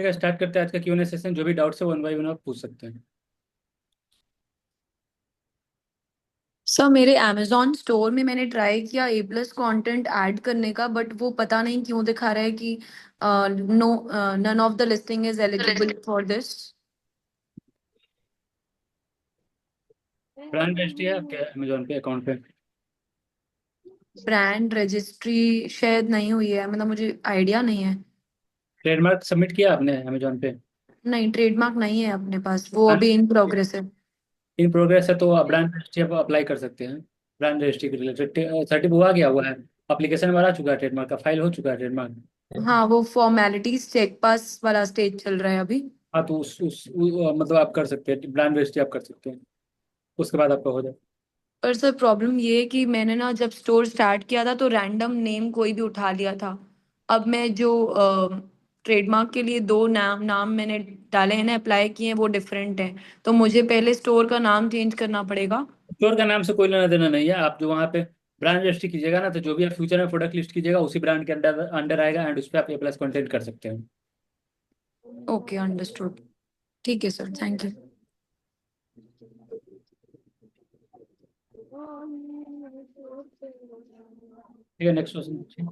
ठीक है, स्टार्ट करते हैं आज का Q&A सेशन। जो भी डाउट्स है वन बाई वन आप पूछ सकते हैं। सर मेरे अमेजोन स्टोर में मैंने ट्राई किया ए प्लस कॉन्टेंट ऐड करने का, बट वो पता नहीं क्यों दिखा रहा है कि no, none of the listing is eligible for this. Brand registry है आपके अमेजोन पे अकाउंट पे? ब्रांड रजिस्ट्री शायद नहीं हुई है, मतलब मुझे आइडिया नहीं है। ट्रेडमार्क सबमिट किया आपने अमेजोन पे? नहीं, ट्रेडमार्क नहीं है अपने पास, वो अभी इन प्रोग्रेस है। इन प्रोग्रेस है तो आप ब्रांड रजिस्ट्री आप अप्लाई कर सकते हैं। ब्रांड रजिस्ट्री के रिलेटेड सर्टिफिकेट हुआ गया हुआ है। एप्लीकेशन हमारा आ चुका है, ट्रेडमार्क का फाइल हो चुका है ट्रेडमार्क। हाँ, वो फॉर्मेलिटीज चेक पास वाला स्टेज चल रहा है अभी। हाँ तो मतलब आप कर सकते हैं, ब्रांड रजिस्ट्री आप कर सकते हैं। उसके बाद आपका हो जाए। पर सर प्रॉब्लम ये है कि मैंने ना जब स्टोर स्टार्ट किया था तो रैंडम नेम कोई भी उठा लिया था। अब मैं जो ट्रेडमार्क के लिए दो नाम नाम मैंने डाले हैं ना, अप्लाई किए हैं, वो डिफरेंट हैं। तो मुझे पहले स्टोर का नाम चेंज करना पड़ेगा। स्टोर का नाम से कोई लेना देना नहीं है। आप जो वहाँ पे ब्रांड रजिस्ट्री कीजिएगा ना, तो जो भी आप फ्यूचर में प्रोडक्ट लिस्ट कीजिएगा उसी ब्रांड के अंडर अंडर आएगा एंड उस पर आप ए प्लस कंटेंट कर सकते हैं। Okay, understood. ठीक है सर, थैंक यू। ठीक है, नेक्स्ट क्वेश्चन पूछिए।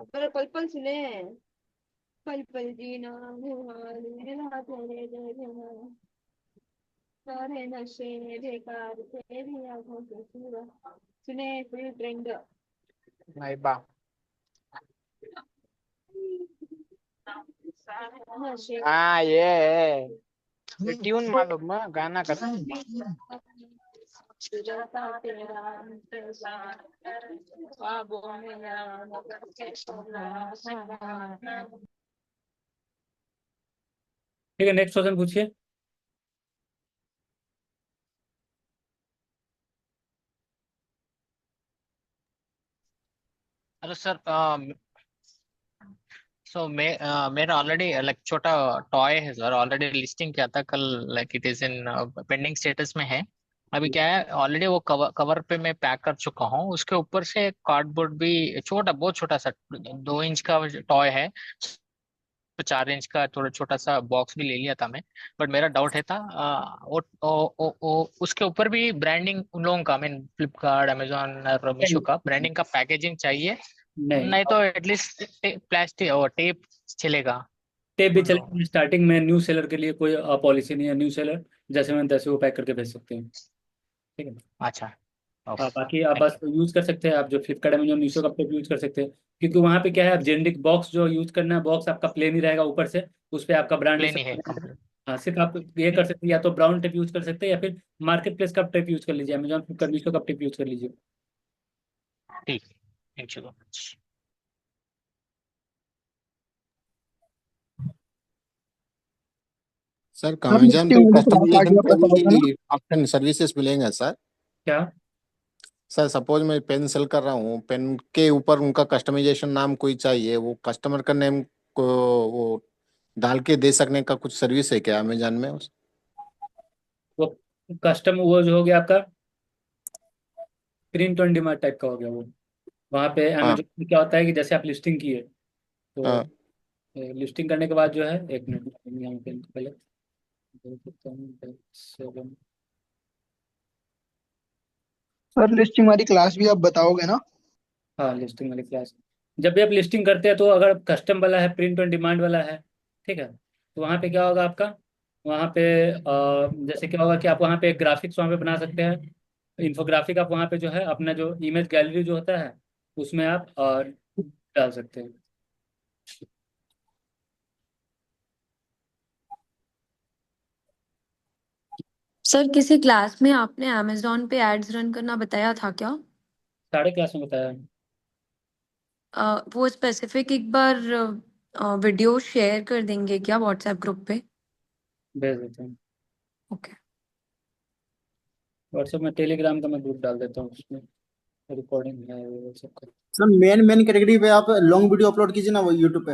पर पल पल सुने। पल पल जीना मुहाल, मिला तेरे जगह, सारे नशे बेकार तेरी आंखों से छुआ। सुने फुल ट्रेंड। नहीं बा। नशे हाँ ये ट्यून मालूम है, गाना का। सुजाता तेरा इंतजार, ख्वाबों में याद करके सोना। ठीक है, नेक्स्ट क्वेश्चन पूछिए। Hello sir. मेरा ऑलरेडी लाइक छोटा टॉय है सर, ऑलरेडी लिस्टिंग किया था कल। Like it is in pending status में है। अभी क्या है, ऑलरेडी वो कवर कवर पे मैं पैक कर चुका हूँ। उसके ऊपर से कार्डबोर्ड भी छोटा, बहुत छोटा सा 2 इंच का टॉय है। तो 4 इंच का थोड़ा छोटा सा बॉक्स भी ले लिया था मैं। बट मेरा डाउट है था उसके ऊपर भी ब्रांडिंग उन लोगों का, मीन फ्लिपकार्ट, अमेजोन और मीशो नहीं का ब्रांडिंग का पैकेजिंग चाहिए। नहीं, नहीं तो एटलीस्ट प्लास्टिक और टेप चलेगा टेप भी उन लोगों। चलेगा। स्टार्टिंग में न्यू सेलर के लिए कोई पॉलिसी नहीं है। न्यू सेलर जैसे मैंने तैसे वो पैक करके भेज सकते हैं। ठीक है। अच्छा। ओके। बाकी आप थैंक बस यू। यूज कर सकते हैं। आप जो फ्लिपकार्ट अमेजोन मीशो का टेप यूज कर सकते हैं, क्योंकि वहाँ पे क्या है, आप जेनरिक बॉक्स जो यूज करना है, बॉक्स आपका प्लेन ही रहेगा ऊपर से। उस पर आपका ब्रांड प्लेन ही है कंप्लीट। हाँ, सिर्फ आप ये कर सकते हैं, या तो ब्राउन टेप यूज कर सकते हैं या फिर मार्केट प्लेस का टेप यूज कर लीजिए, अमेजोन फ्लिपकार्ट मीशो का टेप यूज कर लीजिए। ठीक। Thank you so much. Sir sir Amazon पे लिस्टिंग वाली क्लास आ कस्टमाइजेशन गया, के पता होगा ना। भी ऑप्शन सर्विसेज मिलेंगे सर? क्या? सर सपोज मैं पेन सेल कर रहा हूँ, पेन के ऊपर उनका कस्टमाइजेशन नाम कोई चाहिए, वो कस्टमर का नेम को वो डाल के दे सकने का कुछ सर्विस है क्या अमेजन में वो कस्टम वो जो हो गया आपका प्रिंट ऑन डिमांड टाइप का हो गया वो। वहाँ पे हाँ अमेजोन में क्या होता है कि जैसे आप लिस्टिंग किए तो हाँ। लिस्टिंग करने के बाद जो है, एक मिनट यहाँ पे पहले सेवन। सर लिस्टिंग वाली क्लास भी आप बताओगे ना। हाँ, लिस्टिंग वाली क्लास। जब भी आप लिस्टिंग करते हैं तो अगर कस्टम वाला है, प्रिंट ऑन डिमांड वाला है, ठीक है, तो वहाँ पे क्या होगा आपका, वहाँ पे जैसे क्या होगा कि आप वहाँ पे एक ग्राफिक्स वहाँ पे बना सकते हैं। इन्फोग्राफिक आप वहाँ पे जो है अपना जो इमेज गैलरी जो होता है उसमें आप डाल सकते हैं। सर किसी क्लास में आपने अमेजोन पे एड्स रन करना बताया था क्या? साढ़े क्लास में बताया। वो स्पेसिफिक एक बार वीडियो शेयर कर देंगे क्या व्हाट्सएप ग्रुप पे? भेज देते हैं। ओके। व्हाट्सएप में टेलीग्राम का मैं ग्रुप डाल देता हूँ उसमें। रिकॉर्डिंग है वो सब। सर मेन मेन कैटेगरी पे आप लॉन्ग वीडियो अपलोड कीजिए ना, वो यूट्यूब पे।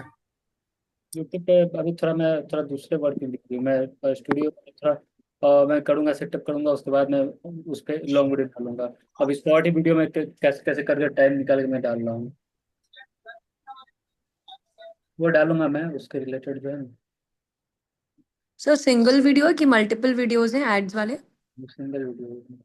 यूट्यूब पे अभी मैं थोड़ा दूसरे वर्क में बिजी हूँ। मैं स्टूडियो थोड़ा मैं करूँगा, सेटअप करूँगा, उसके बाद मैं उस पर लॉन्ग वीडियो डालूंगा। अभी शॉर्ट ही वीडियो में कैसे कैसे करके टाइम निकाल के मैं डाल रहा हूँ, वो डालूंगा मैं उसके रिलेटेड जो है ना। सर सिंगल वीडियो है कि मल्टीपल वीडियोस हैं एड्स वाले? Single video.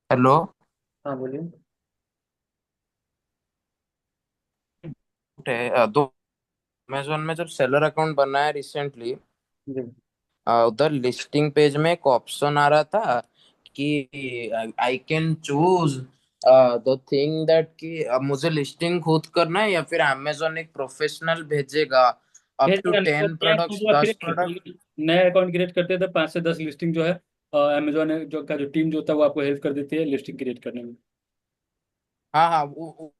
हेलो। हाँ बोलिए। दो अमेजोन में जब सेलर अकाउंट बनाया रिसेंटली, जी। उधर लिस्टिंग पेज में एक ऑप्शन आ रहा था कि I can choose the thing that कि मुझे लिस्टिंग खुद करना है या फिर अमेजोन एक प्रोफेशनल भेजेगा अप टू भेजेगा नहीं तो 10 नया अकाउंट प्रोडक्ट्स जो आप 10 क्रिएट प्रोडक्ट। करते नया अकाउंट क्रिएट करते हैं तो 5 से 10 लिस्टिंग जो है अमेजोन जो का जो टीम जो होता है वो आपको हेल्प कर देती है लिस्टिंग क्रिएट करने में। हाँ हाँ, वो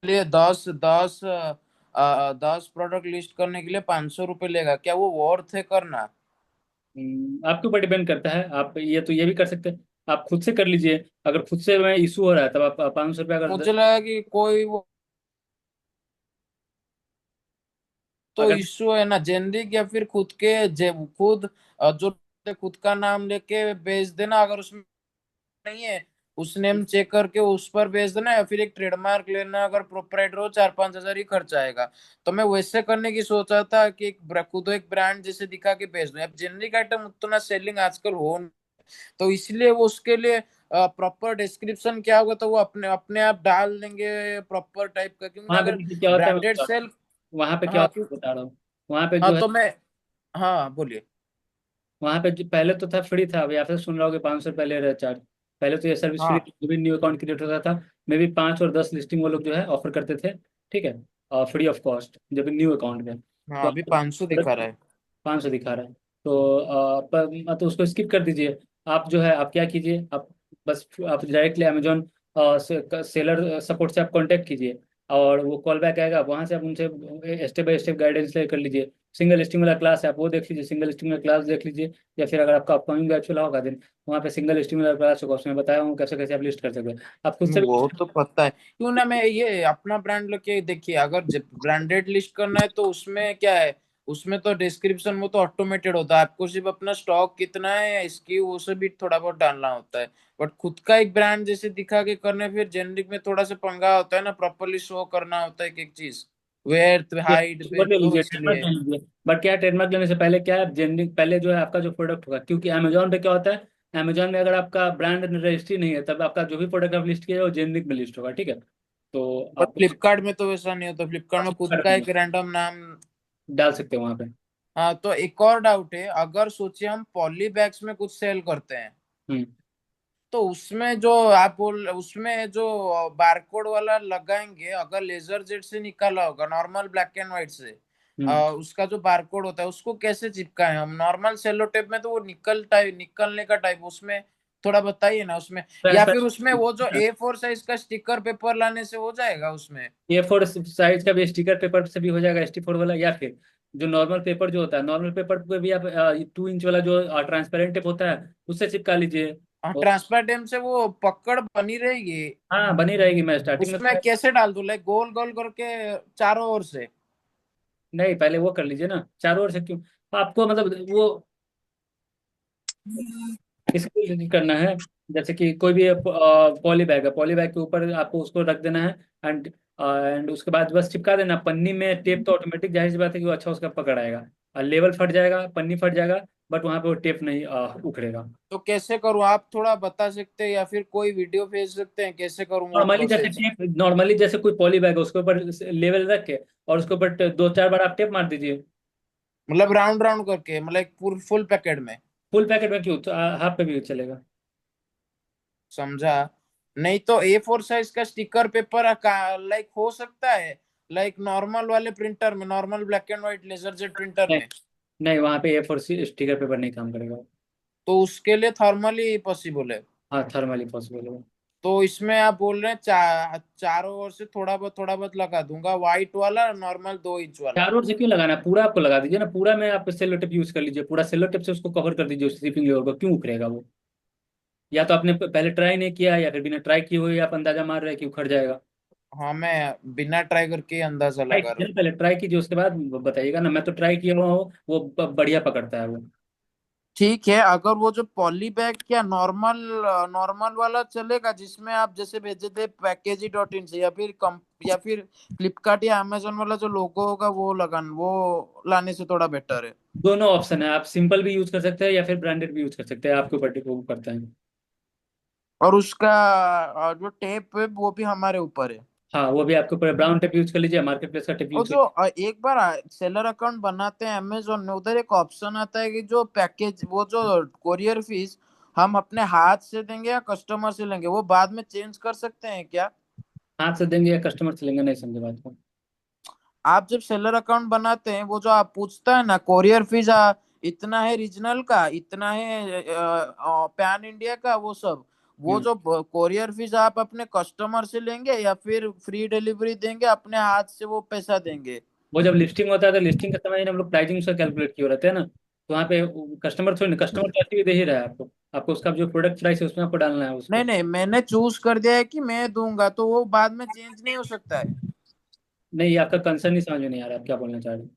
लिए 10 प्रोडक्ट लिस्ट करने के लिए 500 रुपये लेगा, क्या वो वर्थ है करना? आपके ऊपर डिपेंड करता है। आप ये भी कर सकते हैं, आप खुद से कर लीजिए। अगर खुद से में इशू हो रहा है तब आप 500 रुपये अगर मुझे लगा कि कोई वो तो अगर इश्यू है ना, जेनरिक या फिर खुद के खुद जो खुद का नाम लेके भेज देना, अगर उसमें नहीं है उस नेम चेक करके उस पर भेज देना, या फिर एक ट्रेडमार्क लेना, अगर प्रोपराइटर हो 4-5 हजार ही खर्च आएगा। तो मैं वैसे करने की सोचा था कि खुद एक ब्रांड जैसे दिखा के भेज दूं। अब जेनरिक आइटम उतना सेलिंग आजकल हो नहीं, तो इसलिए वो उसके लिए प्रॉपर डिस्क्रिप्शन क्या होगा तो वो अपने अपने आप डाल देंगे प्रॉपर टाइप का, क्योंकि वहाँ पे अगर देखिए क्या होता है, मैं ब्रांडेड बता रहा सेल। हूँ। वहाँ पे क्या हाँ होता क्यों। है बता रहा हूँ। वहाँ पे हाँ जो है, तो मैं। हाँ बोलिए। वहाँ पे जो पहले तो था फ्री था, अभी आप तो सुन रहे होगे 500 रुपये ले रहे चार्ज। पहले तो ये सर्विस फ्री हाँ थी, जो भी न्यू अकाउंट क्रिएट होता था मे भी 5 और 10 लिस्टिंग वो लोग जो है ऑफर करते थे। ठीक है, फ्री ऑफ कॉस्ट जब भी न्यू अकाउंट में। हाँ, तो अभी 500 दिखा रहा है। 500 दिखा रहा है। तो तो उसको स्किप कर दीजिए। आप जो है आप क्या कीजिए, आप बस आप डायरेक्टली अमेजोन सेलर सपोर्ट से आप कांटेक्ट कीजिए, और वो कॉल बैक आएगा, वहाँ से आप उनसे स्टेप बाय स्टेप गाइडेंस ले कर लीजिए। सिंगल लिस्टिंग वाला क्लास है, आप वो देख लीजिए, सिंगल लिस्टिंग वाला क्लास देख लीजिए। या फिर अगर आपका अपकमिंग बैच वाला होगा दिन, वहाँ पे सिंगल लिस्टिंग वाला क्लास होगा, उसमें बताया हूँ कैसे कैसे आप लिस्ट कर सकते हैं। आप खुद से भी। वो तो पता है, क्यों ना मैं ये अपना ब्रांड लेके देखिए, अगर ब्रांडेड लिस्ट करना है तो उसमें क्या है, उसमें तो डिस्क्रिप्शन वो तो ऑटोमेटेड होता है, आपको सिर्फ अपना स्टॉक कितना है या इसकी वो से भी थोड़ा बहुत डालना होता है। बट खुद का एक ब्रांड जैसे दिखा के करने, फिर जेनरिक में थोड़ा सा पंगा होता है ना, प्रॉपरली शो करना होता है एक एक चीज, वेथ हाइट ट्रेडमार्क ले वेथ, तो लीजिए, ट्रेडमार्क इसलिए। ले लीजिए। बट क्या है, ट्रेडमार्क लेने से पहले क्या है, जेनरिक पहले जो है आपका जो प्रोडक्ट होगा, क्योंकि अमेजोन पे क्या होता है, अमेजोन में अगर आपका ब्रांड रजिस्ट्री नहीं है तब आपका जो भी प्रोडक्ट आप लिस्ट किए वो जेनरिक में लिस्ट होगा। ठीक है, तो बट आप फ्लिपकार्ट में तो वैसा नहीं होता, फ्लिपकार्ट में खुद का एक रैंडम नाम। डाल सकते हैं वहाँ पे। हाँ, तो एक और डाउट है, अगर सोचिए हम पॉली बैग्स में कुछ सेल करते हैं, हम्म। तो उसमें जो आप बोल उसमें जो बारकोड वाला लगाएंगे, अगर लेजर जेट से निकाला होगा नॉर्मल ब्लैक एंड व्हाइट से, हम्म। उसका जो बारकोड होता है उसको कैसे चिपकाएं हम? नॉर्मल सेलो टेप में तो वो निकलने का टाइप उसमें थोड़ा बताइए ना उसमें, या फिर उसमें वो जो A4 साइज का स्टिकर पेपर लाने से हो जाएगा उसमें? A4 साइज का भी स्टिकर पेपर से भी हो जाएगा, ST4 वाला, या फिर जो नॉर्मल पेपर जो होता है, नॉर्मल पेपर पे भी आप 2 इंच वाला जो ट्रांसपेरेंट टेप होता है उससे चिपका लीजिए। और ट्रांसपेरेंट से वो पकड़ बनी रहेगी? हाँ बनी रहेगी, मैं स्टार्टिंग में उसमें कैसे डाल दूं, लाइक गोल गोल करके चारों ओर से? नहीं, पहले वो कर लीजिए ना चारों ओर से। क्यों आपको मतलब वो इसके लिए करना है, जैसे कि कोई भी पॉली बैग है, पॉली बैग के ऊपर आपको उसको रख देना है। एंड उसके बाद बस चिपका देना पन्नी में टेप, तो ऑटोमेटिक जाहिर सी बात है कि वो अच्छा उसका पकड़ आएगा। और लेवल फट जाएगा, पन्नी फट जाएगा, बट वहां पे वो टेप नहीं उखड़ेगा। तो कैसे करूं, आप थोड़ा बता सकते हैं या फिर कोई वीडियो भेज सकते हैं कैसे करूं वो प्रोसेस? नॉर्मली जैसे कोई पॉली बैग है उसके ऊपर लेवल रख के, और उसके ऊपर 2-4 बार आप टेप मार दीजिए। मतलब राउंड राउंड करके, मतलब एक पूरी फुल पैकेट में? फुल पैकेट में क्यों, तो हाफ पे भी चलेगा। समझा। नहीं तो A4 साइज का स्टिकर पेपर लाइक हो सकता है, लाइक नॉर्मल वाले प्रिंटर में, normal black and white laser jet printer नहीं, में? नहीं वहाँ पे A4 स्टिकर पेपर नहीं काम करेगा। तो उसके लिए थर्मली पॉसिबल है? हाँ थर्मली पॉसिबल है। तो इसमें आप बोल रहे हैं चारों ओर से थोड़ा बहुत लगा दूंगा, व्हाइट वाला नॉर्मल 2 इंच वाला। चारों ओर से क्यों लगाना है, पूरा आपको लगा दीजिए ना, पूरा में आप सेलो टेप यूज कर लीजिए, पूरा सेलो टेप से उसको कवर कर दीजिए, उस स्लीपिंग लेवल को, क्यों उखड़ेगा वो? या तो आपने पहले ट्राई नहीं किया, या फिर बिना ट्राई किए हुए आप अंदाजा मार रहे हैं कि उखड़ जाएगा। हाँ, मैं बिना ट्राई करके अंदाजा ट्राई लगा रहा कीजिए हूँ। ना, पहले ट्राई कीजिए, उसके बाद बताइएगा ना। मैं तो ट्राई किया हुआ हूँ, वो बढ़िया पकड़ता है वो। ठीक है, अगर वो जो पॉली बैग क्या नॉर्मल नॉर्मल वाला चलेगा, जिसमें आप जैसे भेजे थे पैकेजी.इन से, या फिर फ्लिपकार्ट या अमेजोन वाला जो लोगो होगा वो लाने से थोड़ा बेटर है? दोनों ऑप्शन है, आप सिंपल भी यूज कर सकते हैं या फिर ब्रांडेड भी यूज कर सकते हैं, आपके ऊपर वो करता है। और उसका जो टेप है वो भी हमारे ऊपर है। हाँ वो भी आपके ऊपर, ब्राउन टेप यूज कर लीजिए, मार्केट प्लेस का टेप और यूज कर। जो एक बार सेलर अकाउंट बनाते हैं अमेजोन में, उधर एक ऑप्शन आता है कि जो पैकेज वो जो कोरियर फीस हम अपने हाथ से देंगे या कस्टमर से लेंगे, वो बाद में चेंज कर सकते हैं क्या? हाथ से देंगे या कस्टमर से लेंगे, नहीं समझे बात को। आप जब सेलर अकाउंट बनाते हैं, वो जो आप पूछता है ना कोरियर फीस इतना है रीजनल का, इतना है पैन इंडिया का, वो सब, वो हम्म। जो कोरियर फीस आप अपने कस्टमर से लेंगे या फिर फ्री डिलीवरी देंगे, अपने हाथ से वो पैसा देंगे? वो जब लिस्टिंग होता है तो लिस्टिंग के समय हम लोग प्राइसिंग उसका कैलकुलेट किए रहते हैं ना, तो वहाँ पे कस्टमर थोड़ी ना, कस्टमर तो ऐसे भी दे ही रहा है आपको, आपको उसका जो प्रोडक्ट प्राइस है उसमें आपको डालना है नहीं उसको। नहीं, मैंने चूज कर दिया है कि मैं दूंगा, तो वो बाद में चेंज नहीं हो सकता है? नहीं, ये आपका कंसर्न नहीं समझ में नहीं आ रहा, आप क्या बोलना चाह रहे हैं।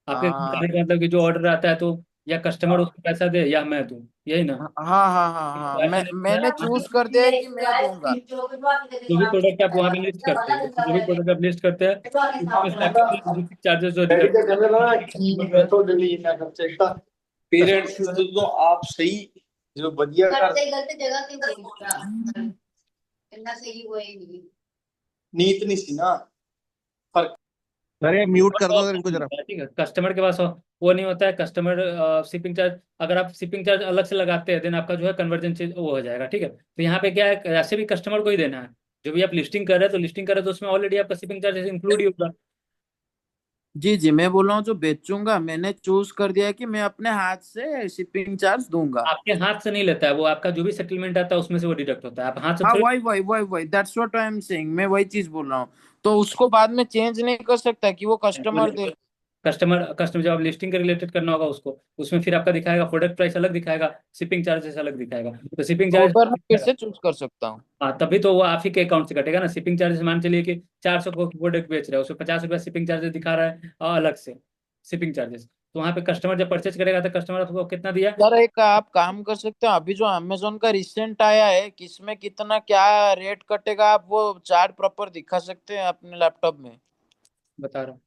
आपके हाँ कहने का मतलब कि जो ऑर्डर आता है तो या कस्टमर उसको पैसा दे या मैं दूं, यही ना? हाँ हाँ हाँ हाँ, तो ऐसा नहीं होता मैंने है। चूज कर दिया है कि मैं दूंगा। जो भी प्रोडक्ट आप वहाँ पे लिस्ट करते हैं, जो भी प्रोडक्ट आप लिस्ट करते हैं, उसमें से आपके लॉजिस्टिक चार्जेस जो डिडक्ट। पेरेंट्स तो आप सही जो बढ़िया नीत नहीं सी ना फर्क। अरे म्यूट कर दो अगर इनको जरा। ठीक है, कस्टमर के पास वो नहीं होता है, कस्टमर शिपिंग चार्ज, अगर आप शिपिंग चार्ज अलग से लगाते हैं देन आपका जो है कन्वर्जन चीज वो हो जाएगा, ठीक है। तो यहाँ पे क्या है, ऐसे भी कस्टमर को ही देना है, जो भी आप लिस्टिंग कर रहे हैं, तो लिस्टिंग कर रहे हैं तो उसमें ऑलरेडी आपका शिपिंग चार्जेस इंक्लूड ही होगा। जी जी, मैं बोल रहा हूँ जो बेचूंगा, मैंने चूज कर दिया है कि मैं अपने हाथ से शिपिंग चार्ज दूंगा। आपके हाथ से नहीं लेता है वो, आपका जो भी सेटलमेंट आता है उसमें से वो डिडक्ट होता है, आप हाथ से हाँ, थोड़ी। वही that's what I am saying, मैं वही चीज बोल रहा हूँ। तो उसको बाद में चेंज नहीं कर सकता कि वो कस्टमर दे? कस्टमर कस्टमर जब आप लिस्टिंग के रिलेटेड करना होगा उसको, उसमें फिर आपका दिखाएगा प्रोडक्ट प्राइस अलग दिखाएगा, शिपिंग चार्जेस अलग दिखाएगा, तो शिपिंग तो चार्ज। उधर मैं कैसे चूज कर सकता हूँ? हाँ तभी तो वो आप ही के अकाउंट से कटेगा ना, शिपिंग चार्जेस मान चलिए कि 400 को प्रोडक्ट बेच रहे हैं, उसमें 50 रुपया शिपिंग चार्जेस दिखा रहा है अलग से शिपिंग चार्जेस, तो वहाँ पे कस्टमर जब परचेज करेगा तो कस्टमर आपको कितना दिया। यार एक आप काम कर सकते हो, अभी जो अमेजोन का रिसेंट आया है, किसमें कितना क्या रेट कटेगा, आप वो चार्ट प्रॉपर दिखा सकते हैं अपने लैपटॉप में? बता रहा हूँ।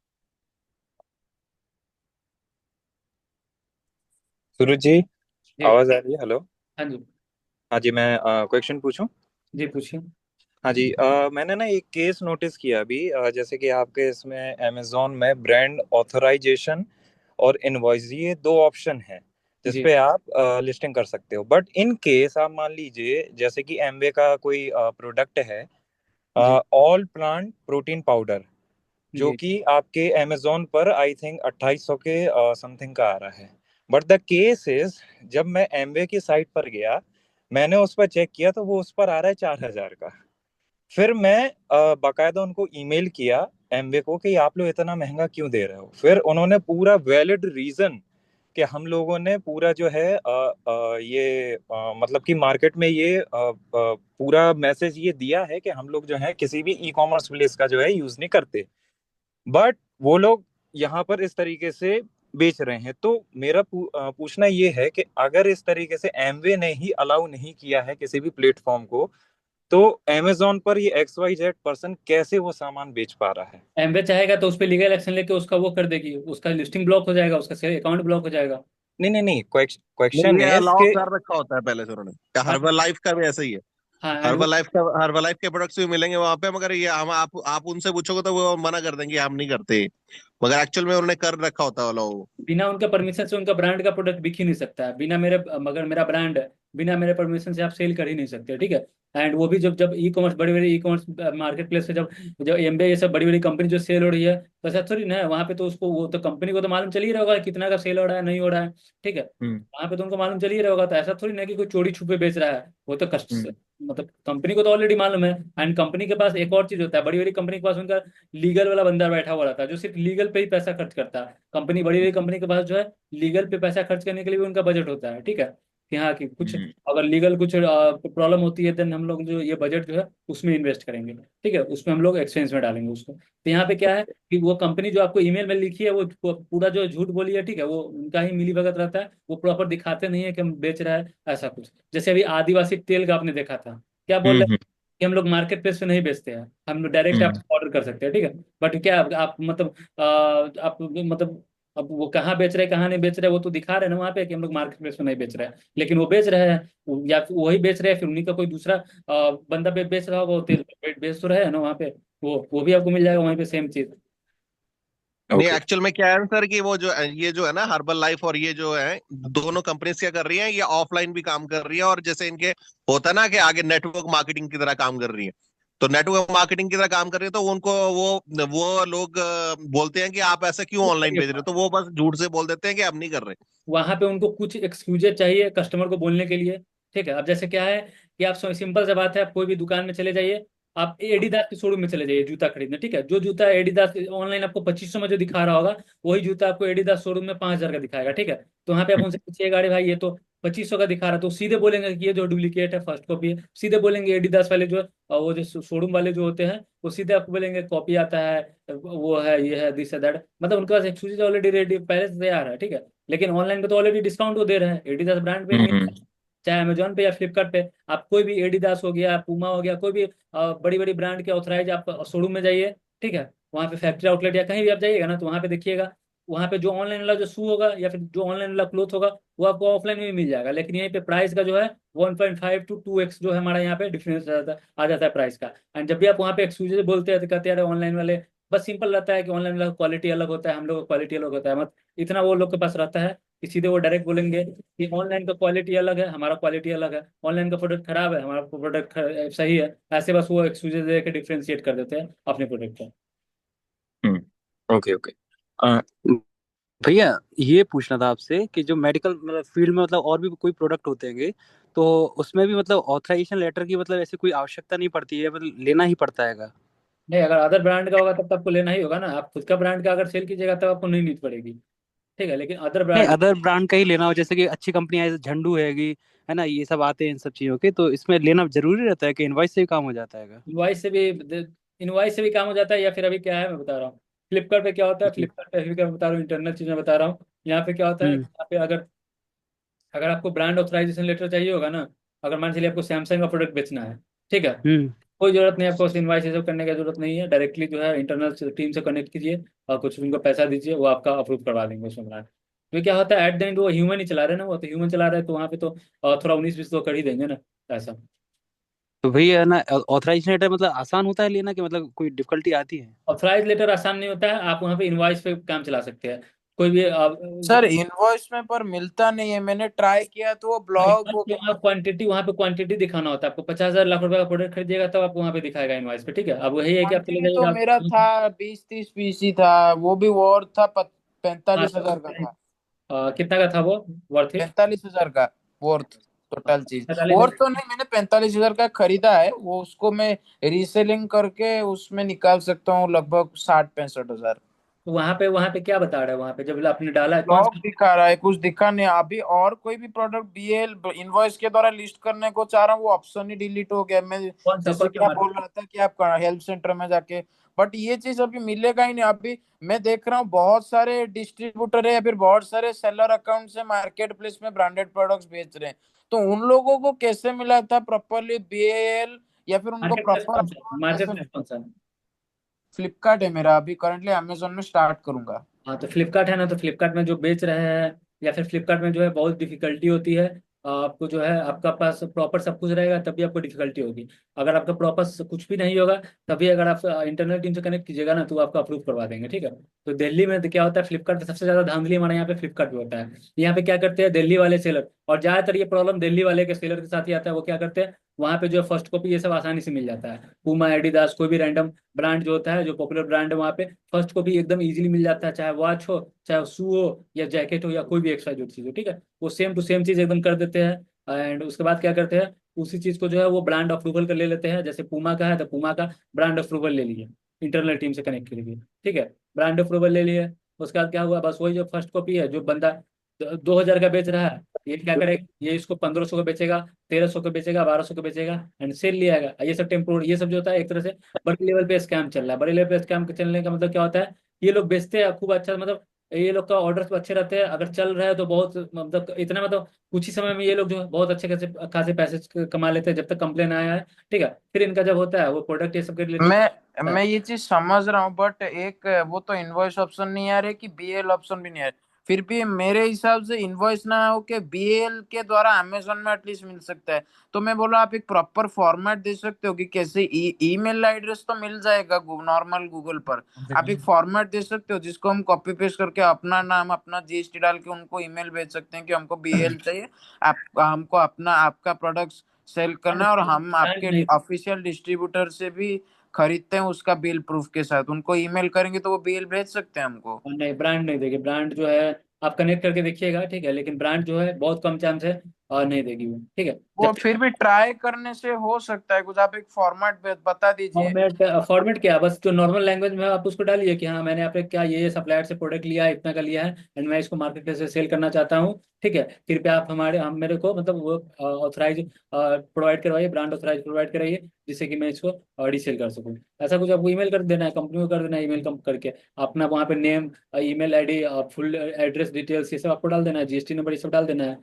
सूरज जी, जी। आवाज आ रही है? हेलो। हाँ जी। हाँ जी, मैं क्वेश्चन पूछूं? जी पूछिए। हाँ जी, मैंने ना एक केस नोटिस किया अभी, जैसे कि आपके इसमें अमेजोन में ब्रांड ऑथराइजेशन और इनवॉइस, ये दो ऑप्शन हैं जी जिसपे आप लिस्टिंग कर सकते हो। बट इन केस आप मान लीजिए जैसे कि एमवे का कोई प्रोडक्ट है, जी ऑल प्लांट प्रोटीन पाउडर, जो जी। कि आपके अमेजोन पर आई थिंक 2800 के समथिंग का आ रहा है। बट द केस इज, जब मैं एमवे की साइट पर गया, मैंने उस पर चेक किया तो वो उस पर आ रहा है 4000 का। फिर मैं बाकायदा उनको ईमेल किया, एमवे को, कि आप लोग इतना महंगा क्यों दे रहे हो। फिर उन्होंने पूरा वैलिड रीजन कि हम लोगों ने पूरा जो है ये मतलब कि मार्केट में ये पूरा मैसेज ये दिया है कि हम लोग जो है किसी भी ई कॉमर्स प्लेस का जो है यूज नहीं करते, बट वो लोग यहाँ पर इस तरीके से बेच रहे हैं। तो मेरा पूछना ये है कि अगर इस तरीके से एमवे ने ही अलाउ नहीं किया है किसी भी प्लेटफॉर्म को, तो अमेजोन पर ये एक्स वाई जेड पर्सन कैसे वो सामान बेच पा रहा है? एमवे चाहेगा तो उस पर लीगल एक्शन लेके उसका वो कर देगी, उसका लिस्टिंग ब्लॉक हो जाएगा, उसका अकाउंट ब्लॉक हो जाएगा। नहीं नहीं नहीं, नहीं, क्वेश्चन ये इज अलाउ के। कर रखा होता है पहले से उन्होंने, क्या हाँ। हर्बल लाइफ का भी ऐसा ही है। हाँ हर्बल लाइफ का, हर्बल लाइफ के प्रोडक्ट्स भी मिलेंगे वहां पे, मगर ये हम आप उनसे पूछोगे तो वो मना कर देंगे, हम नहीं करते। मगर एक्चुअल में उन्होंने कर रखा होता है अलाउ। बिना उनके परमिशन से उनका ब्रांड का प्रोडक्ट बिक ही नहीं सकता है, बिना मेरे, मगर मेरा ब्रांड बिना मेरे परमिशन से आप सेल कर ही नहीं सकते, ठीक है। एंड वो भी जब जब ई कॉमर्स, बड़ी बड़ी ई कॉमर्स मार्केट प्लेस से जब जब एमबे ये सब बड़ी बड़ी कंपनी जो सेल हो रही है, तो ऐसा थोड़ी ना है वहाँ पे, तो उसको वो तो कंपनी को तो मालूम चल ही रहा होगा कितना का सेल हो रहा है नहीं हो रहा है, ठीक है। हम्म। वहाँ पे तो उनको मालूम चल ही रहा होगा, तो ऐसा थोड़ी ना है कि कोई चोरी छुपे बेच रहा है, वो तो कस्ट हम्म। मतलब कंपनी को तो ऑलरेडी मालूम है। एंड कंपनी के पास एक और चीज होता है, बड़ी बड़ी कंपनी के पास उनका लीगल वाला बंदा बैठा हुआ रहता है, जो सिर्फ लीगल पे ही पैसा खर्च करता है। कंपनी, बड़ी बड़ी कंपनी के पास जो है लीगल पे पैसा खर्च करने के लिए भी उनका बजट होता है, ठीक है। कि हाँ कि कुछ हम्म। अगर लीगल कुछ प्रॉब्लम होती है, देन हम लोग जो ये बजट जो है उसमें इन्वेस्ट करेंगे, ठीक है, उसमें हम लोग एक्सपेंस में डालेंगे उसको। तो यहाँ पे क्या है कि वो कंपनी जो आपको ईमेल में लिखी है, वो पूरा जो झूठ बोली है, ठीक है, वो उनका ही मिली भगत रहता है, वो प्रॉपर दिखाते नहीं है कि हम बेच रहा है ऐसा कुछ। जैसे अभी आदिवासी तेल का आपने देखा था, क्या बोल रहे हैं हम्म। कि हम लोग मार्केट प्लेस पे नहीं बेचते हैं, हम लोग डायरेक्ट हम्म। आपको ऑर्डर कर सकते हैं, ठीक है। बट क्या आप मतलब आप मतलब अब वो कहाँ बेच रहे हैं कहाँ नहीं बेच रहे हैं, वो तो दिखा रहे हैं ना वहाँ पे कि हम लोग मार्केट प्लेस में नहीं बेच रहे हैं, लेकिन वो बेच रहे हैं। या फिर वही बेच रहे हैं, फिर उन्हीं का कोई दूसरा बंदा बेच रहा होगा, वो तेल बेच तो रहे हैं ना वहाँ पे, वो भी आपको मिल जाएगा वहीं पे सेम चीज। नहीं, ओके। एक्चुअल में क्या है सर कि वो जो ये जो है ना हर्बल लाइफ और ये जो है दोनों कंपनीज क्या कर रही हैं, ये ऑफलाइन भी काम कर रही है, और जैसे इनके होता है ना कि आगे नेटवर्क मार्केटिंग की तरह काम कर रही है। तो नेटवर्क मार्केटिंग की तरह काम कर रही है, तो उनको वो लोग बोलते हैं कि आप ऐसा क्यों ऑनलाइन भेज रहे हो, तो वो बस झूठ से बोल देते हैं कि हम नहीं कर रहे। वहां पे उनको कुछ एक्सक्यूजेज चाहिए कस्टमर को बोलने के लिए, ठीक है। अब जैसे क्या है कि आप सिंपल सा बात है, आप कोई भी दुकान में चले जाइए, आप एडिदास के शोरूम में चले जाइए जूता खरीदने, ठीक है। जो जूता एडिदास ऑनलाइन आपको 2500 में जो दिखा रहा होगा, वही जूता आपको एडिदास शोरूम में 5000 का दिखाएगा, ठीक है। तो वहाँ पे आप उनसे पूछिएगा, अरे भाई ये तो 2500 का दिखा रहा है, तो सीधे बोलेंगे कि ये जो डुप्लीकेट है, फर्स्ट कॉपी है, सीधे बोलेंगे एडिदास वाले जो है, और वो जो शोरूम वाले जो होते हैं, वो सीधे आपको बोलेंगे कॉपी आता है, वो है, ये है, दिस है दैट, मतलब उनके पास एक्सक्यूजेज ऑलरेडी रेडी पहले से तैयार है, ठीक है। लेकिन ऑनलाइन पे तो ऑलरेडी डिस्काउंट वो दे रहे हैं, एडिडास ब्रांड पे मिल, हम्म। चाहे अमेजोन पे या फ्लिपकार्ट पे। आप कोई भी एडिडास हो गया, पूमा हो गया, कोई भी बड़ी बड़ी ब्रांड के ऑथराइज आप शोरूम में जाइए, ठीक है। वहाँ पे फैक्ट्री आउटलेट या कहीं भी आप जाइएगा ना, तो वहाँ पे देखिएगा, वहाँ पे जो ऑनलाइन वाला जो शू होगा या फिर जो ऑनलाइन वाला क्लोथ होगा, वो आपको ऑफलाइन में भी मिल जाएगा। लेकिन यहीं पे प्राइस का जो है 1.5 to 2x जो है हमारा यहाँ पे डिफरेंस आ जाता है प्राइस का। एंड जब भी आप वहाँ पे एक्सक्यूजेज बोलते हैं तो कहते हैं ऑनलाइन वाले, बस सिंपल रहता है कि ऑनलाइन वाला क्वालिटी अलग होता है, हम लोग का क्वालिटी अलग होता है, मत इतना वो लोग के पास रहता है कि सीधे वो डायरेक्ट बोलेंगे कि ऑनलाइन का क्वालिटी अलग है, हमारा क्वालिटी अलग है, ऑनलाइन का प्रोडक्ट खराब है, हमारा प्रोडक्ट सही है, ऐसे बस वो एक्सक्यूजेज दे के डिफ्रेंशिएट कर देते हैं अपने प्रोडक्ट को। हम्म। Okay okay. अ, भैया ये पूछना था आपसे कि जो मेडिकल मतलब फील्ड में मतलब और भी कोई प्रोडक्ट होते हैं, तो उसमें भी मतलब ऑथराइजेशन लेटर की मतलब ऐसी कोई आवश्यकता नहीं पड़ती है, मतलब लेना ही पड़ता है? नहीं, अगर अदर ब्रांड का होगा तब तो आपको लेना ही होगा ना, आप खुद का ब्रांड का अगर सेल कीजिएगा तब आपको नहीं नीड पड़ेगी, ठीक है। लेकिन अदर नहीं, ब्रांड, अदर ब्रांड का ही लेना हो, जैसे कि अच्छी कंपनियां जैसे झंडू हैगी, है ना, ये सब आते हैं इन सब चीजों के, तो इसमें लेना जरूरी रहता है कि इनवॉइस से ही काम हो जाता है? इनवॉइस से भी इनवॉइस से भी काम हो जाता है, या फिर अभी क्या है मैं बता रहा हूँ, फ्लिपकार्ट पे क्या होता है, जी। फ्लिपकार्ट पे अभी क्या बता रहा हूँ, इंटरनल चीज़ मैं बता रहा हूँ। यहाँ पे क्या होता है, हम्म। यहाँ पे अगर अगर आपको ब्रांड ऑथराइजेशन लेटर चाहिए होगा ना, अगर मान चलिए आपको सैमसंग का प्रोडक्ट बेचना है, ठीक है, हम्म। कोई जरूरत नहीं, आपको इनवाइस ये सब करने की जरूरत नहीं है, डायरेक्टली जो है इंटरनल टीम से कनेक्ट कीजिए और कुछ उनको पैसा दीजिए, वो आपका अप्रूव करवा देंगे उसमें ब्रांड। तो क्या होता है एट द एंड वो ह्यूमन ही चला रहे हैं ना, वो तो ह्यूमन चला रहे हैं, तो वहाँ पे तो थोड़ा 19-20 तो कर ही देंगे ना ऐसा। तो भैया है ना, ऑथराइजेशन लेटर मतलब आसान होता है लेना कि मतलब कोई डिफिकल्टी आती है? ऑथराइज लेटर आसान नहीं होता है, आप वहाँ पे इनवाइस पे काम चला सकते हैं, कोई भी सर इनवॉइस में पर मिलता नहीं है, मैंने ट्राई किया तो वो ब्लॉक हो गया। क्वांटिटी, वहाँ पे क्वांटिटी दिखाना होता है आपको, 50,000 लाख रुपए का प्रोडक्ट खरीदिएगा तब आपको वहाँ पे दिखाएगा इनवाइस पे, ठीक है। अब वही है कि आप चले क्वांटिटी तो जाइएगा मेरा था 20-30 पीस ही था, वो भी वॉर था, हाँ 45,000 का था। कितना का था वो, वर्थ इट? 45,000 का वर्थ, टोटल चीज। 45,000। वर्थ तो नहीं, मैंने 45,000 का खरीदा है, वो उसको मैं रीसेलिंग करके उसमें निकाल सकता हूँ लगभग 60-65 हजार। तो वहाँ पे क्या बता रहा है, वहाँ पे जब आपने डाला है कौन ब्लॉक सा, दिखा रहा है, कुछ दिखा नहीं अभी। और कोई भी प्रोडक्ट बीएल इनवॉइस के द्वारा लिस्ट करने को चाह रहा हूँ, वो ऑप्शन ही डिलीट हो गया। मैं जैसे कौन कि सा आप बोल मार्केट? रहा था कि आप हेल्प सेंटर में जाके, बट ये चीज अभी मिलेगा ही नहीं अभी। मैं देख रहा हूँ बहुत सारे डिस्ट्रीब्यूटर है या फिर बहुत सारे सेलर अकाउंट से मार्केट प्लेस में ब्रांडेड प्रोडक्ट्स बेच रहे हैं, तो उन लोगों को कैसे मिला था प्रॉपरली बीएल, या फिर उनको मार्केट प्लेस प्रॉपर कौन सा, मार्केट कैसे। प्लेस कौन सा? फ्लिपकार्ट है मेरा, अभी करंटली अमेजोन में स्टार्ट करूंगा। हाँ तो फ्लिपकार्ट है ना, तो फ्लिपकार्ट में जो बेच रहे हैं, या फिर फ्लिपकार्ट में जो है बहुत डिफिकल्टी होती है आपको जो है आपका पास प्रॉपर सब कुछ रहेगा तभी आपको डिफिकल्टी होगी। अगर आपका प्रॉपर कुछ भी नहीं होगा तभी अगर आप इंटरनेट टीम से कनेक्ट कीजिएगा ना तो वो आपको अप्रूव करवा देंगे, ठीक है। तो दिल्ली में तो क्या होता है, फ्लिपकार्ट पे सबसे ज्यादा धांधली हमारे यहाँ पे फ्लिपकार्ट पे होता है। यहाँ पे क्या करते हैं दिल्ली वाले सेलर, और ज्यादातर ये प्रॉब्लम दिल्ली वाले के सेलर के साथ ही आता है। वो क्या करते हैं, वहाँ पे जो फर्स्ट कॉपी ये सब आसानी से मिल जाता है। पूमा, एडिडास, कोई भी रैंडम ब्रांड जो होता है, जो पॉपुलर ब्रांड है, वहाँ पे फर्स्ट कॉपी एकदम इजीली मिल जाता है, चाहे वॉच हो, चाहे शू हो, या जैकेट हो, या कोई भी एक्स्ट्रा जो चीज़ हो, ठीक है। वो सेम टू सेम चीज़ एकदम कर देते हैं। एंड उसके बाद क्या करते हैं, उसी चीज़ को जो है वो ब्रांड अप्रूवल कर ले लेते हैं। जैसे पूमा का है तो पूमा का ब्रांड अप्रूवल ले लिए इंटरनल टीम से कनेक्ट के लिए, ठीक है। ब्रांड अप्रूवल ले लिए, उसके बाद क्या हुआ, बस वही जो फर्स्ट कॉपी है, जो बंदा 2,000 का बेच रहा है, ये क्या करेगा, ये इसको 1,500 का बेचेगा, 1,300 का बेचेगा, 1,200 का बेचेगा, एंड सेल ले आएगा। ये सब टेम्पोर, ये सब जो होता है एक तरह से बड़े लेवल पे स्कैम चल रहा है। बड़े लेवल पे स्कैम चलने का मतलब क्या होता है, ये लोग बेचते हैं खूब अच्छा, मतलब ये लोग का ऑर्डर अच्छे रहते हैं, अगर चल रहा है तो बहुत, मतलब इतना, मतलब कुछ ही समय में ये लोग जो है बहुत अच्छे खासे खासे पैसे कमा लेते हैं जब तक कंप्लेन आया है, ठीक है। फिर इनका जब होता है वो प्रोडक्ट ये सब के रिलेटेड मैं ये चीज समझ रहा हूँ, बट एक वो तो इनवॉइस ऑप्शन नहीं आ रहा है कि बीएल ऑप्शन भी नहीं आ रहा है। फिर भी मेरे हिसाब से इनवॉइस ना हो के बीएल के द्वारा अमेजोन में एटलीस्ट मिल सकता है। तो मैं बोला आप एक प्रॉपर फॉर्मेट दे सकते हो कि कैसे ईमेल एड्रेस तो मिल जाएगा नॉर्मल गूगल पर। आप एक फॉर्मेट दे सकते हो जिसको हम कॉपी पेस्ट करके अपना नाम अपना जीएसटी डाल के उनको ईमेल भेज सकते हैं कि हमको बीएल चाहिए, आप हमको अपना आपका प्रोडक्ट सेल करना है, और हम ब्रांड आपके नहीं, ऑफिशियल डिस्ट्रीब्यूटर से भी खरीदते हैं उसका बिल प्रूफ के साथ। उनको ईमेल करेंगे तो वो बिल भेज सकते हैं हमको। नहीं ब्रांड नहीं देगी। ब्रांड जो है आप कनेक्ट करके देखिएगा, ठीक है, लेकिन ब्रांड जो है बहुत कम चांस है और नहीं देगी वो, ठीक है। वो जब फिर भी ट्राई करने से हो सकता है कुछ। आप एक फॉर्मेट बता दीजिए। फॉर्मेट, फॉर्मेट क्या है, बस जो नॉर्मल लैंग्वेज में आप उसको डालिए कि हाँ मैंने आपने क्या ये सप्लायर से प्रोडक्ट लिया है, इतना का लिया है, एंड मैं इसको मार्केट प्लेस से सेल करना चाहता हूँ, ठीक है। कृपया आप हम मेरे को मतलब वो ऑथराइज प्रोवाइड करवाइए, ब्रांड ऑथराइज प्रोवाइड कराइए, जिससे कि मैं इसको रीसेल कर सकूँ। ऐसा कुछ आपको ईमेल कर देना है, कंपनी को कर देना है ईमेल कम करके, अपना वहाँ पे name, email ID, full address details ये सब आपको डाल देना है, जीएसटी नंबर ये सब डाल देना है,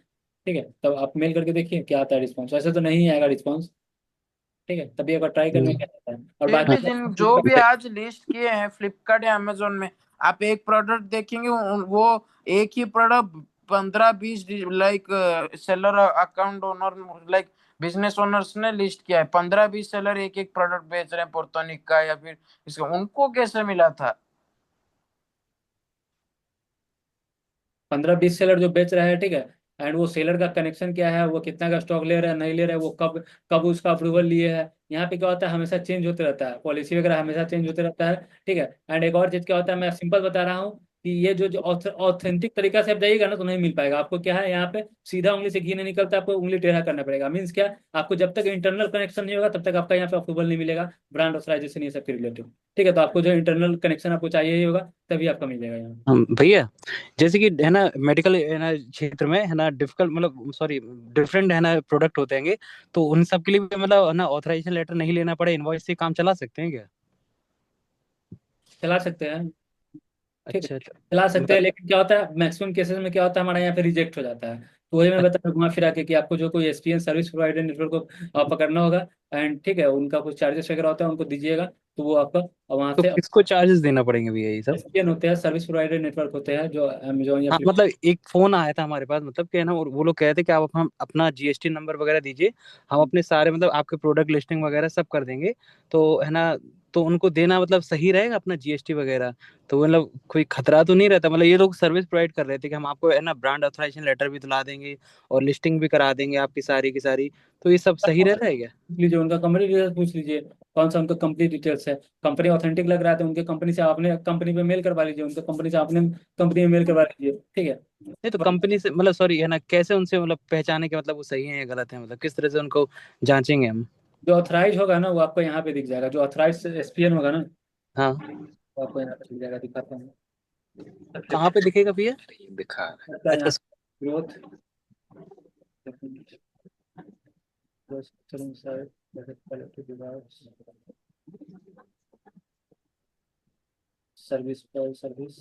ठीक है। तब आप मेल करके देखिए क्या आता है रिस्पॉन्स। ऐसे तो नहीं आएगा रिस्पॉन्स, ठीक है, तभी एक बार ट्राई करने क्या आता है। और फिर भी बाकी जिन जो भी आज लिस्ट किए हैं फ्लिपकार्ट या अमेजोन में, आप एक प्रोडक्ट देखेंगे वो एक ही product 15-20 like seller account owner like business owners ने लिस्ट किया है। 15-20 सेलर एक एक प्रोडक्ट बेच रहे हैं पोर्टोनिक का या फिर इसका, उनको कैसे मिला था? 15-20 सेलर जो बेच रहा है, ठीक है, एंड वो सेलर का कनेक्शन क्या है, वो कितना का स्टॉक ले रहा है नहीं ले रहा है, वो कब कब उसका अप्रूवल लिए है। यहाँ पे क्या होता है, हमेशा चेंज होते रहता है, पॉलिसी वगैरह हमेशा चेंज होते रहता है, ठीक है। एंड एक और चीज़ क्या होता है, मैं सिंपल बता रहा हूँ कि ये जो ऑथेंटिक तरीका से आप जाइएगा ना तो नहीं मिल पाएगा आपको। क्या है यहाँ पे, सीधा उंगली से घी नहीं निकलता, आपको उंगली टेढ़ा करना पड़ेगा। मीन्स क्या, आपको जब तक इंटरनल कनेक्शन नहीं होगा तब तक आपका यहाँ पे अप्रूवल नहीं मिलेगा, ब्रांड ऑथराइजेशन ये सब के रिलेटेड, ठीक है। तो आपको जो इंटरनल कनेक्शन आपको चाहिए ही होगा, तभी आपका मिलेगा यहाँ। भैया, जैसे कि है ना मेडिकल है ना क्षेत्र में है ना डिफिकल्ट मतलब सॉरी डिफरेंट है ना प्रोडक्ट होते हैं, तो उन सब के लिए भी मतलब है ना ऑथराइजेशन लेटर नहीं लेना पड़े, इनवॉइस से काम चला सकते हैं क्या? चला सकते हैं, ठीक है, अच्छा अच्छा। चला सकते मतलब हैं, लेकिन क्या होता है मैक्सिमम केसेस में क्या होता है, हमारे यहाँ पे रिजेक्ट हो जाता है। तो वही मैं बता रहा हूँ घुमा फिरा के कि आपको जो कोई एसपीएन सर्विस प्रोवाइडर नेटवर्क को पकड़ना होगा, एंड ठीक है, उनका कुछ चार्जेस वगैरह होता है, उनको दीजिएगा तो वो आपका वहाँ तो से। किसको चार्जेस देना पड़ेंगे भैया ये सब? एसपीएन होते हैं, सर्विस प्रोवाइडर नेटवर्क होते हैं, जो अमेजोन या हाँ फ्लिप। मतलब एक फोन आया था हमारे पास, मतलब कि है ना वो लोग कह रहे थे कि आप हम अपना जीएसटी नंबर वगैरह दीजिए, हम अपने सारे मतलब आपके प्रोडक्ट लिस्टिंग वगैरह सब कर देंगे, तो है ना तो उनको देना मतलब सही रहेगा अपना जीएसटी वगैरह? तो मतलब कोई खतरा तो नहीं रहता? मतलब ये लोग सर्विस प्रोवाइड कर रहे थे कि हम आपको है ना ब्रांड ऑथराइजेशन लेटर भी दिला देंगे और लिस्टिंग भी करा देंगे आपकी सारी की सारी, तो ये सब सही रहता है क्या? पूछ लीजिए उनका कंपनी डिटेल्स, पूछ लीजिए कौन सा उनका कंपनी डिटेल्स है। कंपनी ऑथेंटिक लग रहा है तो उनके कंपनी से आपने कंपनी पे मेल करवा लीजिए, उनके कंपनी से आपने कंपनी में मेल करवा लीजिए, ठीक है। नहीं तो कंपनी से मतलब सॉरी है ना कैसे उनसे मतलब पहचाने के मतलब वो सही है या गलत है, मतलब किस तरह से उनको जांचेंगे हम? जो ऑथराइज होगा ना वो आपको यहाँ पे दिख जाएगा, जो ऑथराइज एसपीएन होगा ना हाँ। वो आपको यहाँ पे दिख जाएगा, दिखाता हूँ। कहाँ पे दिखेगा भैया? दिखा रहा है। आता है अच्छा। यहाँ ग्रोथ, सर्विस पर सर्विस,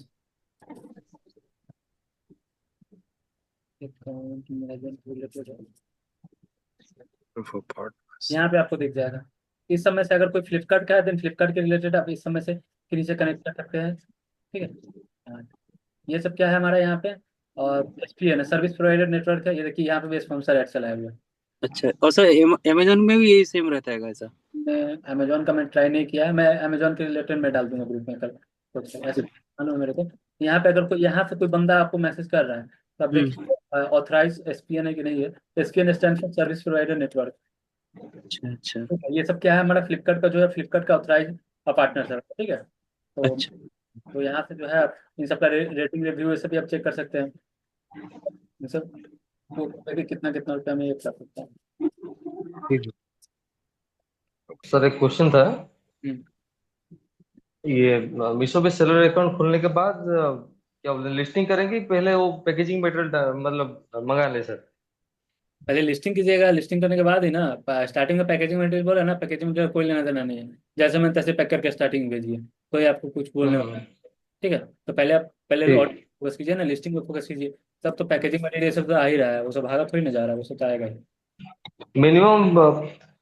अकाउंट मैनेजमेंट रिलेटेड, यहाँ पे आपको दिख जाएगा। इस समय से अगर कोई फ्लिपकार्ट का है देन फ्लिपकार्ट के रिलेटेड आप इस समय से किसी से कनेक्ट कर सकते हैं, ठीक है। हाँ, ये सब क्या है हमारा यहाँ पे, और SPN है, सर्विस प्रोवाइडर नेटवर्क है। ये देखिए यहाँ पे भी स्पॉन्सर ऐड चलाया हुआ है। अच्छा, और सर अमेजोन में भी यही सेम रहता है क्या ऐसा? मैं अमेजोन का मैं ट्राई नहीं किया है। मैं अमेजोन के रिलेटेड मैं डाल दूंगा ग्रुप में कल कुछ ऐसे मानो मेरे को। यहाँ पे अगर कोई यहाँ से कोई बंदा आपको मैसेज कर रहा है तो आप हम्म। देखिए ऑथराइज SPN है कि नहीं है। SPN stand for service provider network. अच्छा अच्छा ठीक है, ये सब क्या है, हमारा फ्लिपकार्ट का जो है, फ्लिपकार्ट का ऑथराइज पार्टनर सर, ठीक है। अच्छा। तो यहाँ से जो है आप इन सब का रेटिंग रिव्यू ये सब भी आप चेक कर सकते हैं। इन सब वो देखिए कितना कितना रुपया में ये कर सकता है। ठीक है। सर एक क्वेश्चन था। हम्म। ये मीशो पे सेलर अकाउंट खोलने के बाद क्या बोलते हैं, लिस्टिंग करेंगे कि पहले वो पैकेजिंग मटेरियल मतलब मंगा ले सर? पहले लिस्टिंग कीजिएगा, लिस्टिंग करने के बाद ही ना स्टार्टिंग में पैकेजिंग मटेरियल बोला ना, पैकेजिंग मटेरियल कोई लेना देना नहीं है। जैसे मैं तैसे पैक करके स्टार्टिंग में भेजिए, कोई आपको कुछ बोलने वाला हम्म। नहीं। ठीक है, तो पहले आप पहले ठीक। ऑर्डर फोकस कीजिए ना, लिस्टिंग पे फोकस कीजिए। तब तो पैकेजिंग मटेरियल सब तो आ ही रहा है, वो सब भागा थोड़ी ना जा रहा है, वो सब तो आएगा ही। मिनिमम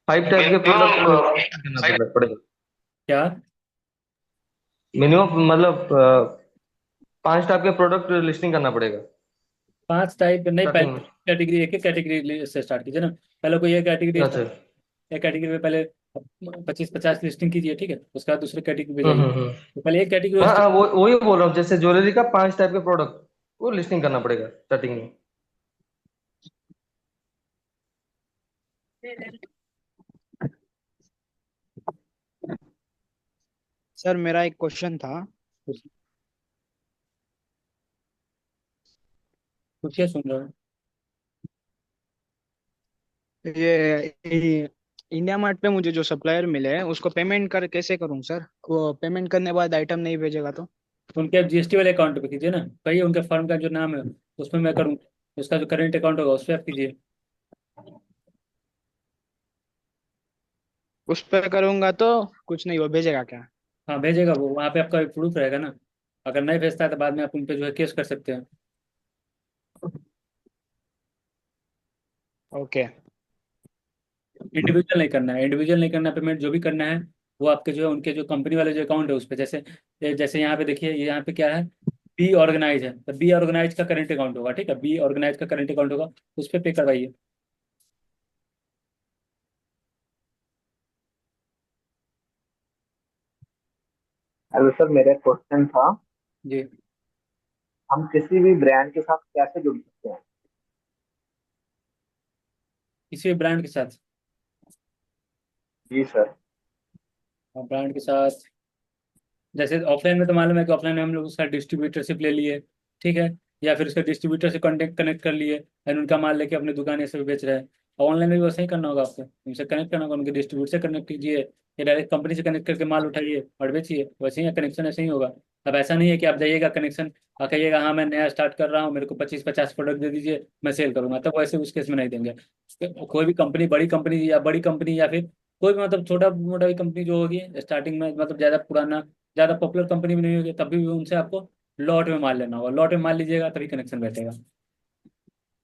5 टाइप के प्रोडक्ट करना पड़ेगा। क्या? मिनिमम मतलब 5 टाइप के प्रोडक्ट लिस्टिंग करना पड़ेगा 5 टाइप नहीं, पहले स्टार्टिंग में। कैटेगरी, एक एक कैटेगरी से स्टार्ट कीजिए ना। पहले कोई एक कैटेगरी, अच्छा। एक कैटेगरी में पहले 25-50 लिस्टिंग कीजिए, ठीक है, उसके बाद दूसरी कैटेगरी पे जाइए। हम्म। तो पहले एक कैटेगरी हाँ हाँ, वो वही बोल रहा हूँ, जैसे ज्वेलरी का 5 टाइप के प्रोडक्ट वो लिस्टिंग करना पड़ेगा स्टार्टिंग में। सर मेरा एक क्वेश्चन था। पूछिए, सुन रहा हूँ। ये इंडिया मार्ट पे मुझे जो सप्लायर मिले हैं उसको पेमेंट कर कैसे करूं सर? वो पेमेंट करने के बाद आइटम नहीं भेजेगा तो? उनके GST वाले अकाउंट पे कीजिए ना, कहिए उनके फर्म का जो नाम है उसमें मैं करूँ, उसका जो करेंट अकाउंट होगा उस पर आप कीजिए। उस पर करूंगा तो कुछ नहीं, वो भेजेगा क्या? हाँ भेजेगा, वो वहाँ पे आपका प्रूफ रहेगा ना। अगर नहीं भेजता है तो बाद में आप उन पे जो है केस कर सकते हैं। ओके। इंडिविजुअल नहीं करना है, इंडिविजुअल नहीं करना पेमेंट, जो भी करना है वो आपके जो है उनके जो कंपनी वाले जो अकाउंट है उस पर, जैसे जैसे यहाँ पे देखिए, ये यहाँ पे क्या है, बी ऑर्गेनाइज है, तो बी ऑर्गेनाइज का करंट अकाउंट होगा, ठीक है, बी ऑर्गेनाइज का करंट अकाउंट होगा, उस पर पे करवाइए। हेलो सर, मेरा एक क्वेश्चन था। जी। हम किसी भी ब्रांड के साथ कैसे जुड़ सकते हैं? किसी भी ब्रांड के साथ? जी सर। ब्रांड के साथ जैसे ऑफलाइन में तो मालूम है कि ऑफलाइन में हम लोग उसका डिस्ट्रीब्यूटरशिप ले लिए, ठीक है, या फिर उसका डिस्ट्रीब्यूटर से कॉन्टेक्ट कनेक्ट कर लिए एंड उनका माल लेके अपने दुकान से भी बेच रहे हैं। और ऑनलाइन में भी वैसे ही करना होगा आपको, उनसे कनेक्ट करना होगा, उनके डिस्ट्रीब्यूटर से कनेक्ट कीजिए या डायरेक्ट कंपनी से कनेक्ट करके माल उठाइए और बेचिए, वैसे ही कनेक्शन ऐसे ही होगा। अब ऐसा नहीं है कि आप जाइएगा कनेक्शन और कहिएगा हाँ मैं नया स्टार्ट कर रहा हूँ, मेरे को 25-50 प्रोडक्ट दे दीजिए मैं सेल करूंगा, तब वैसे उस केस में नहीं देंगे। कोई भी कंपनी, बड़ी कंपनी या फिर कोई भी मतलब छोटा मोटा भी कंपनी जो होगी स्टार्टिंग में, मतलब ज़्यादा पुराना, ज़्यादा पॉपुलर कंपनी भी नहीं होगी, तब भी उनसे आपको लॉट में माल लेना होगा, लॉट में माल लीजिएगा तभी कनेक्शन बैठेगा।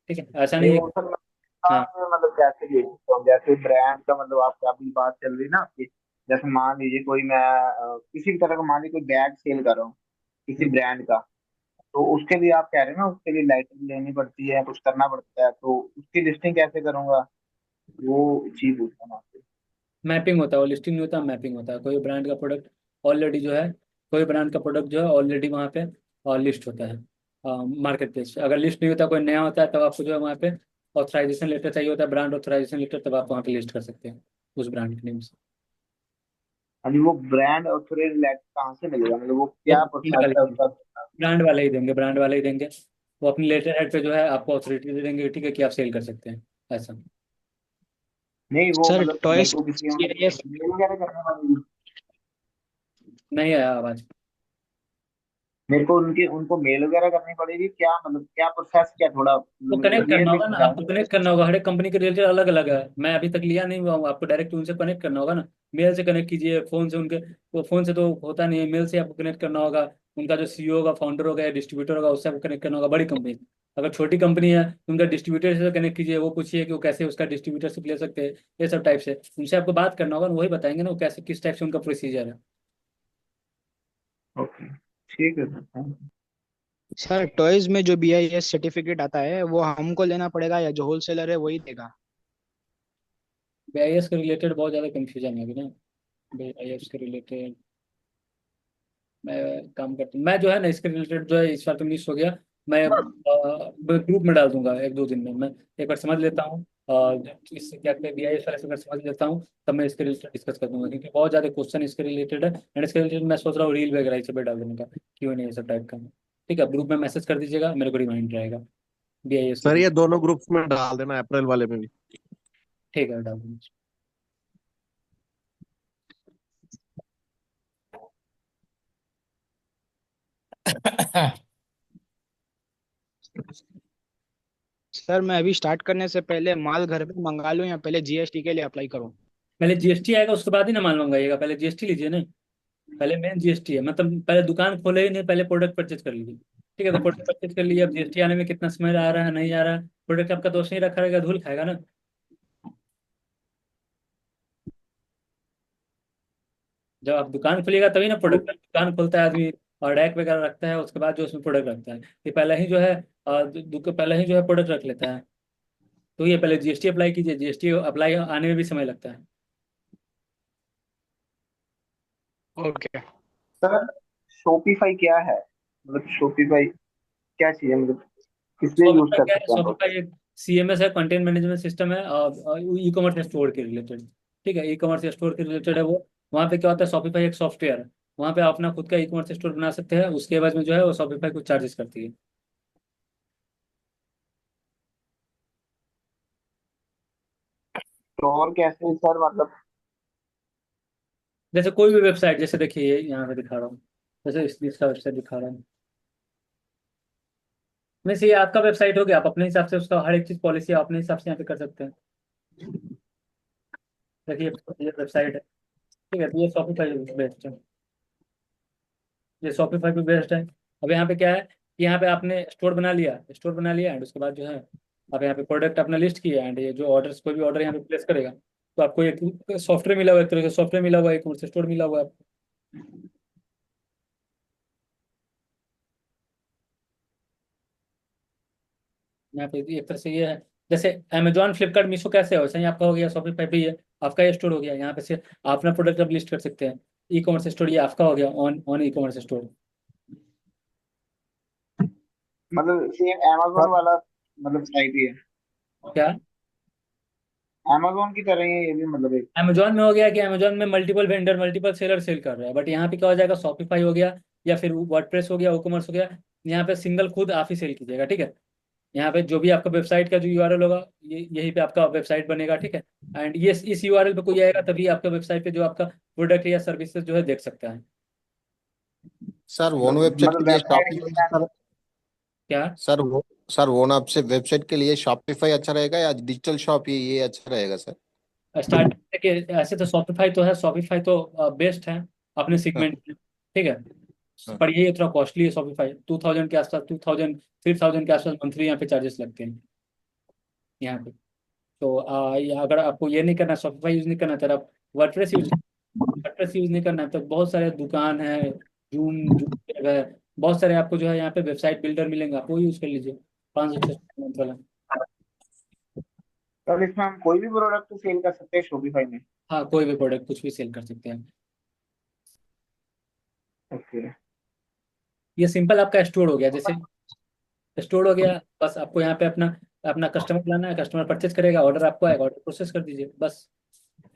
ठीक है, ऐसा नहीं नहीं है वो सर, मैं हाँ। साथ में मतलब कैसे ले सकता हूँ? जैसे ब्रांड का मतलब आपकी अभी बात चल रही ना आपकी। जैसे मान लीजिए कोई मैं किसी भी तरह का, मान लीजिए कोई बैग सेल कर रहा हूँ किसी ब्रांड का, तो उसके लिए आप कह रहे हैं ना, उसके लिए लाइटिंग लेनी पड़ती है, कुछ करना पड़ता है, तो उसकी लिस्टिंग कैसे करूंगा? वो चीज पूछना मैं आपसे। मैपिंग होता है, वो लिस्टिंग नहीं होता, मैपिंग होता है। कोई ब्रांड का प्रोडक्ट ऑलरेडी जो है, कोई ब्रांड का प्रोडक्ट जो है ऑलरेडी वहाँ पे लिस्ट होता है मार्केट प्लेस पे। अगर लिस्ट नहीं होता, कोई नया होता है, तब आपको जो है वहाँ पे ऑथराइजेशन लेटर चाहिए होता है, ब्रांड ऑथराइजेशन लेटर, तब आप वहाँ पे लिस्ट कर सकते हैं उस ब्रांड के नेम से। हाँ जी, वो ब्रांड और फिर कहाँ से मिलेगा? मतलब वो वो क्या प्रोसेस है उसका? ब्रांड वाले ही देंगे, ब्रांड वाले ही देंगे। वो अपने लेटर हेड पे जो है आपको अथॉरिटी दे देंगे, ठीक है, कि आप सेल कर सकते हैं, ऐसा। नहीं वो सर मतलब मेरे टॉयज को किसी ये मेल वगैरह करने वाली, नहीं आया आवाज़? मेरे को उनके उनको मेल वगैरह करनी पड़ेगी क्या? मतलब क्या प्रोसेस, क्या थोड़ा तो मेरे को कनेक्ट क्लियर करना भी होगा ना, समझाएं। आपको कनेक्ट करना होगा, हर एक कंपनी के रिलेटेड अलग अलग है, मैं अभी तक लिया नहीं हुआ हूँ, आपको डायरेक्ट उनसे कनेक्ट करना होगा ना। मेल से कनेक्ट कीजिए, फोन से उनके, वो फोन से तो होता नहीं है, मेल से आपको कनेक्ट करना होगा। उनका जो CEO होगा, फाउंडर होगा या डिस्ट्रीब्यूटर होगा, उससे आपको कनेक्ट करना होगा, बड़ी कंपनी। अगर छोटी कंपनी है तो उनका डिस्ट्रीब्यूटर से कनेक्ट कीजिए, वो पूछिए कि वो कैसे उसका डिस्ट्रीब्यूटरशिप ले सकते हैं, ये सब टाइप से उनसे आपको बात करना होगा, वही बताएंगे ना वो कैसे किस टाइप से उनका प्रोसीजर है। ओके, ठीक है sir, thank you. Sir toys में जो BIS सर्टिफिकेट आता है वो हमको लेना पड़ेगा या जो होलसेलर है वही देगा? बीआईएस के रिलेटेड बहुत ज़्यादा कंफ्यूजन है अभी ना। बीआईएस के रिलेटेड मैं काम करता हूँ, मैं जो है ना इसके रिलेटेड जो है इस बार तो मिस हो गया। मैं ग्रुप में डाल दूंगा एक दो दिन में, मैं एक बार समझ लेता हूँ इससे क्या क्या बीआईएस वाले से अगर समझ लेता हूँ तब मैं इसके रिलेटेड डिस्कस कर दूंगा, क्योंकि बहुत ज़्यादा क्वेश्चन इसके रिलेटेड है। एंड इसके रिलेटेड मैं सोच रहा हूँ रील वगैरह इस पे डाल देने का, क्यों नहीं ये सब टाइप का। ठीक है, ग्रुप में मैसेज कर दीजिएगा, मेरे को रिमाइंड रहेगा बीआईएस के सर लिए। ये दोनों ग्रुप्स में डाल देना, अप्रैल वाले में भी। ठीक है, डाल दूंगा। सर मैं अभी स्टार्ट करने से पहले माल घर पे मंगा लूं या पहले GST के लिए अप्लाई करूं? पहले जीएसटी आएगा उसके बाद ही ना माल मंगाइएगा, पहले जीएसटी लीजिए ना। पहले मेन जीएसटी है, मतलब पहले दुकान खोले ही नहीं, पहले प्रोडक्ट परचेज कर लीजिए। ठीक है, तो प्रोडक्ट परचेज कर लिए, अब जीएसटी आने में कितना समय आ रहा है नहीं आ रहा है, प्रोडक्ट आपका दोष नहीं रखा रहेगा, धूल खाएगा ना। जब आप दुकान खोलिएगा तभी ना प्रोडक्ट, दुकान खोलता है आदमी और रैक वगैरह रखता है, उसके बाद जो उसमें प्रोडक्ट रखता है, ये पहले ही जो है पहले ही जो है प्रोडक्ट रख लेता है। तो ये पहले जीएसटी अप्लाई कीजिए, जीएसटी अप्लाई आने में भी समय लगता है। ओके। सर शॉपिफाई क्या है, मतलब शॉपिफाई क्या चीज है, मतलब किस लिए यूज शॉपिफाई कर क्या है? सकते हैं हम लोग? शॉपिफाई एक सीएमएस है, कंटेंट मैनेजमेंट सिस्टम है, ई कॉमर्स स्टोर के रिलेटेड। ठीक है, ई कॉमर्स स्टोर के रिलेटेड है वो। वहाँ पे क्या होता है, शॉपिफाई एक सॉफ्टवेयर है, वहाँ पे आप अपना खुद का ई कॉमर्स स्टोर बना सकते हैं, उसके एवज में जो है वो शॉपिफाई कुछ चार्जेस करती है। तो और कैसे सर, मतलब जैसे कोई भी वेबसाइट, जैसे देखिए यहाँ पे दिखा रहा हूँ, जैसे इसका वेबसाइट दिखा रहा हूँ, मीन्स ये आपका वेबसाइट हो गया, आप अपने हिसाब से उसका हर एक चीज़ पॉलिसी अपने हिसाब से यहाँ पे कर सकते हैं। देखिए ये वेबसाइट है, ठीक है, तो ये शॉपिफाई बेस्ड है, ये शॉपिफाई पे बेस्ड है। अब यहाँ पे क्या है कि यहाँ पे आपने स्टोर बना लिया एंड उसके बाद जो है आप यहाँ पे प्रोडक्ट अपना लिस्ट किया, एंड ये जो ऑर्डर कोई भी ऑर्डर यहाँ पे प्लेस करेगा तो आपको एक सॉफ्टवेयर मिला हुआ है, एक तरह से सॉफ्टवेयर मिला हुआ है, एक स्टोर मिला हुआ है आपको। यहाँ पे एक तरह से ये है, जैसे अमेजॉन फ्लिपकार्ट मीशो कैसे हो, वैसे ही आपका हो गया शॉपिफाई पे, ये आपका ये स्टोर हो गया, यहाँ पे से आप अपना प्रोडक्ट अब लिस्ट कर सकते हैं। ई कॉमर्स स्टोर ये आपका हो गया, on on e commerce store. मतलब सेम अमेजोन वाला मतलब साइट ही है, क्या? अमेजोन की तरह ही है ये भी, मतलब एक। अमेजोन में हो गया कि अमेजोन में multiple vendor multiple seller sell कर रहा है, बट यहाँ पे क्या हो जाएगा, शॉपिफाई हो गया या फिर वर्डप्रेस हो गया, ई कॉमर्स हो गया, यहाँ पे सिंगल खुद आप ही सेल कीजिएगा। ठीक है, यहाँ पे जो भी आपका वेबसाइट का जो यूआरएल होगा, ये यहीं पे आपका वेबसाइट बनेगा। ठीक है, एंड ये इस यूआरएल पे कोई आएगा तभी आपका वेबसाइट पे जो आपका प्रोडक्ट या सर्विसेज जो है देख सकता है। सर वो वेबसाइट के मतलब लिए वेबसाइट के शॉपिफाई लिए क्या? सर वो आपसे वेबसाइट के लिए शॉपिफाई अच्छा रहेगा या डिजिटल शॉप ये अच्छा रहेगा सर? स्टार्टिंग के ऐसे तो शॉपिफाई तो है, शॉपिफाई तो बेस्ट है अपने हाँ, सेगमेंट में। ठीक है, हाँ। पर ये थोड़ा कॉस्टली है शॉपिफाई, 2000 के आसपास, 2000 3000 के आसपास मंथली यहाँ पे चार्जेस लगते हैं यहाँ पे। तो अगर आपको ये नहीं करना, शॉपिफाई यूज नहीं करना तो आप वर्डप्रेस यूज नहीं करना है, तो बहुत सारे दुकान है, जूम जूम है, बहुत सारे आपको जो है यहाँ पे वेबसाइट बिल्डर मिलेंगे, आप वो यूज कर लीजिए, 500 600 मंथ वाला। तो इसमें हम कोई भी प्रोडक्ट सेल कर सकते हैं शॉपिफाई में? हाँ, कोई भी प्रोडक्ट कुछ भी सेल कर सकते हैं। ओके। ये सिंपल आपका स्टोर हो गया, जैसे स्टोर हो गया, बस आपको यहाँ पे अपना अपना कस्टमर लाना है, कस्टमर परचेज करेगा, ऑर्डर आपको आएगा, ऑर्डर प्रोसेस कर दीजिए बस।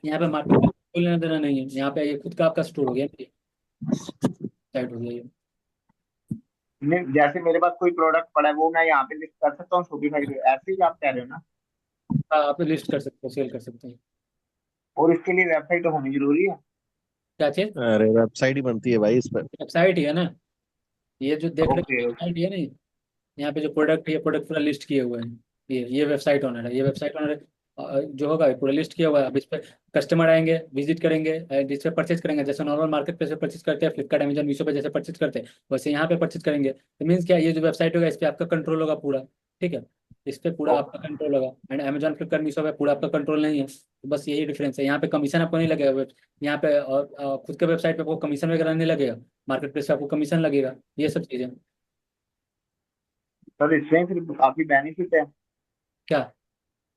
यहाँ पे मार्केट में कोई लेना देना नहीं है, यहाँ पे ये खुद का आपका स्टोर हो गया, साइट हो गया ये। नहीं, जैसे मेरे पास कोई प्रोडक्ट पड़ा है वो मैं यहाँ पे लिस्ट कर सकता हूँ शॉपिफाई पे, ऐसे ही आप कह रहे हो ना? हाँ, आप लिस्ट कर सकते हो, सेल कर सकते हैं। और इसके लिए वेबसाइट होनी जरूरी है? क्या चीज? अरे वेबसाइट ही बनती है भाई इस पर। वेबसाइट ही है ना, ये जो देख रहे ओके हैं ओके। वेबसाइट ही है ना, यहाँ पे जो प्रोडक्ट है ये प्रोडक्ट पूरा लिस्ट किए हुए हैं, ये वेबसाइट ओनर है, ये वेबसाइट ओनर जो होगा ये पूरा लिस्ट किया हुआ है। अब इस पे कस्टमर आएंगे, विजिट करेंगे एंड इस पे परचेज करेंगे, जैसे नॉर्मल मार्केट पे से परचेज करते हैं, फ्लिपकार्ट अमेजन मीशो पे जैसे परचेज करते हैं वैसे यहाँ पे परचेज करेंगे। तो मीन्स क्या, ये जो वेबसाइट होगा इस पे आपका कंट्रोल होगा पूरा। ठीक है, इस पे पूरा आपका कंट्रोल होगा, एंड अमेजन फ्लिपकार्ट मीशो पे पूरा आपका कंट्रोल नहीं है, तो बस यही डिफरेंस है। यहाँ पे कमीशन आपको नहीं लगेगा, यहाँ पे और खुद के वेबसाइट पे आपको कमीशन वगैरह नहीं लगेगा, मार्केट प्लेस पे आपको कमीशन लगेगा, ये सब चीज़ें। सर इसमें फिर काफी बेनिफिट है, क्या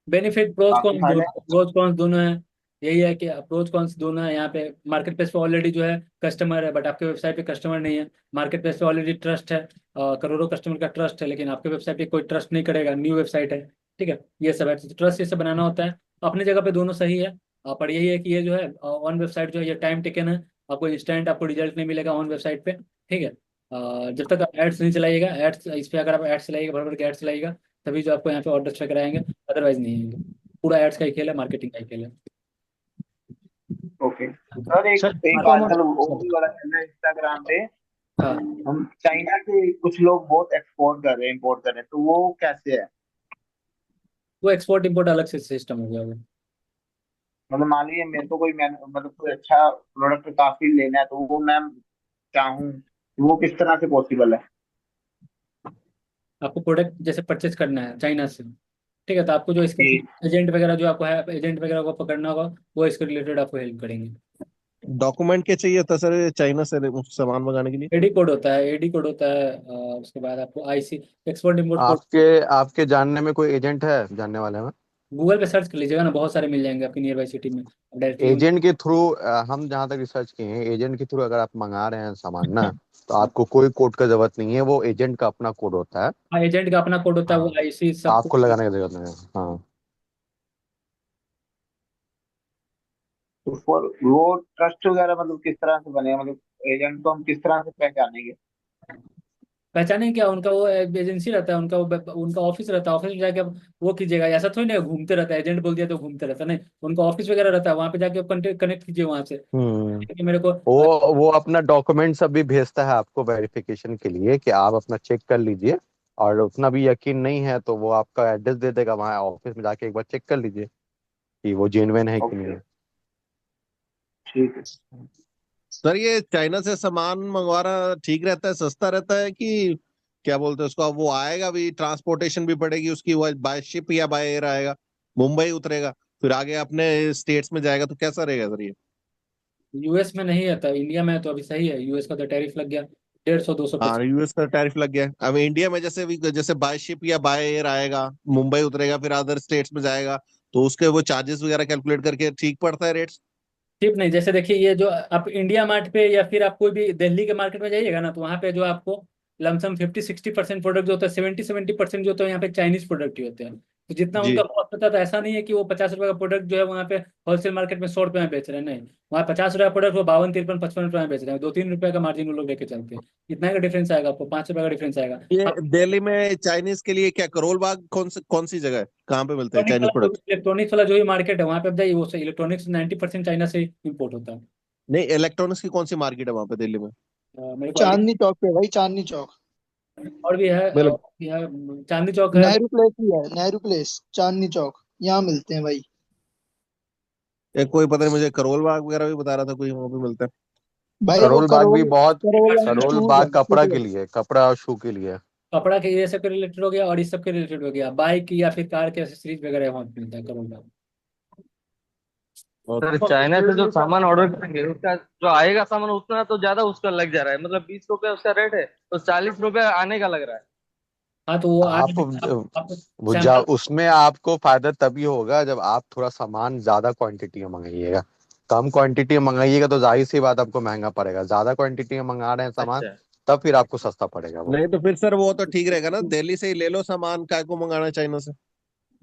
बेनिफिट, प्रोज काफी कॉन्स फायदा दोनों, प्रोज कॉन्स दोनों है। यही है कि प्रोज कॉन्स दोनों है। यहाँ पे मार्केट प्लेस पे ऑलरेडी जो है कस्टमर है, बट आपके वेबसाइट पे कस्टमर नहीं है। मार्केट प्लेस पे ऑलरेडी ट्रस्ट है, करोड़ों कस्टमर का ट्रस्ट है, लेकिन आपके वेबसाइट पे कोई ट्रस्ट नहीं करेगा, न्यू वेबसाइट है। ठीक है, ये सब है, ट्रस्ट ये सब बनाना होता है। अपनी जगह पे दोनों सही है। पर यही है कि ये जो है ऑन वेबसाइट जो है ये टाइम टेकन है। आपको इंस्टेंट आपको रिजल्ट नहीं मिलेगा ऑन वेबसाइट पे। ठीक है, जब तक आप एड्स नहीं चलाइएगा, एड्स इस पे अगर आप एड्स चलाइएगा, भर भर के एड्स चलाइएगा, तभी जो आपको यहाँ पे ऑर्डर वगैरह आएंगे, अदरवाइज नहीं आएंगे। पूरा एड्स का ही खेल है, मार्केटिंग का ही खेल है। ओके सर, एक सर एक आजकल वो भी बड़ा चल रहा है इंस्टाग्राम पे। हाँ, हम चाइना के कुछ लोग बहुत एक्सपोर्ट कर रहे हैं, इंपोर्ट कर रहे हैं, तो वो कैसे है? वो एक्सपोर्ट इंपोर्ट अलग से सिस्टम हो गया वो। मतलब मान लीजिए मेरे को कोई मतलब कोई अच्छा प्रोडक्ट काफी लेना है, तो वो मैं चाहूँ, वो किस तरह से पॉसिबल है? आपको प्रोडक्ट जैसे परचेज करना है चाइना से, ठीक है, तो आपको जो इसके जी। एजेंट वगैरह जो आपको है, एजेंट वगैरह को पकड़ना होगा, वो इसके रिलेटेड आपको हेल्प करेंगे। डॉक्यूमेंट क्या चाहिए था सर चाइना से सामान मंगाने के लिए? एडी कोड होता है, एडी कोड होता है, उसके बाद आपको आईसी, एक्सपोर्ट इंपोर्ट कोड। आपके आपके जानने में कोई एजेंट है, जानने वाले में? गूगल पे सर्च कर लीजिएगा ना, बहुत सारे मिल जाएंगे आपकी नियर बाई सिटी में, डायरेक्टली उन। एजेंट के थ्रू, हम जहाँ तक रिसर्च किए हैं, एजेंट के थ्रू अगर आप मंगा रहे हैं सामान ना, तो आपको कोई कोड का जरूरत नहीं है, वो एजेंट का अपना कोड होता है। हाँ, एजेंट का अपना कोड होता है, वो हाँ, आईसी तो सब आपको कुछ। लगाने की जरूरत नहीं है। हाँ। तो फॉर वो ट्रस्ट वगैरह मतलब किस तरह से बनेगा, मतलब एजेंट को हम किस तरह से पहचानेंगे? पहचाने क्या, उनका वो एजेंसी रहता है, उनका वो उनका ऑफिस रहता है, ऑफिस में जाके आप वो कीजिएगा। ऐसा थोड़ी ना घूमते रहता है, एजेंट बोल दिया तो घूमते रहता है, नहीं, उनका ऑफिस वगैरह रहता है, वहां पे जाके आप कनेक्ट कीजिए वहां से हम्म। कि मेरे को। वो अपना डॉक्यूमेंट्स अभी भेजता है आपको वेरिफिकेशन के लिए, कि आप अपना चेक कर लीजिए। और उतना भी यकीन नहीं है तो वो आपका एड्रेस दे देगा, वहाँ ऑफिस में जाके एक बार चेक कर लीजिए कि वो जेन्युइन है कि नहीं ओके, है। ठीक है। सर ये चाइना से सामान मंगवाना ठीक रहता है, सस्ता रहता है कि क्या बोलते हैं उसको, अब वो आएगा भी, ट्रांसपोर्टेशन भी पड़ेगी उसकी, वो बाय शिप या बाय एयर आएगा, मुंबई उतरेगा, फिर आगे अपने स्टेट्स में जाएगा, तो कैसा रहेगा सर ये? यूएस में नहीं है, तो इंडिया में है, तो अभी सही है। यूएस का तो टैरिफ लग गया 150, 200 हाँ, यूएस का टैरिफ लग गया है। अब इंडिया में जैसे भी, जैसे बाय शिप या बाय एयर आएगा, मुंबई उतरेगा, फिर अदर स्टेट्स में जाएगा, तो उसके वो चार्जेस वगैरह कैलकुलेट करके ठीक पड़ता है रेट्स? चिप नहीं, जैसे देखिए ये जो आप इंडिया मार्ट पे या फिर आप कोई भी दिल्ली के मार्केट में जाइएगा ना, तो वहाँ पे जो आपको लमसम 50-60% प्रोडक्ट जो होता है, 70-70% जो होता है यहाँ पे चाइनीज प्रोडक्ट ही होते हैं। तो जितना जी। उनका कॉस्ट होता है, तो ऐसा नहीं है कि वो 50 रुपये का प्रोडक्ट जो है वहाँ पे होलसेल मार्केट में 100 रुपये में बेच रहे हैं, नहीं। वहाँ 50 रुपये का प्रोडक्ट वो 52, 53, 55 रुपये में बेच रहे हैं, 2-3 रुपये का मार्जिन वो लोग लेके चलते हैं। इतना का डिफरेंस आएगा आपको, 5 रुपये का डिफरेंस आएगा। ये हाँ, दिल्ली में चाइनीज के लिए क्या करोल बाग कौन सी जगह है, कहाँ पे मिलते हैं चाइनीज प्रोडक्ट? इलेक्ट्रॉनिक्स वाला जो भी मार्केट है वहाँ पे आप जाइए, वो इलेक्ट्रॉनिक्स 90% चाइना से इम्पोर्ट होता है। नहीं, इलेक्ट्रॉनिक्स की कौन सी मार्केट है वहां पे दिल्ली में? मेरे को चांदनी चौक पे भाई, चांदनी चौक। और भी है, मतलब चांदनी चौक है। नेहरू प्लेस भी है, नेहरू प्लेस, चांदनी चौक, यहाँ मिलते हैं भाई। एक कोई पता नहीं, मुझे करोल बाग वगैरह भी बता रहा था कोई वहां पे मिलता है। भाई वो करोल बाग भी बहुत, करोल करोल शूज बाग है, कपड़ा के फुटवेयर। लिए, कपड़ा और शू के लिए। कपड़ा के ये सब के रिलेटेड हो गया, और इस सब के रिलेटेड हो गया, बाइक या फिर कार के एक्सेसरीज वगैरह वहाँ पे मिलता है करोल में। सर चाइना से जो सामान ऑर्डर करेंगे उसका जो आएगा सामान उतना तो ज्यादा उसका लग जा रहा है, मतलब 20 रुपए उसका रेट है, तो 40 रुपए आने का लग रहा है। हाँ, तो वो आप आप वो सैंपल। उसमें आपको फायदा तभी होगा जब आप थोड़ा सामान ज्यादा क्वांटिटी में मंगाइएगा। कम क्वांटिटी में मंगाइएगा तो जाहिर सी बात आपको महंगा पड़ेगा, ज्यादा क्वांटिटी में मंगा रहे हैं सामान, अच्छा। तब फिर आपको सस्ता पड़ेगा वो। नहीं तो फिर सर वो तो ठीक रहेगा ना, दिल्ली से ही ले लो सामान, काय को मंगाना है चाइना से?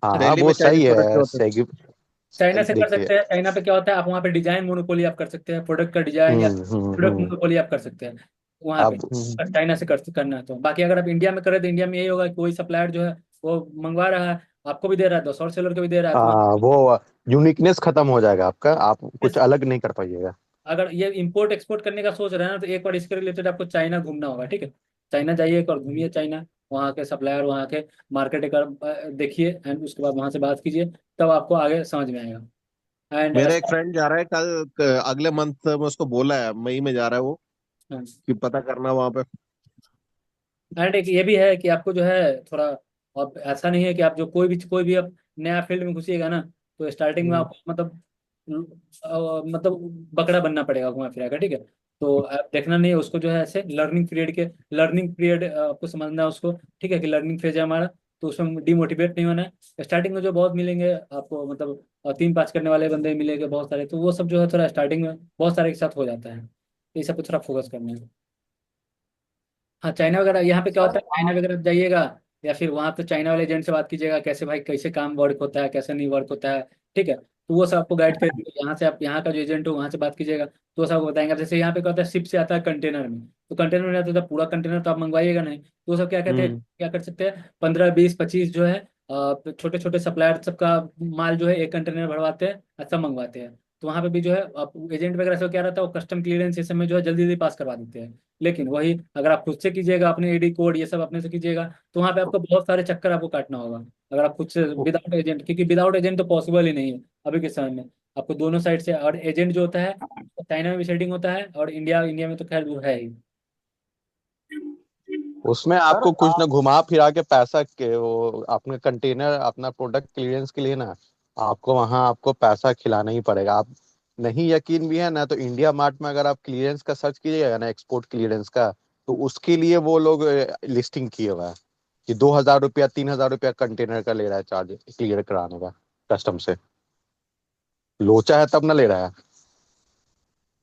हाँ हाँ, दिल्ली वो में चाइनीज सही प्रोडक्ट है, होते हैं। सही। चाइना से कर देखिए। सकते हैं। चाइना पे क्या होता है, आप वहाँ पे डिजाइन मोनोपोली आप कर सकते हैं, प्रोडक्ट का डिजाइन या प्रोडक्ट हम्म। मोनोपोली आप कर सकते हैं वहाँ पे। अब चाइना से करना है तो। बाकी अगर आप इंडिया में करें, तो इंडिया में यही होगा कि कोई सप्लायर जो है वो मंगवा रहा है, आपको भी दे रहा है, 200 सेलर को भी दे रहा है, तो वहाँ वो यूनिकनेस खत्म हो जाएगा आपका, आप कुछ अलग नहीं कर पाइएगा। अगर ये इंपोर्ट एक्सपोर्ट करने का सोच रहे हैं ना, तो एक बार इसके रिलेटेड आपको चाइना घूमना होगा, ठीक है। चाइना जाइए, एक बार घूमिए चाइना, वहाँ के सप्लायर, वहाँ के मार्केट एक बार देखिए, एंड उसके बाद वहाँ से बात कीजिए, तब आपको आगे समझ में आएगा। एंड मेरा एक फ्रेंड जा रहा है अगले मंथ में, उसको बोला है मई में जा रहा है वो, कि पता करना वहां पे। एक ये भी है कि आपको जो है थोड़ा, अब ऐसा नहीं है कि आप जो कोई भी आप नया फील्ड में घुसिएगा ना, तो स्टार्टिंग में आपको मतलब मतलब बकरा बनना पड़ेगा घुमा फिरा कर, ठीक है। तो आप देखना नहीं है उसको, जो है ऐसे लर्निंग पीरियड आपको समझना है उसको, ठीक है, कि लर्निंग फेज है हमारा। तो उसमें डिमोटिवेट नहीं होना है। स्टार्टिंग में जो बहुत मिलेंगे आपको, मतलब 3 5 करने वाले बंदे मिलेंगे बहुत सारे, तो वो सब जो है थोड़ा स्टार्टिंग में बहुत सारे के साथ हो जाता है। तो ये सब पे थोड़ा फोकस करना है। हाँ, चाइना वगैरह यहाँ पे क्या होता सर है, चाइना आप वगैरह जाइएगा या फिर वहाँ पे चाइना वाले एजेंट से बात कीजिएगा, कैसे भाई कैसे काम वर्क होता है, कैसे नहीं वर्क होता है, ठीक है। तो वो सब आपको गाइड करेंगे। यहाँ से आप यहाँ का जो एजेंट हो वहाँ से बात कीजिएगा, तो वो सब आपको बताएंगे। अब जैसे यहाँ पे क्या होता है, शिप से आता है कंटेनर में, तो कंटेनर में आता है पूरा कंटेनर तो आप मंगवाइएगा नहीं, तो वो सब क्या कहते हैं, हम्म। क्या कर सकते हैं, 15 20 25 जो है छोटे छोटे सप्लायर सबका माल जो है एक कंटेनर भरवाते हैं और सब मंगवाते हैं। तो वहाँ पे भी जो है आप एजेंट वगैरह से क्या रहता है, वो कस्टम क्लियरेंस ये सब में जो है जल्दी जल्दी पास करवा देते हैं। लेकिन वही अगर आप खुद से कीजिएगा, अपने एडी कोड ये सब अपने से कीजिएगा, तो वहाँ पे आपको बहुत सारे चक्कर आपको काटना होगा। अगर आप खुद से विदाउट एजेंट, क्योंकि विदाउट एजेंट तो पॉसिबल ही नहीं है अभी के समय में। आपको दोनों साइड से, और एजेंट जो होता है चाइना में भी सेटिंग होता है, और इंडिया इंडिया में तो खैर वो है ही। उसमें सर आपको कुछ ना आप घुमा फिरा के पैसा के वो अपने कंटेनर अपना प्रोडक्ट क्लियरेंस के लिए ना आपको वहां आपको पैसा खिलाना ही पड़ेगा। आप नहीं यकीन भी है ना, तो इंडिया मार्ट में अगर आप क्लियरेंस का सर्च कीजिएगा ना, एक्सपोर्ट क्लियरेंस का, तो उसके लिए वो लोग लिस्टिंग किए हुआ है कि 2,000 रुपया 3,000 रुपया कंटेनर का ले रहा है चार्ज क्लियर कराने का कस्टम से। लोचा है तब ना ले रहा है।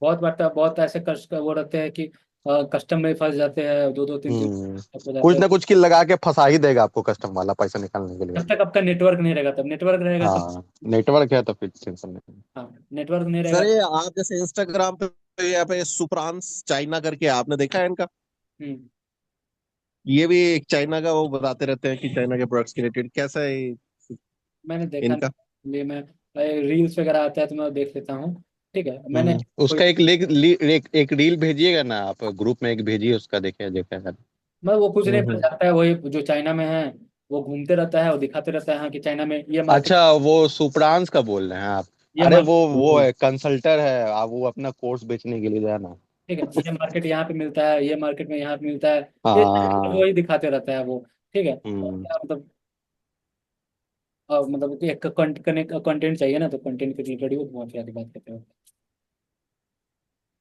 बहुत बार तो बहुत ऐसे कष्ट वो रहते हैं कि कस्टम में फंस जाते हैं, 2 2 3 3 हो जाते कुछ हैं। ना कुछ की लगा के फंसा ही देगा आपको कस्टम वाला पैसा निकालने के लिए। जब तक आपका नेटवर्क नहीं रहेगा, तब नेटवर्क रहेगा तब। हाँ, नेटवर्क है तो फिर टेंशन नहीं। हाँ, नेटवर्क नहीं रहेगा। सर ये आप जैसे इंस्टाग्राम पे यहाँ पे सुप्रांस चाइना करके आपने देखा है इनका? हम्म। ये भी एक चाइना का वो बताते रहते हैं कि चाइना के प्रोडक्ट्स के रिलेटेड कैसा है मैंने देखा इनका। नहीं, ये मैं रील्स वगैरह आता है तो मैं देख लेता हूँ, ठीक है। मैंने कोई, उसका एक रील भेजिएगा ना, आप ग्रुप में एक भेजिए उसका, देखे देखा है। मैं वो कुछ नहीं बन हम्म। जाता है, वही जो चाइना में है वो घूमते रहता है, वो दिखाते रहता है हाँ, कि चाइना में ये मार्केट, अच्छा, वो सुप्रांस का बोल रहे हैं आप? ये अरे मार्केट, वो है कंसल्टर है, आप वो अपना कोर्स बेचने के लिए जाना। ठीक है, ये मार्केट यहाँ पे मिलता है, ये मार्केट में यहाँ पे मिलता है, ये हाँ। वही दिखाते रहता है वो, ठीक है। और हम्म। क्या मतलब मतलब कि एक कंटेंट चाहिए ना, तो कंटेंट के रिलेटेड ही वो बहुत ज़्यादा बात करते हैं।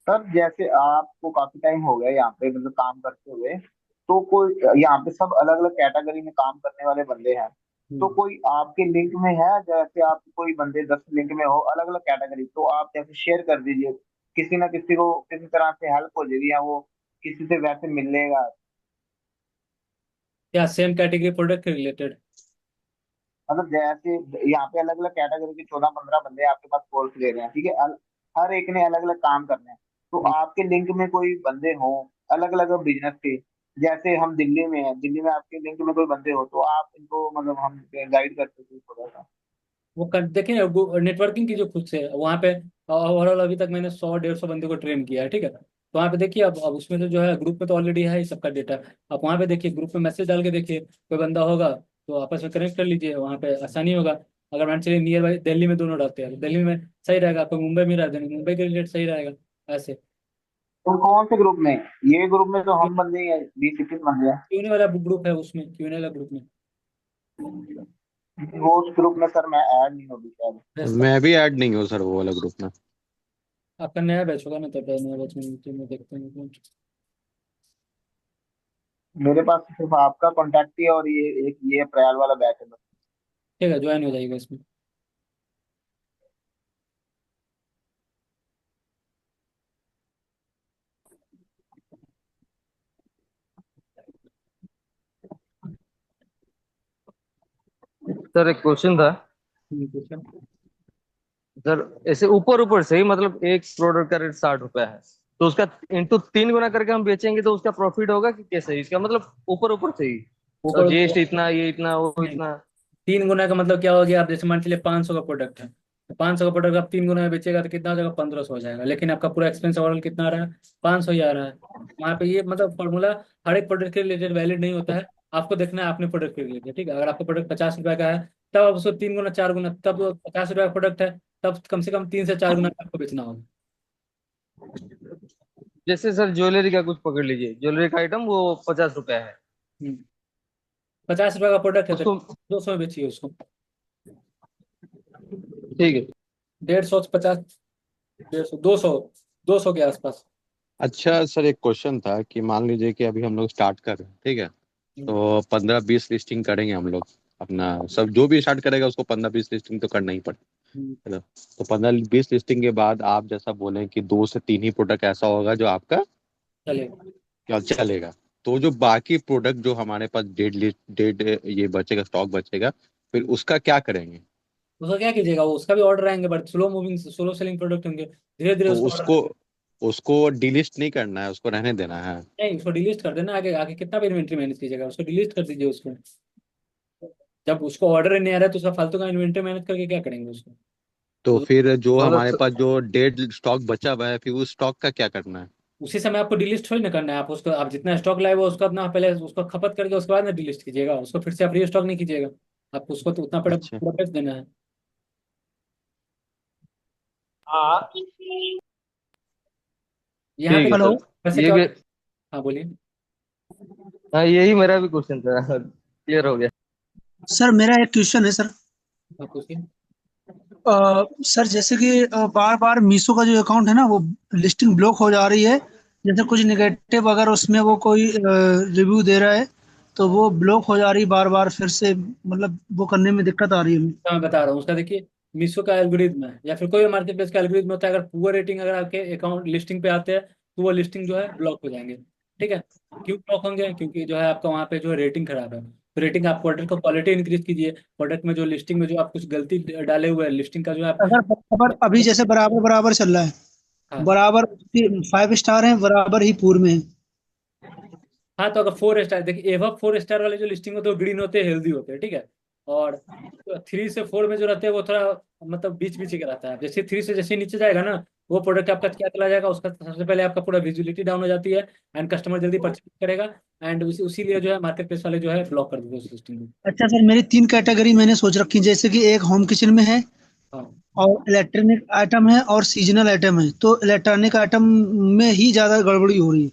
सर जैसे आपको काफी टाइम हो गया यहाँ पे मतलब काम करते हुए, तो कोई यहाँ पे सब अलग अलग कैटेगरी में काम करने वाले बंदे हैं, तो हम्म। कोई आपके लिंक में है? जैसे आप कोई बंदे 10 लिंक में हो अलग अलग कैटेगरी, तो आप जैसे शेयर कर दीजिए, किसी ना किसी को किसी तरह से हेल्प हो जाएगी, या वो किसी से वैसे मिल लेगा। क्या सेम कैटेगरी प्रोडक्ट के रिलेटेड? मतलब जैसे यहाँ पे अलग अलग कैटेगरी के 14 15 बंदे आपके पास कोर्स ले रहे हैं, ठीक है, हर एक ने अलग अलग काम करने हैं, तो आपके लिंक में कोई बंदे हो अलग अलग बिजनेस के, जैसे हम दिल्ली में हैं, दिल्ली में आपके लिंक में कोई बंदे हो, तो आप इनको मतलब हम गाइड कर सकते हैं थोड़ा सा। वो देखें, नेटवर्किंग की जो खुद से वहाँ पे ओवरऑल अभी तक मैंने 100 150 बंदे को ट्रेन किया है, ठीक है। तो वहाँ पे देखिए, अब उसमें तो जो है ग्रुप में तो ऑलरेडी है ही सबका डेटा। आप वहाँ पे देखिए, ग्रुप में मैसेज डाल के देखिए, कोई बंदा होगा तो आपस में कनेक्ट कर लीजिए, वहाँ पे आसानी होगा। अगर मान चलिए नियर बाई दिल्ली में दोनों रहते हैं, तो दिल्ली में सही रहेगा, कोई मुंबई में रहते हैं मुंबई के रिलेटेड सही रहेगा, ऐसे। तो कौन से ग्रुप में? ये ग्रुप में तो हम बंदे ही हैं, 20 21 बंदे क्यूएनए वाला ग्रुप है, उसमें क्यूएनए वाला ग्रुप में हैं, वो उस ग्रुप में सर मैं ऐड नहीं होगी शायद। भेजता हूँ। मैं भी ऐड नहीं हूँ सर वो वाला ग्रुप में। आपका नया बैच होगा ना, तब नया बैच में देखते हैं। मेरे पास सिर्फ आपका कांटेक्ट ही है, और ये एक ये अप्रैल वाला बैच है बस। ठीक है, ज्वाइन हो जाएगा इसमें। सर एक क्वेश्चन था। पूछा। सर ऐसे ऊपर ऊपर से ही मतलब एक प्रोडक्ट का रेट 60 रुपया है, तो उसका इंटू 3 गुना करके हम बेचेंगे तो उसका प्रॉफिट होगा कि कैसे? इसका मतलब ऊपर ऊपर से ही ऊपर जीएसटी इतना, ये इतना, वो नहीं, इतना। 3 गुना का मतलब क्या हो गया, आप जैसे मान चलिए 500 का प्रोडक्ट है, तो 500 का प्रोडक्ट आप 3 गुना में बेचेगा तो कितना हो जाएगा, 1500 हो जाएगा। लेकिन आपका पूरा एक्सपेंस ओवरऑल कितना आ रहा है, 500 ही आ रहा है। वहाँ पे ये मतलब फॉर्मूला हर एक प्रोडक्ट के रिलेटेड वैलिड नहीं होता है। आपको देखना है अपने प्रोडक्ट के रिलेटेड, ठीक है। अगर आपका प्रोडक्ट 50 रुपये का है, तब आप उसको 3 गुना 4 गुना, तब 50 रुपये का प्रोडक्ट है, तब कम से कम 3 से 4 गुना आपको बेचना होगा। जैसे सर ज्वेलरी का कुछ पकड़ लीजिए, ज्वेलरी का आइटम वो 50 रुपया है। 50 रुपये का प्रोडक्ट है तो उसको 200 में बेचिए उसको। ठीक है। 150 से 50, 150 200, 200 के आसपास। अच्छा सर, एक क्वेश्चन था कि मान लीजिए कि अभी हम लोग स्टार्ट कर रहे हैं, ठीक है, तो 15-20 लिस्टिंग करेंगे हम लोग अपना। सब जो भी स्टार्ट करेगा उसको 15-20 लिस्टिंग तो करना ही हम्म, पड़ेगा, है ना? तो 15-20 लिस्टिंग के बाद आप जैसा बोलें कि 2 से 3 ही प्रोडक्ट ऐसा होगा जो आपका चलेगा। क्या चलेगा, तो जो बाकी प्रोडक्ट जो हमारे पास डेड लिस्ट डेड ये बचेगा, स्टॉक बचेगा, फिर उसका क्या करेंगे? उसका क्या कीजिएगा, वो उसका भी ऑर्डर आएंगे, but slow moving slow selling product होंगे, धीरे धीरे तो उसका ऑर्डर। उसको उसको डिलिस्ट नहीं करना है, उसको रहने देना है। नहीं, उसको डिलीट कर देना। आगे आगे कितना भी इन्वेंट्री मैनेज कीजिएगा, उसको डिलीट कर दीजिए उसको। जब उसको ऑर्डर नहीं आ रहा है तो उसका फालतू का इन्वेंट्री मैनेज करके क्या करेंगे उसको। तो तो फिर जो मतलब हमारे पास जो डेड स्टॉक बचा हुआ है, फिर उस स्टॉक का क्या करना है? उसी समय आपको डिलीट थोड़ी ना करना है। आप उसको, आप जितना स्टॉक लाए वो उसको अपना पहले उसको खपत करके उसके बाद में डिलीट कीजिएगा, उसको फिर से आप री स्टॉक नहीं कीजिएगा। आपको उसको तो उतना अच्छा। पूरा बेच देना है। यहाँ पे ठीक है हेलो। सर। वैसे ये क्या भी। होता है। हाँ बोलिए। हाँ, यही मेरा भी क्वेश्चन था, क्लियर हो गया। सर मेरा एक क्वेश्चन है सर। आप पूछिए। सर जैसे कि बार बार मीशो का जो अकाउंट है ना वो लिस्टिंग ब्लॉक हो जा रही है। जैसे कुछ निगेटिव अगर उसमें वो कोई रिव्यू दे रहा है तो वो ब्लॉक हो जा रही है बार बार, फिर से मतलब वो करने में दिक्कत आ रही है हमें। तो मैं बता रहा हूँ उसका, देखिए मीशो का एल्गोरिज्म है या फिर कोई मार्केट प्लेस का एल्गोरिज्म होता है। अगर पुअर रेटिंग अगर आपके अकाउंट लिस्टिंग पे आते हैं तो वो लिस्टिंग जो है ब्लॉक हो जाएंगे। ठीक है। क्यों ब्लॉक होंगे? क्योंकि जो है आपका वहाँ पे जो है रेटिंग खराब है। तो रेटिंग, आप प्रोडक्ट को क्वालिटी इंक्रीज कीजिए। प्रोडक्ट में जो लिस्टिंग में जो आप कुछ गलती डाले हुए हैं लिस्टिंग का जो आप। अगर बराबर अभी जैसे बराबर बराबर चल रहा है, हाँ। बराबर 5 स्टार है, बराबर ही पूर में है। हाँ, तो अगर 4 स्टार, देखिए एवब 4 स्टार वाले जो लिस्टिंग होते हैं वो ग्रीन होते हैं, हेल्दी होते हैं, ठीक है। और 3 से 4 में जो रहते हैं वो थोड़ा मतलब बीच बीच का रहता है। जैसे 3 से जैसे नीचे जाएगा ना, वो प्रोडक्ट आपका क्या चला जाएगा, उसका सबसे पहले आपका पूरा विजिबिलिटी डाउन हो जाती है, एंड कस्टमर जल्दी परचेज करेगा। एंड उसी लिए जो है मार्केट प्लेस वाले जो है ब्लॉक कर देते हैं उस लिस्टिंग को। अच्छा सर, मेरी 3 कैटेगरी मैंने सोच रखी है, जैसे कि एक होम किचन में है हाँ, और इलेक्ट्रॉनिक आइटम है और सीजनल आइटम है। तो इलेक्ट्रॉनिक आइटम में ही ज्यादा गड़बड़ी हो रही है।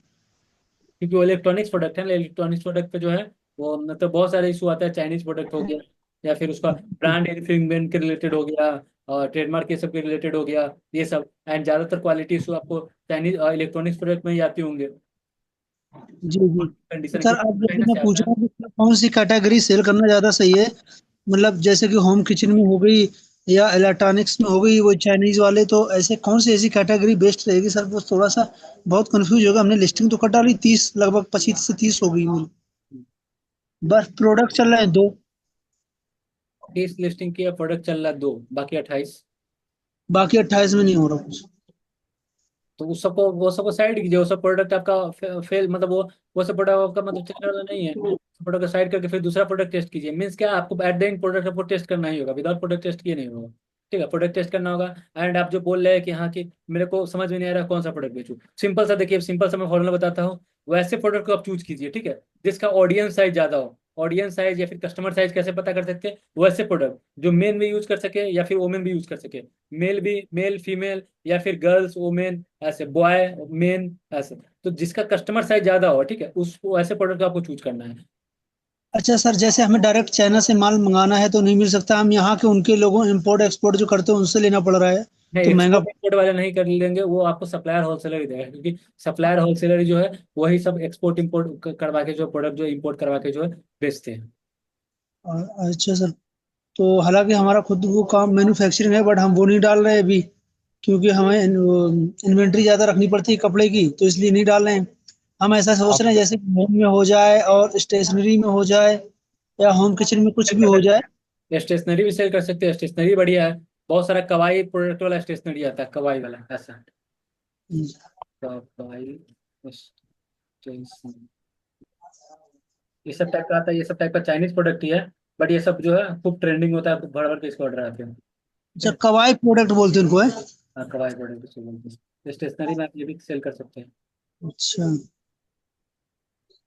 क्योंकि वो इलेक्ट्रॉनिक्स प्रोडक्ट है ना, इलेक्ट्रॉनिक्स प्रोडक्ट पे जो है वो मतलब बहुत सारे इशू आता है। चाइनीज प्रोडक्ट हो गया, या फिर उसका ब्रांड इन्फ्रिंगमेंट के रिलेटेड हो गया, और ट्रेडमार्क ये सब के रिलेटेड हो गया, ये सब। एंड ज्यादातर क्वालिटी इशू आपको चाइनीज इलेक्ट्रॉनिक्स प्रोडक्ट में ही आती होंगे। जी जी। कंडीशन है सर क्योंकि अब जैसे चाइना मैं से पूछ आता है। रहा हूँ कि कौन सी कैटेगरी सेल करना ज्यादा सही है, मतलब जैसे कि होम किचन में हो गई या इलेक्ट्रॉनिक्स में हो गई वो चाइनीज वाले, तो ऐसे कौन सी ऐसी कैटेगरी बेस्ट रहेगी सर? वो थोड़ा सा बहुत कंफ्यूज होगा। हमने लिस्टिंग तो कर डाली 30, लगभग 25 से 30 हो गई मेरी। बस प्रोडक्ट चल रहे हैं 2। 30 लिस्टिंग किया, प्रोडक्ट चल रहा है 2, बाकी 28। बाकी 28 में नहीं हो रहा कुछ। तो वो सबको साइड कीजिए। वो सब प्रोडक्ट आपका फेल, मतलब वो सब प्रोडक्ट आपका मतलब चलने वाला नहीं है। प्रोडक्ट को साइड करके फिर दूसरा प्रोडक्ट टेस्ट कीजिए। मीन्स क्या, आपको एट द एंड प्रोडक्ट आपको टेस्ट करना ही होगा, विदाउट प्रोडक्ट टेस्ट किए नहीं होगा। ठीक है, प्रोडक्ट टेस्ट करना होगा। एंड आप जो बोल रहे हैं कि हाँ कि मेरे को समझ में नहीं आ रहा कौन सा प्रोडक्ट बेचूं, सिंपल सा देखिए, सिंपल सा मैं फॉर्मूला बताता हूँ। वैसे प्रोडक्ट को आप चूज कीजिए, ठीक है, जिसका ऑडियंस साइज ज्यादा हो। ऑडियंस साइज या फिर कस्टमर साइज कैसे पता कर सकते हैं? वैसे प्रोडक्ट जो मेन भी यूज कर सके या फिर वोमेन भी यूज कर सके। मेल भी, मेल फीमेल, या फिर गर्ल्स वोमेन, ऐसे बॉय मेन, ऐसे। तो जिसका कस्टमर साइज ज्यादा हो, ठीक है, उस ऐसे प्रोडक्ट आपको चूज करना है। अच्छा सर, जैसे हमें डायरेक्ट चाइना से माल मंगाना है तो नहीं मिल सकता, हम यहाँ के उनके लोगों इम्पोर्ट एक्सपोर्ट जो करते हैं उनसे लेना पड़ रहा है नहीं, तो महंगा। एक्सपोर्ट इंपोर्ट वाले नहीं कर लेंगे, वो आपको सप्लायर होलसेलर ही देगा, क्योंकि सप्लायर होलसेलर जो है वही सब एक्सपोर्ट इंपोर्ट करवा के जो प्रोडक्ट जो इंपोर्ट करवा के जो है बेचते हैं। अच्छा सर, तो हालांकि हमारा खुद वो काम मैन्युफैक्चरिंग है, बट हम वो नहीं डाल रहे अभी, क्योंकि हमें इन्वेंट्री ज़्यादा रखनी पड़ती है कपड़े की, तो इसलिए नहीं डाल रहे हैं। हम ऐसा सोच आप रहे हैं जैसे होम में हो जाए और स्टेशनरी में हो जाए या होम किचन में कुछ सेल भी कर हो सकते जाए। हैं, स्टेशनरी भी सेल कर सकते हैं, स्टेशनरी बढ़िया है। बहुत सारा कवाई प्रोडक्ट वाला स्टेशनरी आता है, कवाई वाला ऐसा। कवाई स्टेशनरी, ये सब टाइप का आता है, ये सब टाइप का चाइनीज प्रोडक्ट ही है। बट ये सब जो है खूब ट्रेंडिंग होता है, खूब भर भर के इसको ऑर्डर आते हैं। ठीक अच्छा, है। कवाई प्रोडक्ट बोलते हैं उनको है? हाँ, कवाई प्रोडक्ट इसको बोलते हैं। स्टेशनरी में आप ये भी सेल कर सकते हैं। अच्छा।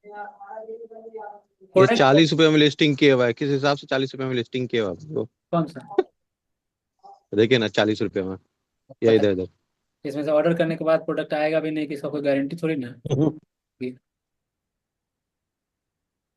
ये प्रोडक्ट 40 रुपए में लिस्टिंग किया हुआ है, किस हिसाब से 40 रुपए में लिस्टिंग किया हुआ है आपको? कौन सा? देखिए ना, 40 रुपए में, या पता इधर है, इधर। इसमें से ऑर्डर करने के बाद प्रोडक्ट आएगा भी नहीं कि इसका कोई गारंटी थोड़ी ना है।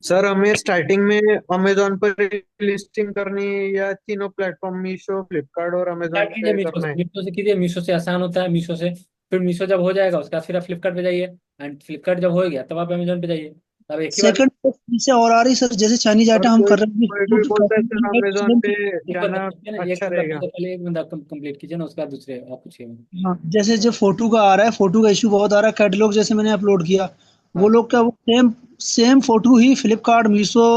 सर हमें स्टार्टिंग में अमेजोन पर लिस्टिंग करनी है या तीनों प्लेटफॉर्म मीशो फ्लिपकार्ट और अमेजोन स्टार्ट कीजिए पे मीशो करना से, है? मीशो से कीजिए, मीशो से आसान होता है। मीशो से फिर मीशो जब हो जाएगा उसके बाद फिर आप फ्लिपकार्ट पे जाइए, एंड फ्लिपकार्ट जब हो गया तब आप अमेजोन पे जाइए। तब एक ही बार सेकंड से और आ रही सर, जैसे चाइनीज और आइटम हम कोई कर रहे कोई कोई बोलता है सर अमेजोन पे हैं। एक बार जाना देखिए ना, एक अच्छा बंदा रहेगा। पहले एक बंदा कंप्लीट कीजिए ना, उसके बाद दूसरे आप पूछिए। हाँ, जैसे जो फोटो का आ रहा है, फोटो का इशू बहुत आ रहा है। कैटलॉग जैसे मैंने अपलोड किया, वो हाँ लोग क्या, वो सेम सेम फोटो ही फ्लिपकार्ट, मीशो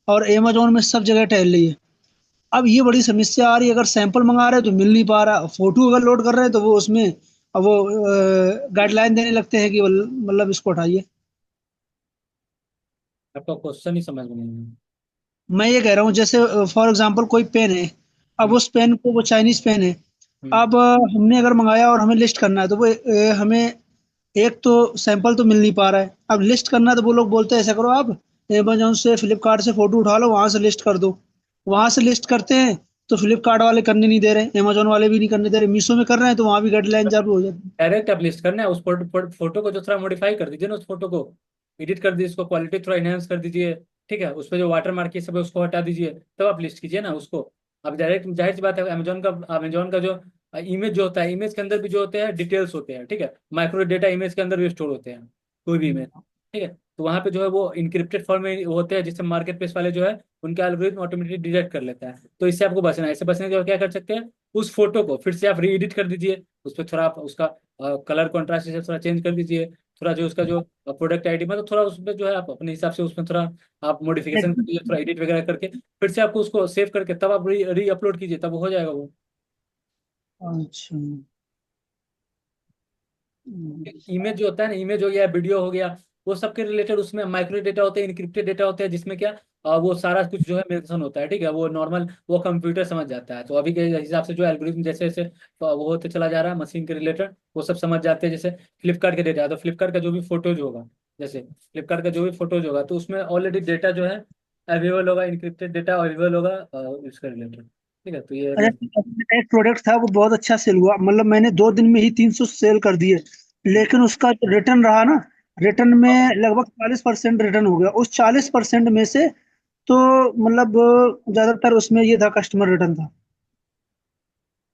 और अमेजोन में सब जगह टहल रही है। अब ये बड़ी समस्या आ रही है, अगर सैंपल मंगा रहे हैं तो मिल नहीं पा रहा, फोटो अगर लोड कर रहे हैं तो वो उसमें अब वो गाइडलाइन देने लगते हैं कि मतलब इसको हटाइए। आपका क्वेश्चन ही समझ में नहीं आया। मैं ये कह रहा हूँ, जैसे फॉर एग्जांपल कोई पेन है, अब हम्म, उस पेन को, वो चाइनीज पेन है, हम्म, अब हमने अगर मंगाया और हमें लिस्ट करना है तो वो हमें एक तो सैंपल तो मिल नहीं पा रहा है। अब लिस्ट करना है तो वो लोग बोलते हैं ऐसा करो, आप अमेजोन से, फ्लिपकार्ट से फोटो उठा लो, वहां से लिस्ट कर दो। वहां से लिस्ट करते हैं तो फ्लिपकार्ट वाले करने नहीं दे रहे, अमेजोन वाले भी नहीं करने दे रहे, मीशो में कर रहे हैं तो वहां भी गाइडलाइन चालू हो जाती डायरेक्ट आप लिस्ट करना है उस फोटो को, जो थोड़ा मॉडिफाई कर दीजिए ना, उस फोटो को एडिट कर दीजिए, उसको क्वालिटी थोड़ा इनहेंस कर दीजिए, ठीक है, उस पर जो वाटर मार्क ये सब है उसको हटा दीजिए, तब आप लिस्ट कीजिए ना उसको। अब डायरेक्ट जाहिर सी बात है, अमेजोन का जो इमेज जो होता है, इमेज के अंदर भी जो होते हैं डिटेल्स होते हैं, ठीक है, माइक्रो डेटा इमेज के अंदर भी स्टोर होते हैं, कोई भी इमेज, ठीक है। तो वहाँ पे जो है वो इंक्रिप्टेड फॉर्म में होते हैं, जिससे मार्केट प्लेस वाले जो है उनका एल्गोरिथम ऑटोमेटिक डिटेक्ट कर लेता है। तो इससे आपको बचना है, इससे बचने के लिए क्या कर सकते हैं, उस फोटो को फिर से आप री एडिट कर दीजिए, उस पर थोड़ा आप उसका कलर कॉन्ट्रास्ट से थोड़ा चेंज कर दीजिए, थोड़ा जो उसका जो प्रोडक्ट आईडी मतलब थोड़ा उसमें जो है आप अपने हिसाब से उसमें थोड़ा आप मॉडिफिकेशन कर दीजिए, थोड़ा एडिट वगैरह करके फिर से आपको उसको सेव करके तब आप री अपलोड कीजिए, तब हो जाएगा वो। है। अच्छा। इमेज जो होता है ना, इमेज हो गया, वीडियो हो गया, वो सबके रिलेटेड उसमें माइक्रो डेटा होते हैं, इनक्रिप्टेड डेटा होते हैं, जिसमें क्या वो सारा कुछ जो है मेंशन होता है, ठीक है, वो नॉर्मल वो कंप्यूटर समझ जाता है। तो अभी के हिसाब से जो एल्गोरिथम जैसे जैसे वो होते चला जा रहा है मशीन के रिलेटेड, वो सब समझ जाते हैं। जैसे फ्लिपकार्ट के डेटा है तो फ्लिपकार्ट का जो भी फोटोज होगा, जैसे फ्लिपकार्ट का जो भी फोटोज होगा तो उसमें ऑलरेडी डेटा जो है अवेलेबल होगा, इनक्रिप्टेड डेटा अवेलेबल होगा इसके रिलेटेड, ठीक है। तो ये अच्छा, एक प्रोडक्ट था वो बहुत अच्छा सेल हुआ, मतलब मैंने 2 दिन में ही 300 सेल कर दिए, लेकिन उसका जो रिटर्न रहा ना, रिटर्न में लगभग 40% रिटर्न हो गया। उस 40% में से तो मतलब ज्यादातर उसमें ये था, कस्टमर रिटर्न था।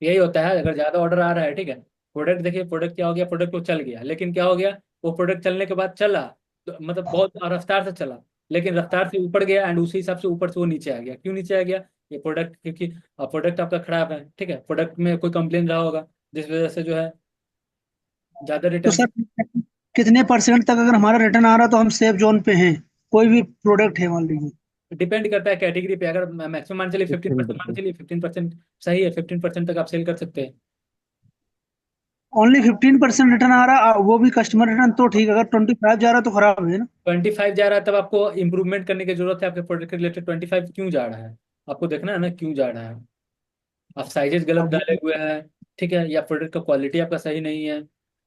यही होता है, अगर ज्यादा ऑर्डर आ रहा है, ठीक है, प्रोडक्ट देखिए, प्रोडक्ट क्या हो गया, प्रोडक्ट तो चल गया, लेकिन क्या हो गया, वो प्रोडक्ट चलने के बाद चला तो मतलब बहुत रफ्तार से चला, लेकिन रफ्तार से ऊपर गया एंड उसी हिसाब से ऊपर से वो नीचे आ गया। क्यों नीचे आ गया, ये प्रोडक्ट क्योंकि प्रोडक्ट आपका खराब है, ठीक है, प्रोडक्ट में कोई कंप्लेन रहा होगा, जिस वजह से जो है ज्यादा तो रिटर्न। सर, कितने परसेंट तक अगर हमारा रिटर्न आ रहा तो हम सेफ जोन पे हैं, कोई भी प्रोडक्ट है मान लीजिए? डिपेंड करता है कैटेगरी पे, अगर मैक्सिमम मान चलिए 15%, मान 15%। चलिए 15% सही है, 15% तक आप सेल कर सकते हैं। ओनली 15% रिटर्न आ रहा, वो भी कस्टमर रिटर्न, तो ठीक है। अगर 25 जा रहा तो खराब है ना। 25 जा रहा है तब आपको इंप्रूवमेंट करने की जरूरत है, आपके प्रोडक्ट के रिलेटेड 25 क्यों जा रहा है, आपको देखना है ना क्यों जा रहा है। आप साइजेस गलत अब डाले हुए हैं, ठीक है, या प्रोडक्ट का क्वालिटी आपका सही नहीं है,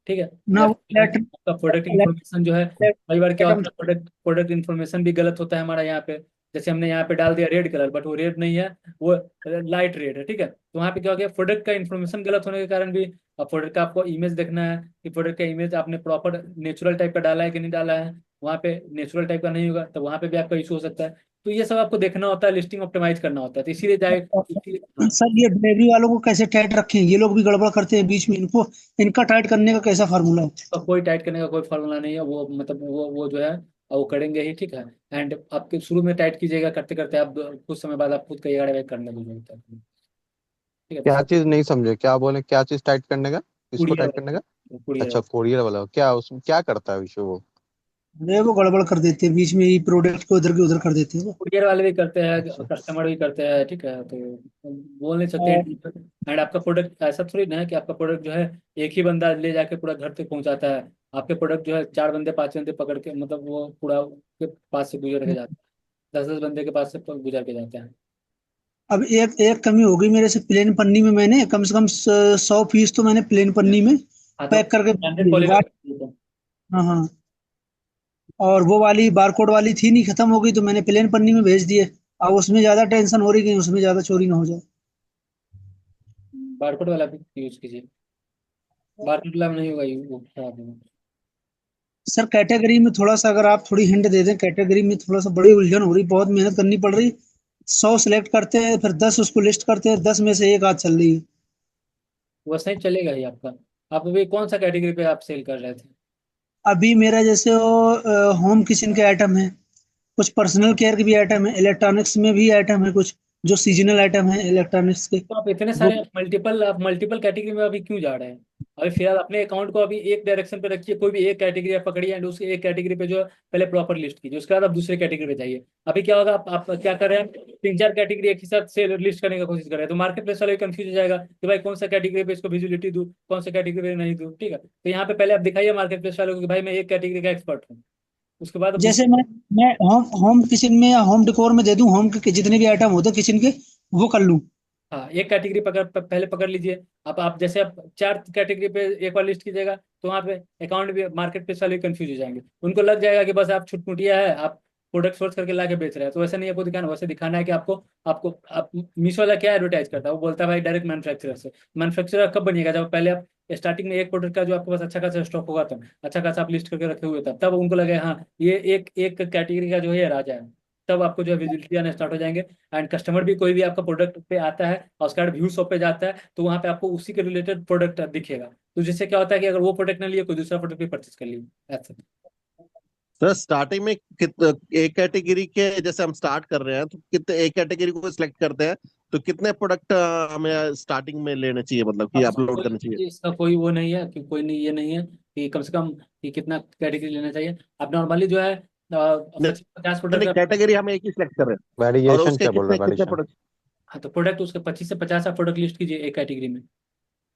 ठीक है, ना या वो फिर आपका प्रोडक्ट इन्फॉर्मेशन जो है, कई बार क्या आइटम। होता है प्रोडक्ट प्रोडक्ट इन्फॉर्मेशन भी गलत होता है हमारा यहाँ पे। जैसे हमने यहाँ पे डाल दिया रेड कलर, बट वो रेड नहीं है, वो लाइट रेड है, ठीक है, तो वहाँ पे क्या हो गया, प्रोडक्ट का इन्फॉर्मेशन गलत होने के कारण भी प्रोडक्ट का आपको इमेज देखना है कि प्रोडक्ट का इमेज आपने प्रॉपर नेचुरल टाइप का डाला है कि नहीं डाला है। वहाँ पे नेचुरल टाइप का नहीं होगा तो वहाँ पे भी आपका इशू हो सकता है। तो ये सब आपको देखना होता है, लिस्टिंग ऑप्टिमाइज करना होता है, तो इसीलिए जाए हाँ। सर, ये डिलीवरी वालों को कैसे टाइट रखें, ये लोग भी गड़बड़ करते हैं बीच में, इनको इनका टाइट करने का कैसा फार्मूला है? तो कोई टाइट करने का कोई फॉर्मूला नहीं है, वो मतलब वो जो है वो करेंगे ही, ठीक है। एंड आपके शुरू में टाइट कीजिएगा, करते करते आप कुछ समय बाद आप खुद का ये बैक करने लगेंगे, ठीक है। तो क्या सब चीज नहीं समझे, क्या बोले, क्या चीज टाइट करने का, किसको कुरियर टाइट करने का? वाला, कुरियर अच्छा, वाला, कोरियर वाला, क्या उसमें क्या करता है विषय वो? अरे वो गड़बड़ कर देते हैं, बीच में ही प्रोडक्ट को इधर के उधर कर देते हैं वो। कुरियर वाले भी करते हैं, अच्छा। कस्टमर भी करते हैं, ठीक है, तो बोल नहीं सकते। और एंड आपका प्रोडक्ट ऐसा थोड़ी ना है कि आपका प्रोडक्ट जो है एक ही बंदा ले जाके पूरा घर तक पहुंचाता है। आपके प्रोडक्ट जो है 4 बंदे 5 बंदे पकड़ के मतलब वो पूरा के पास से गुजर के जाता है, 10 10 बंदे के पास से गुजर के जाते हैं। अब एक एक कमी हो गई मेरे से, प्लेन पन्नी में मैंने कम से कम 100 पीस तो मैंने प्लेन पन्नी में हाँ तो पैक करके भेज स्टैंडर्ड दिए। पॉलीबैग। हाँ हाँ। और वो वाली बारकोड वाली थी नहीं, खत्म हो गई, तो मैंने प्लेन पन्नी में भेज दिए। अब उसमें ज्यादा टेंशन हो रही कि उसमें ज्यादा चोरी ना हो जाए। बारकोड वाला भी यूज कीजिए, बारकोड वाला नहीं होगा वो खराब होगा। सर, कैटेगरी में थोड़ा सा अगर आप थोड़ी हिंट दे दें, कैटेगरी में थोड़ा सा बड़ी उलझन हो रही, बहुत मेहनत करनी पड़ रही। 100 सिलेक्ट करते हैं, फिर 10 उसको लिस्ट करते हैं, 10 में से एक आज चल रही है। वैसा ही चलेगा ही आपका। आप अभी कौन सा कैटेगरी पे आप सेल कर रहे थे? अभी मेरा जैसे वो होम किचन के आइटम है, कुछ पर्सनल केयर के भी आइटम है, इलेक्ट्रॉनिक्स में भी आइटम है, कुछ जो सीजनल आइटम है इलेक्ट्रॉनिक्स के तो आप इतने वो। सारे मल्टीपल कैटेगरी में अभी क्यों जा रहे हैं? अभी फिलहाल अपने अकाउंट को अभी एक डायरेक्शन पे रखिए, कोई भी एक कैटेगरी आप पकड़िए एंड उसके एक कैटेगरी पे जो है पहले प्रॉपर लिस्ट कीजिए, उसके बाद आप दूसरे कैटेगरी पे जाइए। अभी क्या होगा, आप क्या कर रहे हैं, तीन चार कैटेगरी एक ही साथ से लिस्ट करने की कोशिश कर रहे हैं, तो मार्केट प्लेस वाले कंफ्यूज हो जाएगा कि भाई कौन सा कैटेगरी पे इसको विजिबिलिटी दूँ, कौन सा कैटेगरी पे नहीं दूँ। ठीक है, तो यहाँ पे पहले आप दिखाइए मार्केट प्लेस वालों को कि भाई मैं एक कैटेगरी का एक्सपर्ट हूँ, उसके बाद आप जैसे दूसरे। मैं होम होम किचन में या होम डेकोर में दे दूं, होम के जितने भी आइटम होते हैं किचन के, वो कर लूं। हाँ, एक कैटेगरी पहले पकड़ लीजिए। आप जैसे आप चार कैटेगरी पे एक बार लिस्ट कीजिएगा, तो वहाँ पे अकाउंट भी मार्केट प्लेस वाले कंफ्यूज हो जाएंगे, उनको लग जाएगा कि बस आप छुटमुटिया है, आप प्रोडक्ट सोर्स करके ला के बेच रहे हैं। तो वैसे नहीं, आपको दिखाना, वैसे दिखाना है कि आपको आपको आप मीशो वाला क्या एडवर्टाइज करता है, वो बोलता है भाई डायरेक्ट मैन्युफैक्चरर से। मैन्युफैक्चरर कब बनिएगा, जब पहले आप स्टार्टिंग में एक प्रोडक्ट का जो आपके पास अच्छा खासा स्टॉक होगा, तब अच्छा खासा आप लिस्ट करके रखे हुए, तब उनको लगे हाँ ये एक एक कैटेगरी का जो है राजा है। तब आपको जो है विजिबिलिटी आने स्टार्ट हो जाएंगे। एंड कस्टमर भी कोई भी आपका प्रोडक्ट पे आता है और उसका व्यू शॉप पे जाता है, तो वहाँ पे आपको उसी के रिलेटेड प्रोडक्ट दिखेगा। तो जिससे क्या होता है कि अगर वो प्रोडक्ट ना लिए, कोई दूसरा प्रोडक्ट भी परचेज कर लिए ऐसे। सर स्टार्टिंग में एक कैटेगरी के जैसे हम स्टार्ट कर रहे हैं तो कितने एक कैटेगरी को सिलेक्ट करते हैं, तो कितने प्रोडक्ट हमें स्टार्टिंग में लेने चाहिए, मतलब कि अब इसका अपलोड करने चाहिए? कोई इसका कोई वो नहीं है कि कोई नहीं, ये नहीं है कि कम से कम कि कितना कैटेगरी लेना चाहिए। आप नॉर्मली जो है नहीं 50 प्रोडक्ट नहीं, का। कैटेगरी हम एक ही सिलेक्ट कर रहे हैं और वेरिएशन उसके क्या बोल रहे कितने हैं, कितने वेरिएशन? प्रोडक्ट? हाँ, तो प्रोडक्ट उसके 25 से 50 आप प्रोडक्ट लिस्ट कीजिए एक कैटेगरी में,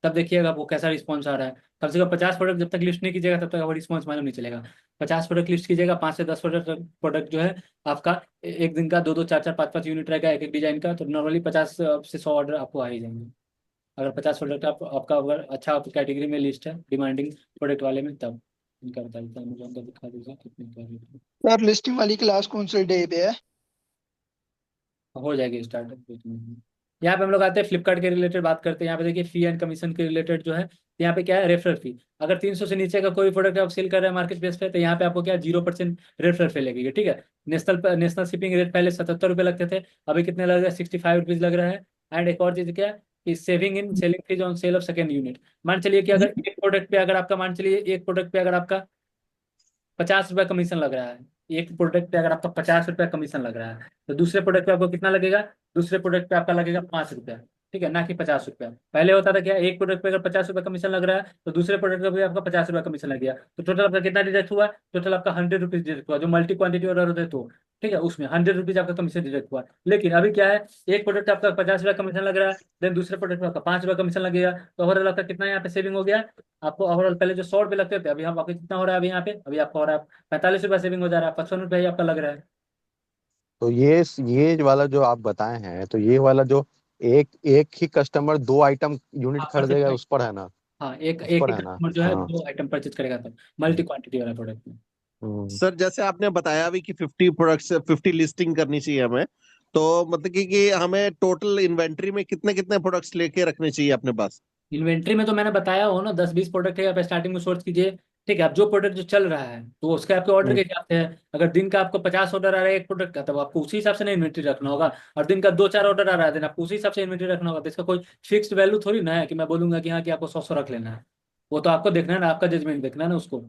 तब देखिएगा आपको कैसा रिस्पॉन्स आ रहा है। कम से कम 50 प्रोडक्ट जब तक लिस्ट नहीं कीजिएगा तब तक आपका रिस्पॉन्स मालूम नहीं चलेगा। 50 प्रोडक्ट लिस्ट कीजिएगा, 5 से 10 प्रोडक्ट प्रोडक्ट जो है आपका एक दिन का दो दो चार चार पाँच पाँच यूनिट रहेगा एक एक डिजाइन का, तो नॉर्मली 50 से 100 ऑर्डर आपको आ ही जाएंगे। अगर 50 प्रोडक्ट आपका अगर अच्छा कैटेगरी में लिस्ट है डिमांडिंग प्रोडक्ट वाले में, तब इनका बता देता हूँ, अमेजोन का दिखा दीजिए कितने का रेट है। सर लिस्टिंग वाली क्लास कौन से डे पे है? हो जाएगी स्टार्ट। यहाँ पे हम लोग आते हैं फ्लिपकार्ट के रिलेटेड बात करते हैं। यहाँ पे देखिए फी एंड कमीशन के रिलेटेड जो है, यहाँ पे क्या है, रेफरल फी। अगर 300 से नीचे का कोई प्रोडक्ट आप सेल कर रहे हैं मार्केट प्लेस पे, तो यहाँ पे आपको क्या 0% रेफरल फी लगेगी। ठीक है, नेशनल शिपिंग रेट पहले 77 रुपये लगते थे, अभी कितने लग रहे हैं, 65 रुपीज लग रहा है। एंड एक और चीज़ क्या है कि saving in selling fees on sale of second unit. मान चलिए कि अगर एक प्रोडक्ट पे अगर आपका मान चलिए एक प्रोडक्ट पे अगर आपका 50 रुपया कमीशन लग रहा है, एक प्रोडक्ट पे अगर आपका 50 रुपया कमीशन लग रहा है, तो दूसरे प्रोडक्ट पे आपको कितना लगेगा, दूसरे प्रोडक्ट पे आपका लगेगा 5 रुपया। ठीक है, ना कि 50 रुपया। पहले होता था क्या, एक प्रोडक्ट पे अगर 50 रुपया कमीशन लग रहा है तो दूसरे प्रोडक्ट पे भी आपका 50 रुपया कमीशन लग गया, तो टोटल आपका कितना डिडक्ट हुआ, टोटल आपका 100 रुपीज डिडक्ट हुआ, जो मल्टी क्वांटिटी ऑर्डर होते हैं तो। ठीक है, उसमें 100 रुपीज आपका कमीशन डिडक्ट हुआ। लेकिन अभी क्या है, एक प्रोडक्ट आपका 50 रुपया कमीशन लग रहा है, देन दूसरे प्रोडक्ट पे आपका 5 रुपया कमीशन लगेगा, तो ओवरऑल आपका कितना यहाँ पे सेविंग हो गया आपको। ओवरऑल पहले जो 100 रुपये लगते थे, अभी हम आपको कितना हो रहा है, अभी यहाँ पे अभी आपका हो रहा है 45 रुपया सेविंग हो जा रहा है, 55 रुपया ही आपका लग रहा है। तो ये वाला जो आप बताए हैं, तो ये वाला जो एक एक ही कस्टमर दो आइटम यूनिट हाँ, परचेज खरीदेगा का। उस पर है ना? हाँ, एक उस एक पर ही है ना? कस्टमर जो है हाँ। 2 आइटम परचेज करेगा, तब मल्टी क्वांटिटी वाला प्रोडक्ट में। हम्म। सर जैसे आपने बताया अभी कि 50 प्रोडक्ट्स 50 लिस्टिंग करनी चाहिए हमें, तो मतलब कि हमें टोटल इन्वेंट्री में कितने कितने प्रोडक्ट्स लेके रखने चाहिए अपने पास? इन्वेंट्री में तो मैंने बताया हो ना, 10-20 प्रोडक्ट है, आप स्टार्टिंग में सोर्स कीजिए। ठीक है, अब जो प्रोडक्ट जो चल रहा है तो उसके आपके ऑर्डर के हम्म। हिसाब से है। अगर दिन का आपको 50 ऑर्डर आ रहा है एक प्रोडक्ट का, तब आपको उसी हिसाब से ना इन्वेंट्री रखना होगा। और दिन का 2-4 ऑर्डर आ रहा है, दिन आपको उसी हिसाब से इन्वेंट्री रखना होगा। तो इसका कोई फिक्स्ड वैल्यू थोड़ी ना है कि मैं बोलूंगा कि हाँ कि आपको 100 रख लेना है। वो तो आपको देखना है ना, आपका जजमेंट देखना है ना उसको।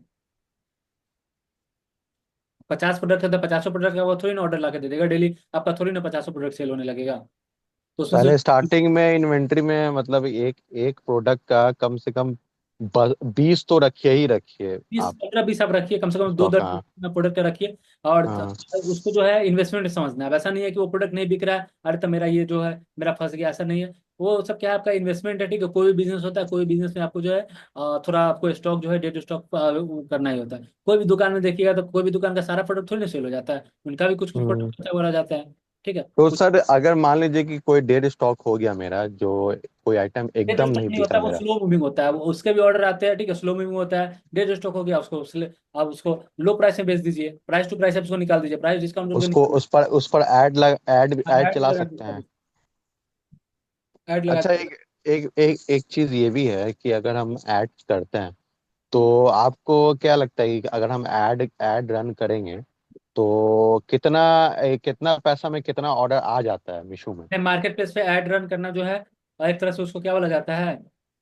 50 प्रोडक्ट है तो 50 प्रोडक्ट का वो थोड़ी ना ऑर्डर ला के दे देगा डेली, आपका थोड़ी ना 50 प्रोडक्ट सेल होने लगेगा। तो उसमें से पहले स्टार्टिंग में इन्वेंट्री में मतलब एक एक प्रोडक्ट का कम से कम 20 तो रखिए ही रखिए बीस आप। 15-20 आप रखिए, कम से कम दो स्टॉक, दर हाँ। प्रोडक्ट का रखिए। और हाँ। उसको जो है इन्वेस्टमेंट समझना है। वैसा नहीं है कि वो प्रोडक्ट नहीं बिक रहा है, अरे तो मेरा ये जो है मेरा फंस गया, ऐसा नहीं है। वो सब क्या है, आपका इन्वेस्टमेंट है। ठीक है, कोई भी बिजनेस होता है, कोई बिजनेस में आपको जो है थोड़ा आपको स्टॉक जो है डेट स्टॉक करना ही होता है। कोई भी दुकान में देखिएगा तो कोई भी दुकान का सारा प्रोडक्ट थोड़ी ना सेल हो जाता है, उनका भी कुछ कुछ हम्म। प्रोडक्ट हो जाता है। ठीक है, तो कुछ सर अगर मान लीजिए कि कोई डेड स्टॉक हो गया मेरा, जो कोई आइटम डेट एकदम स्टॉक नहीं नहीं बिका होता, वो मेरा, स्लो मूविंग होता है, वो उसके भी ऑर्डर आते हैं। ठीक है, स्लो मूविंग होता है। डेट स्टॉक हो गया उसको आप उसको लो प्राइस में बेच दीजिए, प्राइस टू प्राइस आप उसको निकाल दीजिए, प्राइस डिस्काउंट करके उसको निकाल उस पर ऐड ऐड चला वगैरह सकते हैं? ऐड लगा अच्छा, के। एक चीज ये भी है कि अगर हम ऐड करते हैं, तो आपको क्या लगता है कि अगर हम ऐड रन करेंगे तो कितना पैसा में कितना ऑर्डर आ जाता है मीशो में? मार्केट प्लेस पे ऐड रन करना जो है, एक तरह से उसको क्या बोला जाता है,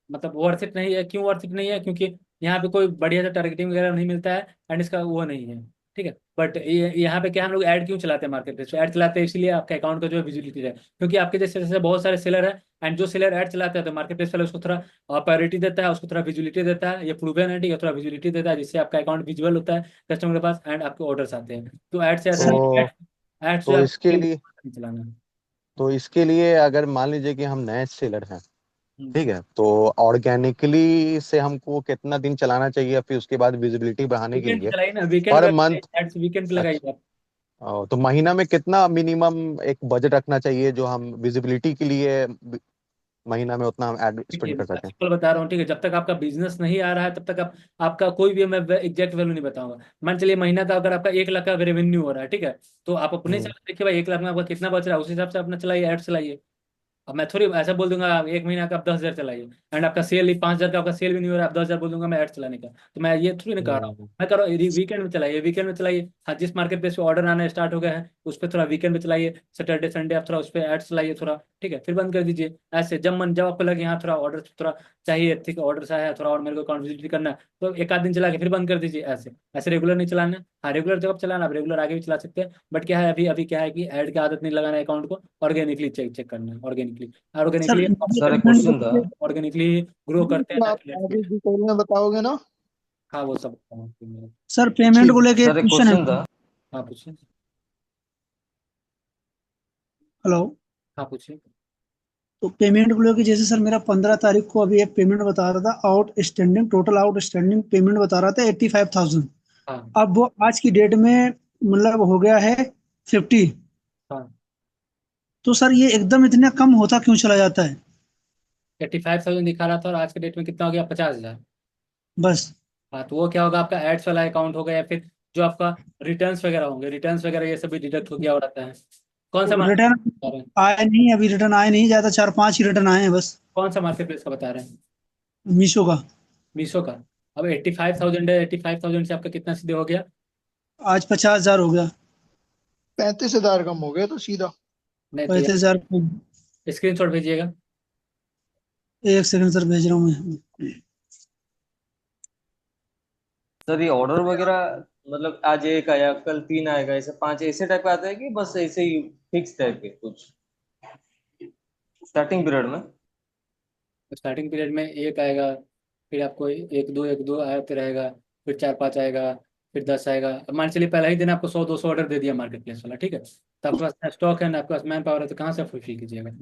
मतलब वर्थ इट नहीं है। क्यों वर्थ इट नहीं है? क्योंकि यहाँ पे कोई बढ़िया सा टारगेटिंग वगैरह नहीं मिलता है, एंड इसका वो नहीं है। ठीक है, बट यहाँ पे क्या हम लोग ऐड क्यों चलाते हैं मार्केट प्लेस पे? ऐड चलाते हैं इसलिए आपका अकाउंट का जो है विजिबिलिटी है, क्योंकि आपके जैसे जैसे बहुत सारे सेलर है, एंड जो सेलर ऐड चलाते हैं तो मार्केट प्लेस वाले उसको थोड़ा प्रायोरिटी देता है, उसको थोड़ा विजिबिलिटी देता है। ये प्रूवन है, ठीक है, थोड़ा विजिबिलिटी देता है जिससे आपका अकाउंट विजिबल होता है कस्टमर के पास, एंड आपके ऑर्डर्स आते हैं। तो ऐड से ऐसा नहीं, तो ऐड से तो आपको इसके नहीं लिए चलाना है। तो इसके लिए अगर मान लीजिए कि हम नए सेलर हैं, हम्म। ठीक है, तो ऑर्गेनिकली से हमको कितना दिन चलाना चाहिए, फिर उसके बाद विजिबिलिटी बढ़ाने के वीकेंड पे लिए चलाइए ना, वीकेंड पर पे मंथ? एड्स वीकेंड पे लगाइए अच्छा। आप। तो महीना में कितना मिनिमम एक बजट रखना चाहिए जो हम विजिबिलिटी के लिए महीना में उतना हम एड देखिए स्पेंड कर मैं सकें? सिंपल बता रहा हूँ, ठीक है, जब तक आपका बिजनेस नहीं आ रहा है तब तक आप आपका कोई भी मैं एग्जैक्ट वैल्यू नहीं बताऊंगा। मान चलिए महीना का अगर आपका 1 लाख का रेवेन्यू हो रहा है, ठीक है, तो आप अपने हिसाब हम्म। से देखिए भाई 1 लाख में आपका कितना बच रहा है, उस हिसाब से अपना चलाइए, ऐड चलाइए। अब मैं थोड़ी ऐसा बोल दूंगा आप 1 महीना का आप 10,000 चलाइए, एंड आपका सेल ही 5,000 का आपका सेल भी नहीं हो रहा है, आप 10,000 बोल दूंगा मैं ऐड चलाने का। तो मैं ये थोड़ी ना कह रहा हूँ, हम्म। मैं कह रहा हूँ वीकेंड में चलाइए, वीकेंड में चलाइए। हाँ, जिस मार्केट प्लेस पे ऑर्डर आना स्टार्ट हो गया है उस पर थोड़ा वीकेंड में चलाइए, सैटरडे संडे आप थोड़ा उस पर ऐड चलाइए थोड़ा, ठीक है, फिर बंद कर दीजिए। ऐसे जब आपको लगे यहाँ थोड़ा ऑर्डर थोड़ा चाहिए, ठीक है, ऑर्डर सा है थोड़ा और मेरे को अकाउंट विजिट करना है, तो एक आध दिन चला के फिर बंद कर दीजिए। ऐसे ऐसे रेगुलर नहीं चलाना है। हाँ, रेगुलर जब आप चलाना, आप रेगुलर आगे भी चला सकते हैं, बट क्या है, अभी अभी क्या है कि ऐड की आदत नहीं लगाना है अकाउंट को, ऑर्गेनिकली चेक चेक करना है, ऑर्गेनिकली। सर ऑर्गेनिकली सर एक पेमेंट क्वेश्चन था। ऑर्गेनिकली ग्रो करते हैं तो ना आप कि लेट्स आगे मीट। डिटेल में बताओगे ना? हाँ, वो सब बताऊँ आपको मैं। सर पेमेंट को ठीक। लेके एक सर एक क्वेश्चन है। क्वेश्चन था। हाँ पूछिए। हेलो। हाँ पूछिए। तो पेमेंट को लेके जैसे सर मेरा 15 तारीख को अभी एक पेमेंट बता रहा था, आउटस्टैंडिंग टोटल आउटस्टैंडिंग पेमेंट बता रहा था 85,000। हाँ अब वो आज की डेट में मतलब हो गया है 50। हाँ। तो सर ये एकदम इतना कम होता क्यों चला जाता है? 85,000 दिखा रहा था और आज के डेट में कितना हो गया? 50,000। बस। हाँ, तो वो क्या होगा, आपका एड्स वाला अकाउंट होगा, या फिर जो आपका रिटर्न्स वगैरह होंगे, रिटर्न्स वगैरह ये सब भी डिडक्ट हो गया हो रहता है। कौन सा तो मार्केट रिटर्न बता रहे हैं? आए नहीं, अभी रिटर्न आए नहीं, ज्यादा 4-5 ही रिटर्न आए हैं बस। कौन सा मार्केट प्लेस का बता रहे हैं? मीशो का। मीशो का। अब 85,000 है, 85,000 से आपका कितना सीधे हो गया? आज 50,000 हो गया। 35,000 कम हो गया तो सीधा। नहीं तो 35,000। स्क्रीन शॉट भेजिएगा। एक सेकंड सर भेज रहा हूँ मैं। सर ये ऑर्डर वगैरह मतलब आज एक आया कल 3 आएगा, ऐसे 5 ऐसे टाइप का आता है कि बस ऐसे ही फिक्स टाइप के कुछ स्टार्टिंग पीरियड में? स्टार्टिंग पीरियड में एक आएगा, फिर आपको एक दो आते रहेगा, फिर 4-5 आएगा, फिर 10 आएगा। अब मान चलिए पहला ही दिन आपको 100-200 ऑर्डर दे दिया मार्केट प्लेस वाला, ठीक है, तो आपके पास स्टॉक है ना, आपके पास मैन पावर है, तो कहाँ से फुलफिल कीजिएगा?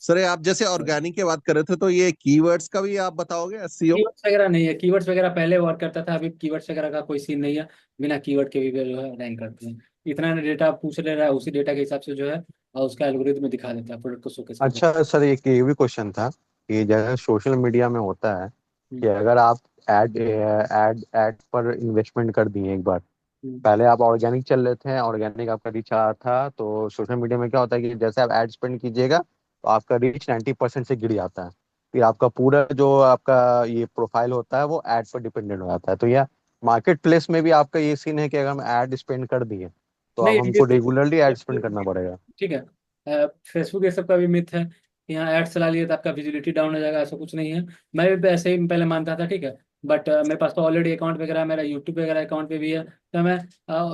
सर आप जैसे ऑर्गेनिक की बात कर रहे थे, तो ये कीवर्ड्स का भी आप बताओगे, एसईओ? कीवर्ड्स वगैरह नहीं है, कीवर्ड्स वगैरह पहले वर्क करता था, अभी कीवर्ड्स वगैरह का कोई सीन नहीं है। बिना कीवर्ड के भी जो है रैंक करते हैं। इतना डेटा पूछ ले रहा है, उसी डेटा के हिसाब से जो है और उसका एल्गोरिथम में दिखा देता है, प्रोडक्ट को शोकेस करके। अच्छा सर, एक ये भी क्वेश्चन था कि जैसे सोशल मीडिया में होता है कि हम्म, अगर आप एड पर इन्वेस्टमेंट कर दिए एक बार, हम्म, पहले आप ऑर्गेनिक चल रहे थे, ऑर्गेनिक आपका रीच आ रहा था, तो सोशल मीडिया में क्या होता है कि जैसे आप एड स्पेंड कीजिएगा तो आपका रीच 90% से गिर जाता है। फिर आपका पूरा जो आपका ये प्रोफाइल होता है वो एड पर डिपेंडेंट हो जाता है। तो यह मार्केट प्लेस में भी आपका ये सीन है कि अगर हम एड स्पेंड कर दिए तो अब नहीं हमको रेगुलरली ये एड स्पेंड करना पड़ेगा? ठीक है। फेसबुक ये सब का भी मिथ है कि यहाँ एड्स चला लिए तो आपका विजिबिलिटी डाउन हो जाएगा, ऐसा कुछ नहीं है। मैं भी ऐसे ही पहले मानता था, ठीक है, बट मेरे पास तो ऑलरेडी अकाउंट वगैरह है, मेरा यूट्यूब वगैरह अकाउंट पे भी है, तो मैं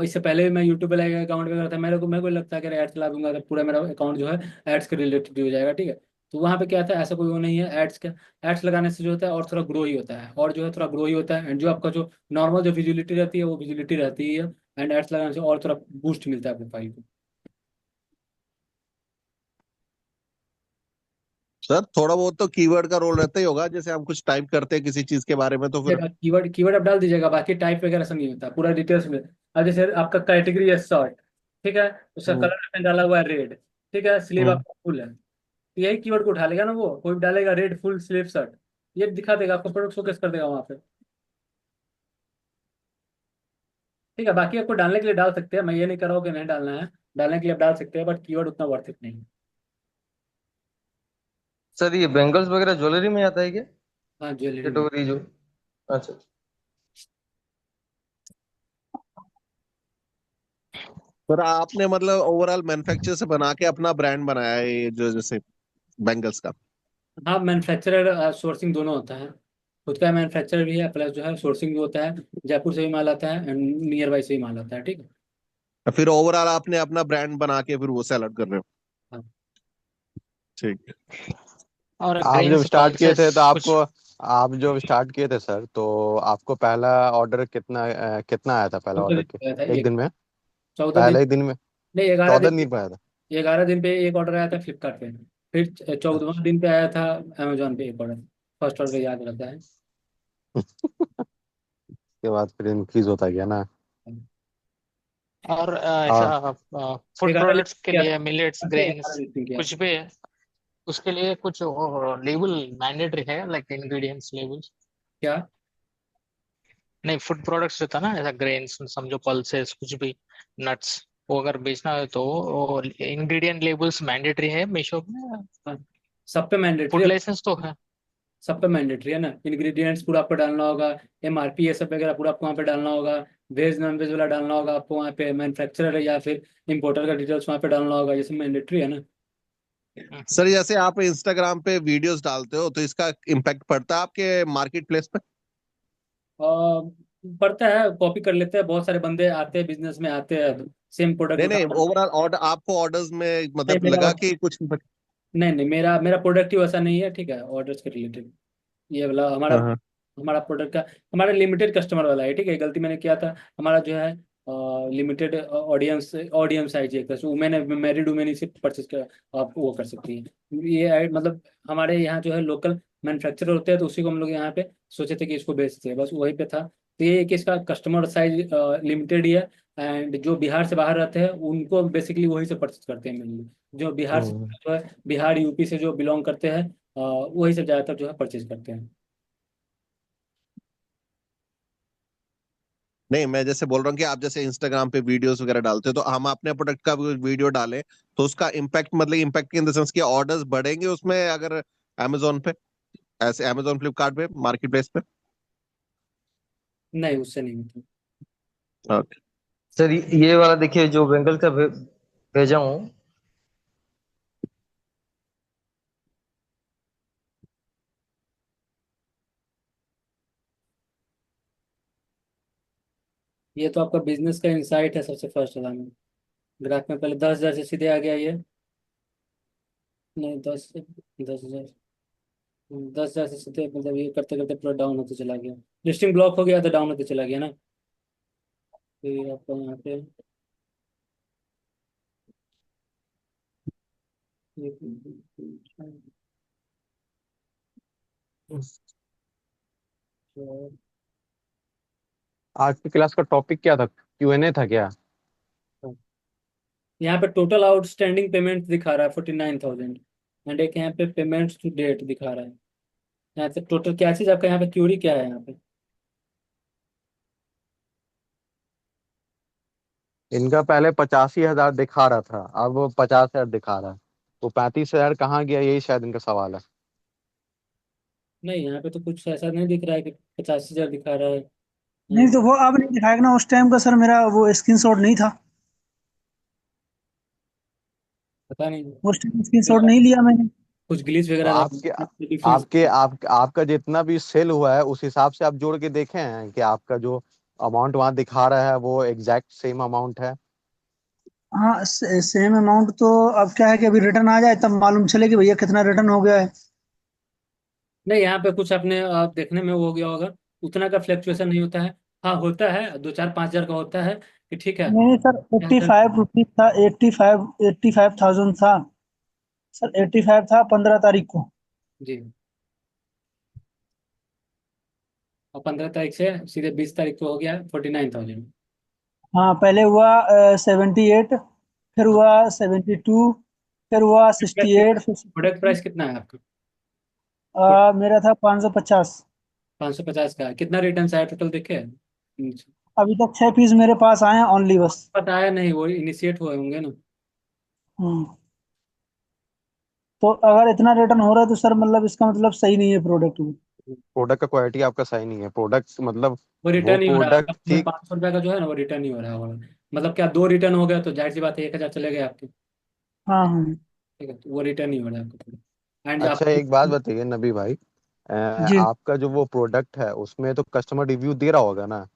इससे पहले भी मैं यूट्यूब पे अकाउंट वगैरह था, मेरे को लगता है कि एड्स चला दूंगा तो पूरा मेरा अकाउंट जो है एड्स के रिलेटेड हो जाएगा, ठीक है। तो वहाँ पे क्या था, ऐसा कोई वो नहीं है। एड्स लगाने से जो होता है और थोड़ा ग्रो ही होता है, और जो है थोड़ा ग्रो ही होता है, एंड जो आपका जो नॉर्मल जो विजिबिलिटी रहती है वो विजिबिलिटी रहती ही है, एंड एड्स लगाने से और थोड़ा बूस्ट मिलता है प्रोफाइल को। सर थोड़ा बहुत तो कीवर्ड का रोल रहता ही होगा, जैसे हम कुछ टाइप करते हैं किसी चीज के बारे में तो फिर। कीवर्ड कीवर्ड आप डाल दीजिएगा, बाकी टाइप वगैरह सब नहीं होता, पूरा डिटेल्स में। अब जैसे आपका कैटेगरी है शर्ट, ठीक है, उसका हम्म। कलर आपने डाला हुआ है रेड, ठीक है, स्लीव हम्म। आपका फुल है, तो यही कीवर्ड को उठा लेगा ना वो, कोई भी डालेगा रेड फुल स्लीव शर्ट, ये दिखा देगा आपको, प्रोडक्ट शोकेस कर देगा वहाँ पे। ठीक है, बाकी आपको डालने के लिए डाल सकते हैं, मैं ये नहीं कर रहा हूँ कि नहीं डालना है, डालने के लिए आप डाल सकते हैं, बट कीवर्ड उतना वर्थ इट नहीं है। सर ये बैंगल्स वगैरह ज्वेलरी में आता है क्या हाँ, ज्वेलरी में। कैटेगरी जो? अच्छा। सर आपने मतलब ओवरऑल मैन्युफैक्चर से बना के अपना ब्रांड बनाया है, ये जो जैसे बैंगल्स का? हाँ, मैन्युफैक्चरर सोर्सिंग दोनों होता है। खुद का मैन्युफैक्चरर भी है, प्लस जो है सोर्सिंग भी होता है। जयपुर से भी माल आता है एंड नियर बाई से भी माल आता है, ठीक है। फिर ओवरऑल आपने अपना ब्रांड बना के फिर वो सेल आउट कर रहे हो। हाँ। ठीक है। और आप जब ग्रेन्स स्टार्ट किए थे पल्सेस तो कुछ। आपको, आप जब स्टार्ट किए थे सर, तो आपको पहला ऑर्डर कितना आया था पहला 14 ऑर्डर दिन के? पे आया था एक एक। दिन में? 14 दिन। पहले ही दिन में? नहीं, 11 दिन 14 पे। दिन पे आया था? 11 दिन पे एक ऑर्डर आया था फ्लिपकार्ट पे। फिर 14वां दिन पे आया था अमेजोन पे एक ऑर्डर। फर्स्ट ऑर्डर याद रहता है। उसके बाद फिर इंक्रीज होता गया ना। और और ऐसा फूड 11 प्रोडक्ट्स लिस्ट के किया लिए मिलेट्स था, 11 ग्रेन्स लिस्टिंग किया कुछ था। भी है, उसके लिए कुछ लेबल मैंडेटरी है, लाइक इंग्रेडिएंट्स लेबल्स? क्या? नहीं, फूड प्रोडक्ट्स जो था ना, ऐसा ग्रेन्स समझो, पल्सेस कुछ भी, नट्स, वो अगर बेचना है तो इंग्रेडिएंट लेबल्स मैंडेटरी है मीशो में? हाँ, सब पे मैंडेटरी फूड है। लाइसेंस तो है। सब पे मैंडेटरी है ना, इंग्रेडिएंट्स पूरा आपको डालना होगा। MRP ये सब वगैरह पूरा आपको वहाँ पे डालना होगा। वेज नॉन वेज वाला डालना होगा आपको वहाँ पे, मैन्युफैक्चरर या फिर इंपोर्टर का डिटेल्स वहाँ पे डालना होगा, ये सब मैंडेटरी है ना। सर जैसे आप इंस्टाग्राम पे वीडियोस डालते हो तो इसका इम्पैक्ट पड़ता है आपके मार्केट प्लेस पे? और पड़ता है, कॉपी कर लेते हैं, बहुत सारे बंदे आते हैं बिजनेस में, आते हैं सेम प्रोडक्ट नहीं नहीं, उठा। ओवरऑल ऑर्डर आपको ऑर्डर्स में नहीं मतलब मेरा लगा कि कुछ? नहीं नहीं, मेरा मेरा प्रोडक्ट ही वैसा नहीं है, ठीक है, ऑर्डर्स के रिलेटेड। ये वाला हमारा, हाँ हाँ। हमारा प्रोडक्ट का, हमारा लिमिटेड कस्टमर वाला है, ठीक है। गलती मैंने किया था। हमारा जो है लिमिटेड ऑडियंस ऑडियंस है, एक तरह से वुमेन है, मैरिड वुमेन इसे परचेज कर, आप वो कर सकती हैं। ये मतलब हमारे यहाँ जो है लोकल मैन्युफैक्चरर होते हैं, तो उसी को हम लोग यहाँ पे सोचे थे कि इसको बेचते हैं, बस वहीं पे था। तो ये कि इसका कस्टमर साइज लिमिटेड ही है। एंड जो बिहार से बाहर रहते हैं उनको बेसिकली वहीं से परचेज करते हैं मेनली। जो बिहार से हम्म। जो है, बिहार यूपी से जो बिलोंग करते हैं, वही से ज़्यादातर जो है परचेज करते हैं। नहीं, मैं जैसे बोल रहा हूँ कि आप जैसे इंस्टाग्राम पे वीडियोस वगैरह डालते हो तो हम अपने प्रोडक्ट का वीडियो डालें तो उसका इम्पैक्ट मतलब इम्पैक्ट इन द सेंस कि ऑर्डर्स बढ़ेंगे उसमें अगर अमेजोन पे, ऐसे अमेजोन फ्लिपकार्ट पे मार्केट प्लेस पे? नहीं, उससे नहीं होता। ओके। सर ये वाला देखिए जो बेंगल का भेजा हूँ। ये तो आपका बिजनेस का इंसाइट है सबसे फर्स्ट वाला में। ग्राहक में पहले 10,000 से सीधे आ गया ये। नहीं, 10,000, 10,000 से सीधे मतलब ये करते करते पूरा डाउन होते चला गया। लिस्टिंग ब्लॉक हो गया तो डाउन होते चला गया ना। फिर आपका यहाँ पे आज की क्लास का टॉपिक क्या था? Q&A था क्या? यहाँ पे टोटल आउटस्टैंडिंग पेमेंट दिखा रहा है 49,000। एंड एक यहाँ पे पेमेंट्स टू डेट दिखा रहा है। यहाँ से टोटल क्या चीज़ आपका यहाँ पे क्यूरी क्या है यहाँ पे? इनका पहले 85,000 दिखा रहा था, अब वो 50,000 दिखा रहा है। तो 35,000 कहाँ गया, यही शायद इनका सवाल है। नहीं, यहाँ पे तो कुछ ऐसा नहीं दिख रहा है कि 85,000 दिखा रहा है। नहीं तो वो अब नहीं दिखाएगा ना, उस टाइम का सर मेरा वो स्क्रीनशॉट नहीं था। पता नहीं, उस टाइम स्क्रीनशॉट नहीं लिया मैंने। कुछ ग्लिच तो वगैरह आपके डिफरेंस। आपका जितना भी सेल हुआ है उस हिसाब से आप जोड़ के देखे हैं कि आपका जो अमाउंट वहां दिखा रहा है वो एग्जैक्ट सेम अमाउंट है? हाँ, सेम अमाउंट तो अब क्या है कि अभी रिटर्न आ जाए तब मालूम चले कि भैया कितना रिटर्न हो गया है। नहीं, यहाँ पे कुछ अपने आप देखने में वो हो गया होगा। उतना का फ्लक्चुएशन नहीं होता है। हाँ, होता है, 2, 4, 5 हज़ार का होता है कि ठीक है। नहीं सर, 85 रुपीज था, 85,000 था। सर 85 था 15 तारीख को। जी। और 15 तारीख से सीधे 20 तारीख को हो गया 49,000। हाँ, पहले हुआ 78, फिर हुआ 72, फिर हुआ 68, फिर प्रोडक्ट 63। प्राइस कितना है आपका? मेरा था 550। 550 का है। कितना रिटर्न आया टोटल देखे? अभी तक 6 पीस मेरे पास आए हैं ओनली बस। पता आया नहीं, वो इनिशिएट हुए होंगे ना। हम्म। तो अगर इतना रिटर्न हो रहा है तो सर मतलब इसका मतलब सही नहीं है प्रोडक्ट में। प्रोडक्ट का क्वालिटी आपका सही नहीं है, प्रोडक्ट मतलब वो वो रिटर्न ही हो रहा है प्रोडक्ट आपका, ठीक। 500 रुपये का जो है ना वो रिटर्न ही हो रहा होगा। मतलब क्या, 2 रिटर्न हो गया तो जाहिर सी बात है 1,000 चले गए आपके। हाँ हाँ। ठीक है, तो वो रिटर्न ही हो रहा है आपका। एंड अच्छा, एक बात बताइए नबी भाई, जी आपका जो वो प्रोडक्ट है उसमें तो कस्टमर रिव्यू दे रहा होगा ना?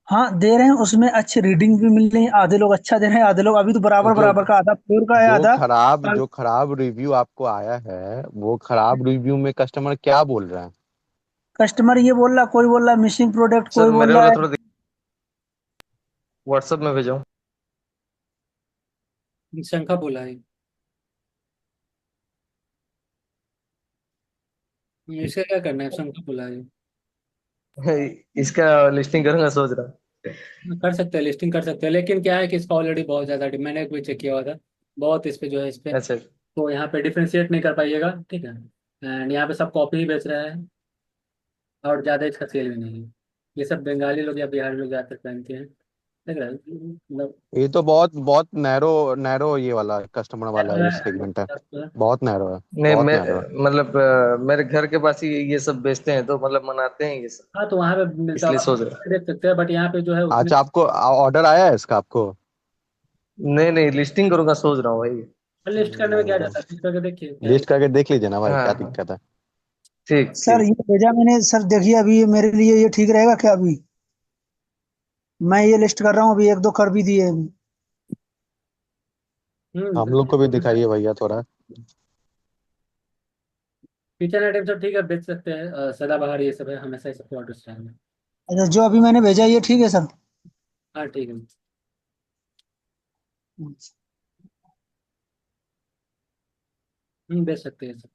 हाँ दे रहे हैं, उसमें अच्छे रीडिंग भी मिल रही है, आधे लोग अच्छा दे रहे हैं, आधे लोग अभी तो तो बराबर जो बराबर का, आधा फ्लोर का है, जो आधा खराब जो खराब रिव्यू आपको आया है, वो खराब रिव्यू में कस्टमर क्या बोल रहा है? कस्टमर ये बोल रहा, कोई बोल रहा है मिसिंग प्रोडक्ट, सर कोई मेरे बोल रहा वाला है। थोड़ा व्हाट्सएप में भेजो। शंखा बोला है, इसका क्या करना है, शंखा बोला है। इसका लिस्टिंग करूंगा सोच रहा हूँ। कर सकते हैं, लिस्टिंग कर सकते हैं, लेकिन क्या है कि इसका ऑलरेडी बहुत ज़्यादा मैंने भी चेक किया हुआ था, बहुत इस पे जो है इस पे, अच्छा। तो यहाँ पे डिफ्रेंशिएट नहीं कर पाइएगा, ठीक है। एंड यहाँ पे सब कॉपी ही बेच रहा है, और ज़्यादा इसका सेल भी नहीं है। ये सब बंगाली लोग या बिहारी लोग ज़्यादातर पहनते हैं, देख रहे हैं मतलब। ये तो बहुत बहुत नैरो नैरो ये वाला कस्टमर वाला ये सेगमेंट है, बहुत नैरो है, नहीं बहुत मैं नैरो है। मतलब मेरे घर के पास ही ये सब बेचते हैं तो मतलब मनाते हैं ये सब, हाँ तो वहाँ पे मिलता इसलिए होगा, सोच रहा देख सकते हैं, बट यहाँ पे जो है उतने। अच्छा, आपको ऑर्डर आया है इसका आपको? हूँ। नहीं नहीं लिस्टिंग करूंगा सोच रहा हूँ भाई। लिस्ट करने में क्या जाता है, लिस्ट करके देखिए क्या है। लिस्ट करके देख लीजिए ना भाई, हाँ क्या हाँ दिक्कत है? ठीक सर ठीक। ये भेजा मैंने, सर देखिए अभी ये मेरे लिए ये ठीक रहेगा क्या? अभी मैं ये लिस्ट कर रहा हूँ, अभी एक दो कर भी दिए अभी। हम लोग को भी दिखाइए भैया थोड़ा। किचन आइटम सब ठीक है, बेच सकते हैं, सदाबहार ये सब है, हमेशा ये सब ऑर्डर चाहिए। अच्छा जो अभी मैंने भेजा ये ठीक है सर? हाँ ठीक है। बेच सकते हैं सब।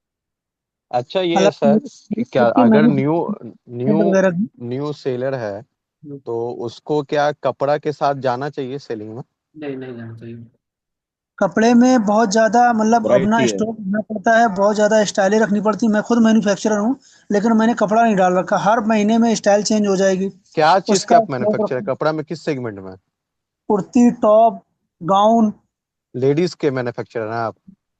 अच्छा ये सर, क्या अलग अगर मैंने न्यू न्यू वगैरह की। न्यू सेलर है हम्म, तो उसको क्या कपड़ा के साथ जाना चाहिए सेलिंग में? नहीं नहीं जाना चाहिए। कपड़े में बहुत ज्यादा मतलब अपना वैरायटी है। स्टॉक रखना पड़ता है, बहुत ज्यादा स्टाइलें रखनी पड़ती है। मैं खुद मैन्युफैक्चरर हूँ, लेकिन मैंने कपड़ा नहीं डाल रखा, हर महीने में स्टाइल चेंज हो जाएगी, क्या चीज का उसका आप स्टॉक मैन्युफैक्चर है रखना। कपड़ा में, किस सेगमेंट में? कुर्ती, टॉप, गाउन, लेडीज के मैन्युफैक्चर हैं आप?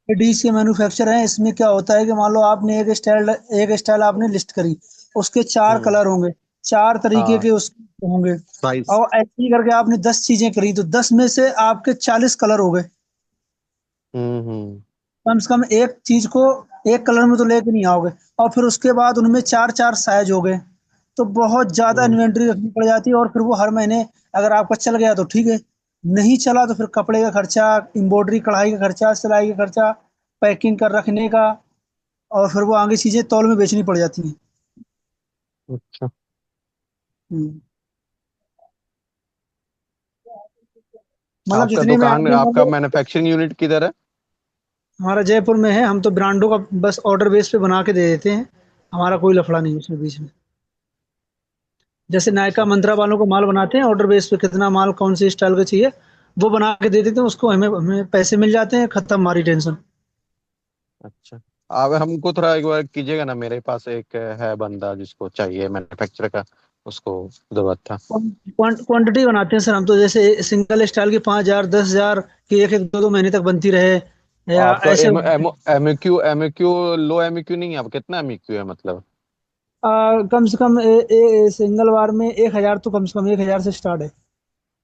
लेडीज के मैन्युफैक्चर हैं। इसमें क्या होता है कि मान लो आपने एक स्टाइल आपने लिस्ट करी, उसके चार हम्म। कलर होंगे, चार तरीके हाँ। के उसके होंगे, साइज। और ऐसे ही करके आपने 10 चीजें करी, तो 10 में से आपके 40 कलर हो गए। हम्म। कम से कम एक चीज को एक कलर में तो लेके नहीं आओगे, और फिर उसके बाद उनमें चार चार साइज हो गए, तो बहुत ज्यादा हम्म। इन्वेंट्री रखनी पड़ जाती है। और फिर वो हर महीने अगर आपका चल गया तो ठीक है, नहीं चला तो फिर कपड़े का खर्चा, एम्ब्रॉयडरी कढ़ाई का खर्चा, सिलाई का खर्चा, पैकिंग कर रखने का, और फिर वो आगे चीजें तौल में बेचनी पड़ जाती हैं। अच्छा। हम्म। मतलब आपका जितने में दुकान, आपने मान आपका लो, मैन्युफैक्चरिंग यूनिट किधर है? हमारा जयपुर में है, हम तो ब्रांडों का बस ऑर्डर बेस पे बना के दे देते हैं, हमारा कोई लफड़ा नहीं है उसमें बीच में। जैसे नायका अच्छा। मंत्रा वालों को माल बनाते हैं ऑर्डर बेस पे, कितना माल कौन से स्टाइल का चाहिए वो बना के दे देते हैं उसको, हमें हमें पैसे मिल जाते हैं, खत्म हमारी टेंशन। अच्छा, अब हमको थोड़ा एक बार कीजिएगा ना, मेरे पास एक है बंदा जिसको चाहिए मैन्युफैक्चर का, उसको जरूरत था। क्वांटिटी बनाते हैं सर हम तो, जैसे सिंगल स्टाइल की 5,000 10,000 की एक एक दो दो महीने तक बनती रहे, या आपका ऐसे। एम क्यू लो एम क्यू नहीं है, आप कितना एम क्यू है मतलब? कम से कम सिंगल बार में 1,000 तो कम से कम 1,000 से स्टार्ट है।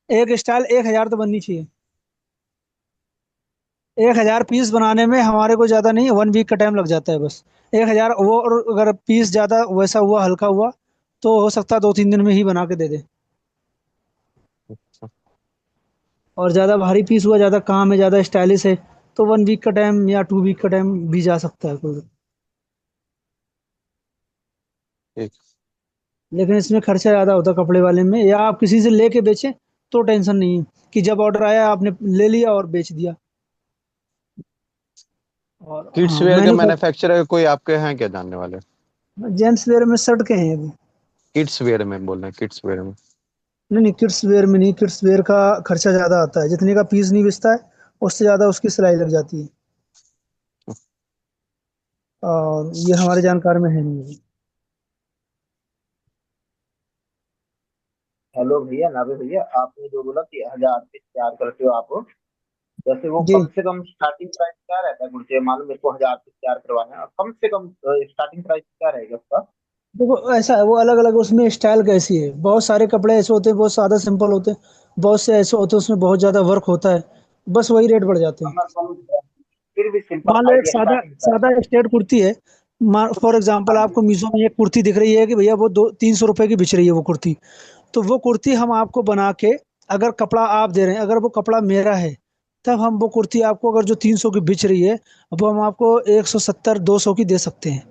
एक स्टाइल 1,000 तो बननी चाहिए। 1,000 पीस बनाने में हमारे को ज्यादा नहीं, 1 वीक का टाइम लग जाता है बस। 1,000 वो, और अगर पीस ज्यादा वैसा हुआ हल्का हुआ तो हो सकता है 2-3 दिन में ही बना के दे दे। अच्छा। और ज्यादा भारी पीस हुआ, ज्यादा काम है, ज्यादा स्टाइलिश है, तो 1 वीक का टाइम या 2 वीक का टाइम भी जा सकता है कोई। ठीक। लेकिन इसमें खर्चा ज्यादा होता है कपड़े वाले में, या आप किसी से लेके बेचें तो टेंशन नहीं है कि जब ऑर्डर आया आपने ले लिया और बेच दिया। और किड्स हाँ वेयर के मैन्युफैक्चर, मैन्युफैक्चर कोई आपके हैं क्या जानने वाले? जेंट्स वेयर में शर्ट के हैं अभी। किड्स वेयर में बोल रहे हैं, किड्स वेयर में? नहीं नहीं, किड्स वेयर में नहीं, किड्स वेयर का खर्चा ज्यादा आता है, जितने का पीस नहीं बिकता है उससे ज्यादा उसकी सिलाई लग जाती है, और ये हमारे जानकार में है नहीं अभी। हेलो भैया, नावे भैया, आपने जो बोला कि 1,000 पे तैयार करते हो आप, जैसे वो जी कम से कम स्टार्टिंग प्राइस क्या रहता है कुर्ते? मालूम मेरे को 1,000 पे तैयार करवाना है, और कम से कम स्टार्टिंग प्राइस क्या रहेगा उसका? देखो ऐसा है, वो अलग अलग उसमें स्टाइल कैसी है, बहुत सारे कपड़े ऐसे होते हैं बहुत सादा सिंपल होते हैं, बहुत से ऐसे होते हैं उसमें बहुत ज्यादा वर्क होता है, बस वही रेट बढ़ जाते हैं। मैं समझ गया। फिर भी सिंपल मान लो एक आइडिया सादा स्टार्टिंग का। सादा स्ट्रेट कुर्ती है, फॉर एग्जाम्पल हाँ जी। आपको मीशो में एक कुर्ती दिख रही है कि भैया वो 200-300 रुपए की बिच रही है वो कुर्ती, तो वो कुर्ती हम आपको बना के, अगर कपड़ा आप दे रहे हैं, अगर वो कपड़ा मेरा है, तब हम वो कुर्ती आपको, अगर जो 300 की बिच रही है, वो हम आपको 170-200 की दे सकते हैं।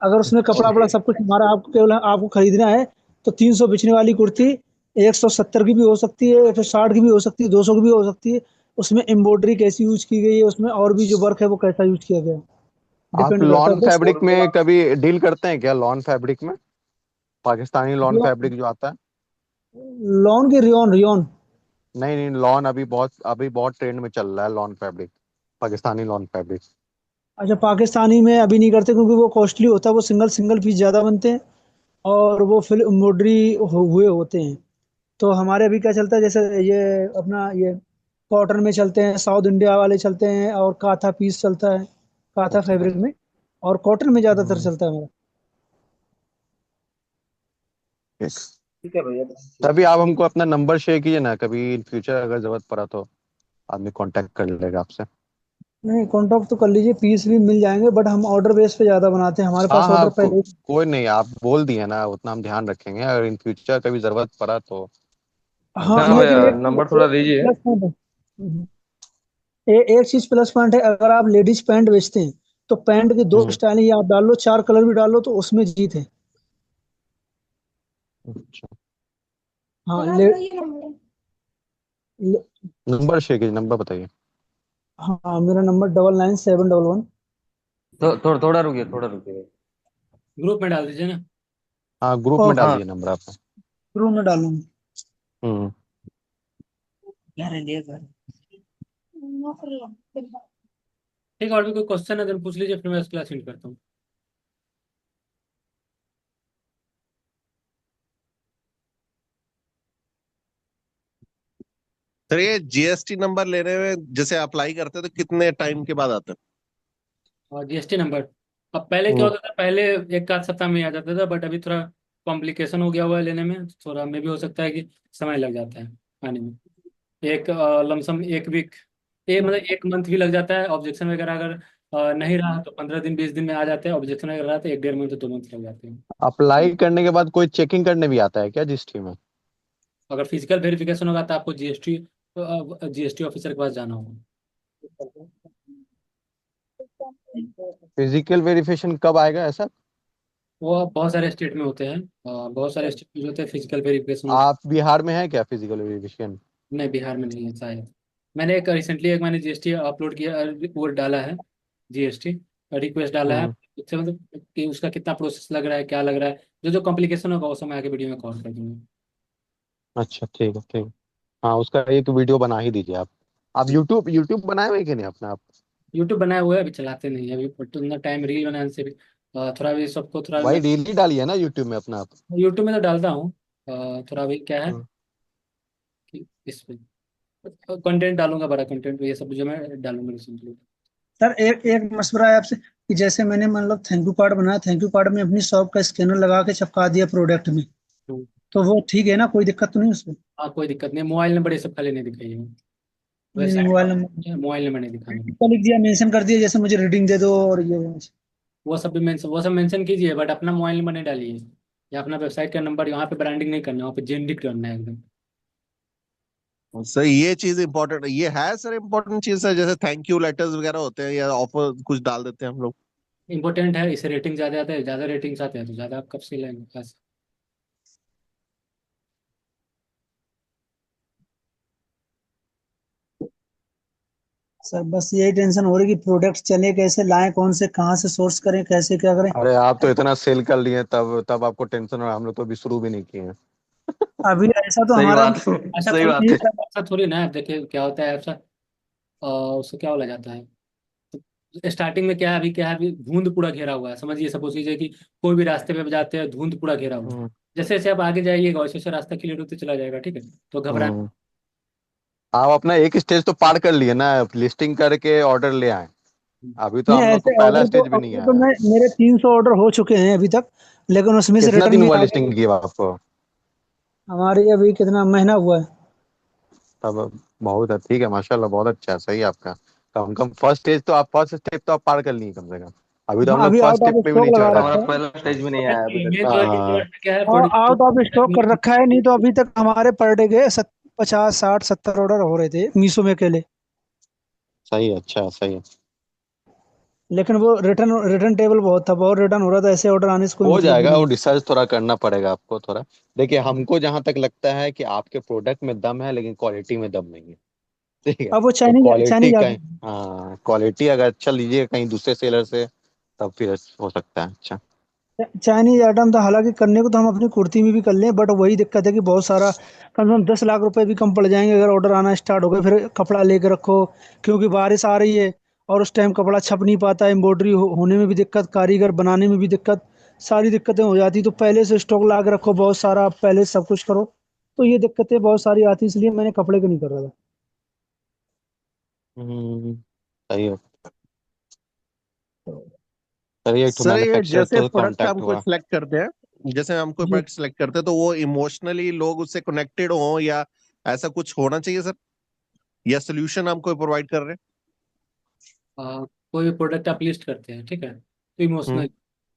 अगर उसमें कपड़ा वपड़ा ओके। सब कुछ हमारा, आपको केवल आपको खरीदना है, तो 300 बिचने वाली कुर्ती 170 की भी हो सकती है, 160 की भी हो सकती है, 200 की भी हो सकती है। उसमें एम्ब्रॉयडरी कैसी यूज की गई है, उसमें और भी जो वर्क है वो कैसा यूज किया गया है, आप डिपेंड करता है लॉन बस। फैब्रिक और वो में आप कभी डील करते हैं क्या? लॉन फैब्रिक में, पाकिस्तानी लॉन जो फैब्रिक जो आता है। लॉन की रियोन रियोन। नहीं नहीं, लॉन अभी बहुत ट्रेंड में चल रहा है, lawn fabric, Pakistani lawn fabric. अच्छा, पाकिस्तानी में अभी नहीं करते क्योंकि वो कॉस्टली होता है, वो सिंगल सिंगल पीस ज़्यादा बनते हैं, और वो फिर एम्ब्रॉयडरी हुए होते हैं। तो हमारे अभी क्या चलता है, जैसे ये अपना ये कॉटन में चलते हैं, साउथ इंडिया वाले चलते हैं, और काथा पीस चलता है, काथा अच्छा। फैब्रिक में, और कॉटन में ज़्यादातर हम्म, चलता है हमारा। ठीक। ठीक है भैया। तभी आप हमको अपना नंबर शेयर कीजिए ना, कभी इन फ्यूचर अगर जरूरत पड़ा तो आदमी कांटेक्ट कर लेगा आपसे। नहीं, कॉन्टैक्ट तो कर लीजिए, पीस भी मिल जाएंगे, बट हम ऑर्डर बेस पे ज़्यादा बनाते हैं, हमारे हाँ पास हाँ, ऑर्डर पहले। कोई नहीं, आप बोल दिए ना, उतना हम ध्यान रखेंगे, अगर इन फ्यूचर कभी जरूरत पड़ा तो हाँ, आदमी हाँ लेकिन भैया, एक नंबर थोड़ा एक दीजिए। प्लस पॉइंट है। एक चीज प्लस पॉइंट है, अगर आप लेडीज पैंट बेचते हैं, तो पैंट के दो हम्म, स्टाइल, या आप डाल लो, 4 कलर भी डाल लो, तो उसमें जीत है। अच्छा। हाँ ले, नंबर शेयर कीजिए, नंबर बताइए। हाँ, मेरा नंबर 99,711। थोड़ा रुकिए, थोड़ा रुकिए। ग्रुप में डाल दीजिए ना। हाँ, ग्रुप में ओके, डाल हाँ। दिए नंबर आपने। रूम में डालूंगी। हम्म। ठीक है, और भी कोई क्वेश्चन है तो पूछ लीजिए, फिर मैं उस क्लास एंड करता हूँ। सर ये जीएसटी नंबर लेने में जैसे अप्लाई करते हैं तो कितने टाइम के बाद आता है? और जीएसटी नंबर, अब पहले क्या हम्म, होता था, पहले एक आध सप्ताह में आ जाता था, बट अभी थोड़ा कॉम्प्लिकेशन हो गया हुआ है लेने में, थोड़ा में भी हो सकता है कि समय लग जाता है आने में। एक लमसम एक वीक, मतलब एक मंथ भी लग जाता है। ऑब्जेक्शन वगैरह अगर नहीं रहा तो 15 दिन 20 दिन में आ जाते हैं। ऑब्जेक्शन वगैरह रहा तो 1 1.5 मंथ 2 मंथ लग जाते हैं। अप्लाई करने के बाद कोई चेकिंग करने भी आता है क्या रजिस्ट्री में? अगर फिजिकल वेरिफिकेशन होगा तो आपको जीएसटी ऑफिसर के पास जाना होगा। फिजिकल वेरिफिकेशन कब आएगा ऐसा? वो बहुत सारे स्टेट में होते हैं, बहुत सारे स्टेट में जो होते हैं फिजिकल वेरिफिकेशन। आप बिहार में है क्या फिजिकल वेरिफिकेशन? नहीं, बिहार में नहीं है शायद। मैंने एक रिसेंटली एक मैंने जीएसटी अपलोड किया, वो डाला है, जीएसटी रिक्वेस्ट डाला है। हम्म, उससे मतलब कि उसका कितना प्रोसेस लग रहा है, क्या लग रहा है, जो जो कॉम्प्लिकेशन होगा वो सब मैं आगे वीडियो में कवर कर दूंगा। अच्छा, ठीक है, ठीक है। हाँ, उसका एक वीडियो बना ही दीजिए आप यूट्यूब यूट्यूब बनाए हुए कि नहीं अपना आप? यूट्यूब बनाया हुआ है, अभी चलाते नहीं है, अभी उतना टाइम रील बनाने से भी थोड़ा भी सबको थोड़ा भी भाई रील ही डाली है ना यूट्यूब में अपना आप? यूट्यूब में तो डालता हूँ। थोड़ा भी क्या है हम्म। कि इस पे कंटेंट डालूंगा, बड़ा कंटेंट ये सब जो मैं डालूंगा रिसेंटली। सर, एक एक मशवरा है आपसे, कि जैसे मैंने मतलब थैंक यू कार्ड बनाया, थैंक यू कार्ड में अपनी शॉप का स्कैनर लगा के चिपका दिया प्रोडक्ट में, तो वो ठीक है ना, कोई दिक्कत तो नहीं उसमें? हाँ, कोई दिक्कत नहीं, मोबाइल नंबर ये सब खाली नहीं दिखाइए, नहीं नहीं, वेबसाइट मोबाइल नंबर का मोबाइल नंबर नहीं दिखाना है। लिख दिया, मेंशन कर दिया, जैसे मुझे रीडिंग दे दो और ये वो। वो सब मेंशन कीजिए, बट अपना मोबाइल नंबर नहीं डालिए, या अपना वेबसाइट का नंबर। यहाँ पे ब्रांडिंग नहीं करना, वहाँ पे जेनरिक करना है एकदम। सर ये चीज इंपॉर्टेंट ये है, सर इंपॉर्टेंट चीज है, जैसे थैंक यू लेटर्स वगैरह होते हैं या ऑफर कुछ डाल देते हैं हम लोग। इंपॉर्टेंट है, इसे रेटिंग ज़्यादा आते हैं, ज़्यादा रेटिंग्स आते हैं तो ज़्यादा आप कब से लेंगे बस। सर बस यही टेंशन हो रही है कि प्रोडक्ट चले कैसे, लाएं कौन से, कहाँ से सोर्स करें, कैसे क्या करें। अरे आप तो इतना सेल कर लिए, तब तब आपको टेंशन हो, हम लोग तो अभी शुरू भी नहीं किए हैं। अभी ऐसा तो सही हमारा बात है, ऐसा सही थोड़ी बात है। ऐसा थोड़ी ना है, देखिए क्या होता है ऐसा, उससे क्या बोला जाता है, तो स्टार्टिंग में क्या है, अभी क्या है, अभी धुंध पूरा घेरा हुआ है, समझिए, सपोज कीजिए कि कोई भी रास्ते पे जाते हैं, धुंध पूरा घेरा हुआ है। हम्म, जैसे जैसे आप आगे जाइएगा वैसे वैसे रास्ता क्लियर होते चला जाएगा, ठीक है, तो घबरा। हम्म। आप अपना एक स्टेज तो पार कर लिए ना, लिस्टिंग करके ऑर्डर ले आए। अभी तो नहीं, हम लोग को ऐसे पहला स्टेज भी नहीं ऑर्डर तो आया है। मैं, मेरे 300 ऑर्डर हो चुके हैं अभी तक, लेकिन उसमें से कितना रिटर्न दिन भी हुआ आ गए। लिस्टिंग किया आपको? हमारी अभी कितना महीना हुआ है। तब बहुत है, ठीक है, माशाल्लाह बहुत अच्छा है, सही है आपका। कम फर्स्ट स्टेज तो आप फर्स्ट स्टेप तो आप पार कर लिए कम से कम। अभी तो हम हाँ, लोग अभी फर्स्ट आउट स्टेप ऑफ पे भी स्टॉक नहीं लगा चढ़ रहे रखा हमारा हैं। है। पहला स्टेज भी नहीं आया अभी तक। मेन हाँ प्रोडक्ट हाँ। क्या है, और आउट ऑफ स्टॉक प्रोडक्ट कर रखा है, नहीं तो अभी तक हमारे पर डे के 50 60 70 ऑर्डर हो रहे थे मीशो में अकेले। सही है, अच्छा सही है। लेकिन वो रिटर्न रिटर्न टेबल बहुत था, बहुत रिटर्न हो रहा था, ऐसे ऑर्डर आने से कोई हो मतलब भी जाएगा, वो नहीं। रिसर्च थोड़ा करना पड़ेगा आपको थोड़ा। देखिए हमको जहां तक लगता है कि आपके प्रोडक्ट में दम है लेकिन क्वालिटी में दम नहीं है। ठीक है, अब वो तो चाइनीज क्वालिटी चाइनीज का, हाँ क्वालिटी अगर अच्छा लीजिए कहीं दूसरे सेलर से तब फिर हो सकता है अच्छा। चाइनीज आइटम था, हालांकि करने को तो हम अपनी कुर्ती में भी कर लें, बट वही दिक्कत है कि बहुत सारा कम से कम 10 लाख रुपए भी कम पड़ जाएंगे अगर ऑर्डर आना स्टार्ट हो गए, फिर कपड़ा लेके रखो, क्योंकि बारिश आ रही है और उस टाइम कपड़ा छप नहीं पाता, एम्ब्रॉयडरी होने में भी दिक्कत, कारीगर बनाने में भी दिक्कत, सारी दिक्कतें हो जाती। तो पहले से स्टॉक ला के रखो बहुत सारा, पहले से सब कुछ करो, तो ये दिक्कतें बहुत सारी आती, इसलिए मैंने कपड़े का नहीं कर रहा था। सही है। चलिए, एक ठो सर ये मैन्युफैक्चरर जैसे से प्रोडक्ट हम कांटेक्ट कोई हुआ। सिलेक्ट करते हैं, जैसे हम कोई जी। प्रोडक्ट सिलेक्ट करते हैं तो वो इमोशनली लोग उससे कनेक्टेड हो, या ऐसा कुछ होना चाहिए सर, या सोल्यूशन हम कोई प्रोवाइड कर रहे हैं? कोई भी प्रोडक्ट आप लिस्ट करते हैं, ठीक है, हम्म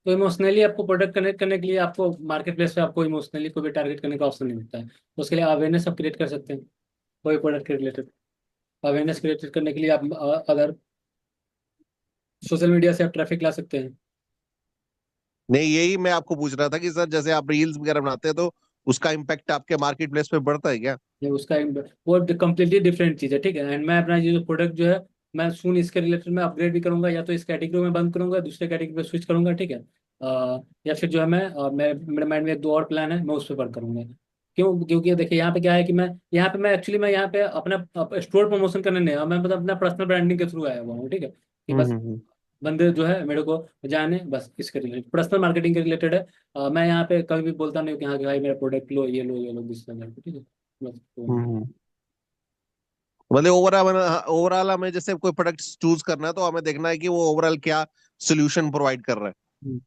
तो इमोशनली आपको प्रोडक्ट कनेक्ट करने के लिए आपको मार्केट प्लेस पे आपको इमोशनली कोई भी टारगेट करने का ऑप्शन नहीं मिलता है। उसके लिए अवेयरनेस आप क्रिएट कर सकते हैं, कोई प्रोडक्ट के रिलेटेड अवेयरनेस क्रिएट करने के लिए आप अगर सोशल मीडिया से आप ट्रैफिक ला सकते हैं। नहीं, यही मैं आपको पूछ रहा था कि सर जैसे आप रील्स वगैरह बनाते हैं तो उसका इम्पैक्ट आपके मार्केट प्लेस पे बढ़ता है क्या? ये उसका वो कम्प्लीटली डिफरेंट चीज़ है, ठीक है। एंड मैं अपना ये जो प्रोडक्ट जो है, मैं सुन इसके रिलेटेड में अपग्रेड भी करूंगा, या तो इस कैटेगरी में बंद करूंगा, दूसरे कैटेगरी पे स्विच करूंगा, ठीक है। या फिर जो है मैं मेरे माइंड में दो और प्लान है, मैं उस पर वर्क करूंगा। क्योंकि देखिए यहाँ पे क्या है कि मैं एक्चुअली मैं यहाँ पे अपना स्टोर प्रमोशन करने नहीं आया, मैं मतलब अपना पर्सनल ब्रांडिंग के थ्रू आया हुआ हूँ, ठीक है। कि बस हम्म। बंदे जो है मेरे को जाने, बस इसके रिलेटेड पर्सनल मार्केटिंग के रिलेटेड है। मैं यहाँ पे कभी भी बोलता नहीं हूँ कि हाँ कि भाई मेरा प्रोडक्ट लो, ये लो, ये लो, दिस ठीक है, बस तो। हम्म। मतलब ओवरऑल हमें जैसे कोई प्रोडक्ट चूज करना है तो हमें देखना है कि वो ओवरऑल क्या सोल्यूशन प्रोवाइड कर रहा है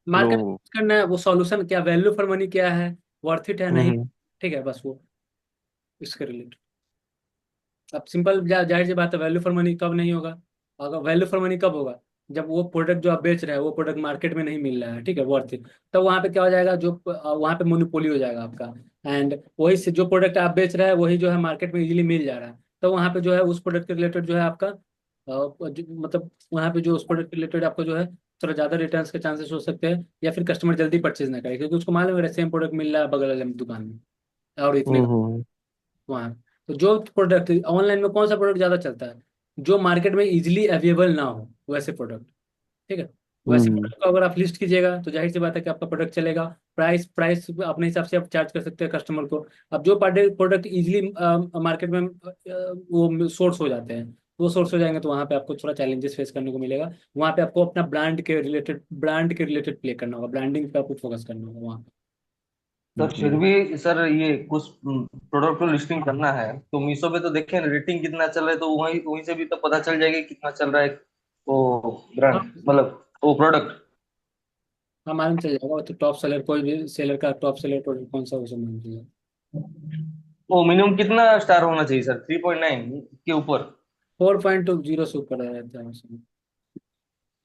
मार्केट लो। करना है, वो सॉल्यूशन क्या, वैल्यू फॉर मनी क्या है, वर्थ इट है नहीं, हम्म ठीक है, बस वो इसके रिलेटेड। अब सिंपल जाहिर सी बात है, वैल्यू फॉर मनी कब नहीं होगा, अगर वैल्यू फॉर मनी कब होगा, जब वो प्रोडक्ट जो आप बेच रहे हैं वो प्रोडक्ट मार्केट में नहीं मिल रहा है, ठीक है, वर्थ इट। तब वहाँ पे क्या हो जाएगा, जो वहाँ पे मोनोपोली हो जाएगा आपका। एंड वही से जो प्रोडक्ट आप बेच रहे हैं वही जो है मार्केट में इजीली मिल जा रहा है, तो वहाँ पे जो है उस प्रोडक्ट के रिलेटेड जो है आपका मतलब वहाँ पे जो उस प्रोडक्ट के रिलेटेड आपको जो है थोड़ा ज़्यादा रिटर्न्स के चांसेस हो सकते हैं, या फिर कस्टमर जल्दी परचेज ना करे, क्योंकि उसको मालूम है सेम प्रोडक्ट मिल रहा है बगल वाले दुकान में और इतने हम्म। वहाँ। तो जो प्रोडक्ट ऑनलाइन में कौन सा प्रोडक्ट ज़्यादा चलता है, जो मार्केट में इजीली अवेलेबल ना हो वैसे प्रोडक्ट, ठीक है। वैसे हम्म। प्रोडक्ट को अगर आप लिस्ट कीजिएगा तो जाहिर सी बात है कि आपका प्रोडक्ट चलेगा। प्राइस प्राइस अपने हिसाब से आप चार्ज कर सकते हैं कस्टमर को। अब जो प्रोडक्ट इजीली मार्केट में वो सोर्स हो जाते हैं, वो सोर्स हो जाएंगे तो वहाँ पे आपको थोड़ा चैलेंजेस फेस करने को मिलेगा। वहाँ पे आपको अपना ब्रांड के रिलेटेड प्ले करना होगा, ब्रांडिंग पे आपको फोकस करना होगा वहाँ सर पे। फिर भी सर ये कुछ प्रोडक्ट को लिस्टिंग करना है तो मीशो पे तो देखें रेटिंग कितना चल रहा है, तो वहीं वहीं से भी तो पता चल जाएगा कि कितना चल रहा है वो ब्रांड, हाँ मतलब वो प्रोडक्ट। हाँ, मालूम चल जाएगा। वो तो टॉप सेलर, कोई भी सेलर का टॉप सेलर प्रोडक्ट कौन सा, उसे मालूम चल जाएगा। वो मिनिमम कितना स्टार होना चाहिए सर, 3.9 के ऊपर? 4.20 से ऊपर रहता है उसमें।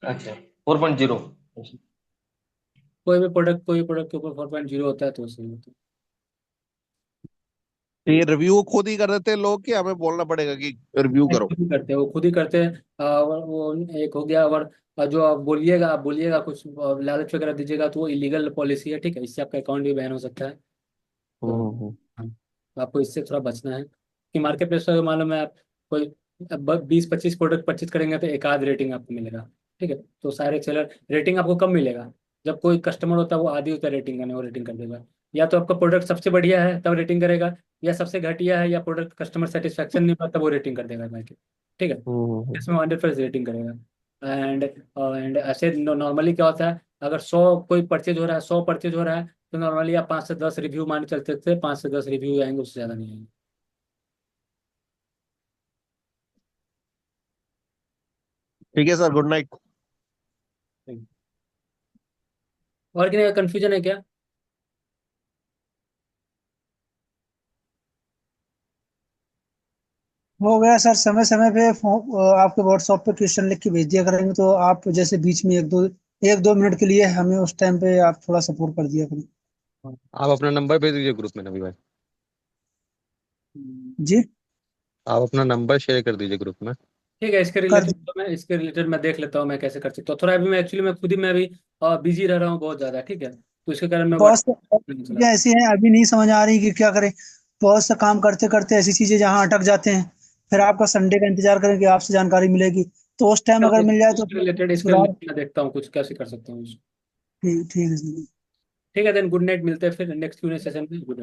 अच्छा, 4.0। कोई भी प्रोडक्ट के ऊपर 4.0 होता है तो सही होता है। ये रिव्यू खुद ही कर देते हैं लोग, कि हमें बोलना पड़ेगा कि रिव्यू नहीं, करो? खुद ही करते हैं, वो खुद ही करते हैं। वो एक हो गया। और जो आप बोलिएगा कुछ लालच वगैरह दीजिएगा तो वो इलीगल पॉलिसी है, ठीक है, इससे आपका अकाउंट भी बैन हो सकता है। तो हम्म। हाँ, तो आपको इससे थोड़ा बचना है कि मार्केट प्लेस पर मालूम है, आप कोई 20-25 प्रोडक्ट परचेज करेंगे तो एक आध रेटिंग आपको मिलेगा, ठीक है। तो सारे सेलर रेटिंग आपको कब मिलेगा, जब कोई कस्टमर होता है वो आदी होता है रेटिंग करने, वो रेटिंग कर देगा। या तो आपका प्रोडक्ट सबसे बढ़िया है तब रेटिंग करेगा, या सबसे घटिया है या प्रोडक्ट कस्टमर सेटिस्फेक्शन नहीं पाता वो रेटिंग कर देगा मार्केट, ठीक है। हम्म। इसमें 100% रेटिंग करेगा। एंड ऐसे नॉर्मली क्या होता है, अगर 100 परचेज हो रहा है तो नॉर्मली आप 5 से 10 रिव्यू मान के चलते थे, 5 से 10 रिव्यू आएंगे, उससे ज़्यादा नहीं आएंगे। ठीक है सर, गुड नाइट। और क्या कन्फ्यूजन है क्या? हो गया सर। समय समय पे आपके व्हाट्सएप पे क्वेश्चन लिख के भेज दिया करेंगे, तो आप जैसे बीच में एक दो मिनट के लिए हमें उस टाइम पे आप थोड़ा सपोर्ट कर दिया करें। आप अपना नंबर भेज दीजिए ग्रुप में नबी भाई। जी आप अपना नंबर शेयर कर दीजिए ग्रुप में। ठीक है, कर दी। इसके रिलेटेड मैं देख लेता हूँ मैं कैसे कर सकता हूँ। थोड़ा अभी मैं एक्चुअली मैं खुद ही मैं अभी बिजी रह रहा हूँ बहुत ज़्यादा, ठीक है, तो इसके कारण मैं बहुत से व्हाट्सएप नहीं चला। चीजें ऐसी हैं अभी नहीं समझ आ रही कि क्या करें। बहुत सा काम करते करते ऐसी चीजें जहाँ अटक जाते हैं, फिर आपका संडे का इंतजार करें कि आपसे जानकारी मिलेगी, तो उस टाइम अगर मिल जाए तो इसके सुधार। रिलेटेड मैं देखता हूँ कुछ कैसे कर सकता हूँ। ठीक ठीक है सर। ठीक है, देन गुड नाइट, मिलते हैं फिर नेक्स्ट Q&A सेशन में। गुड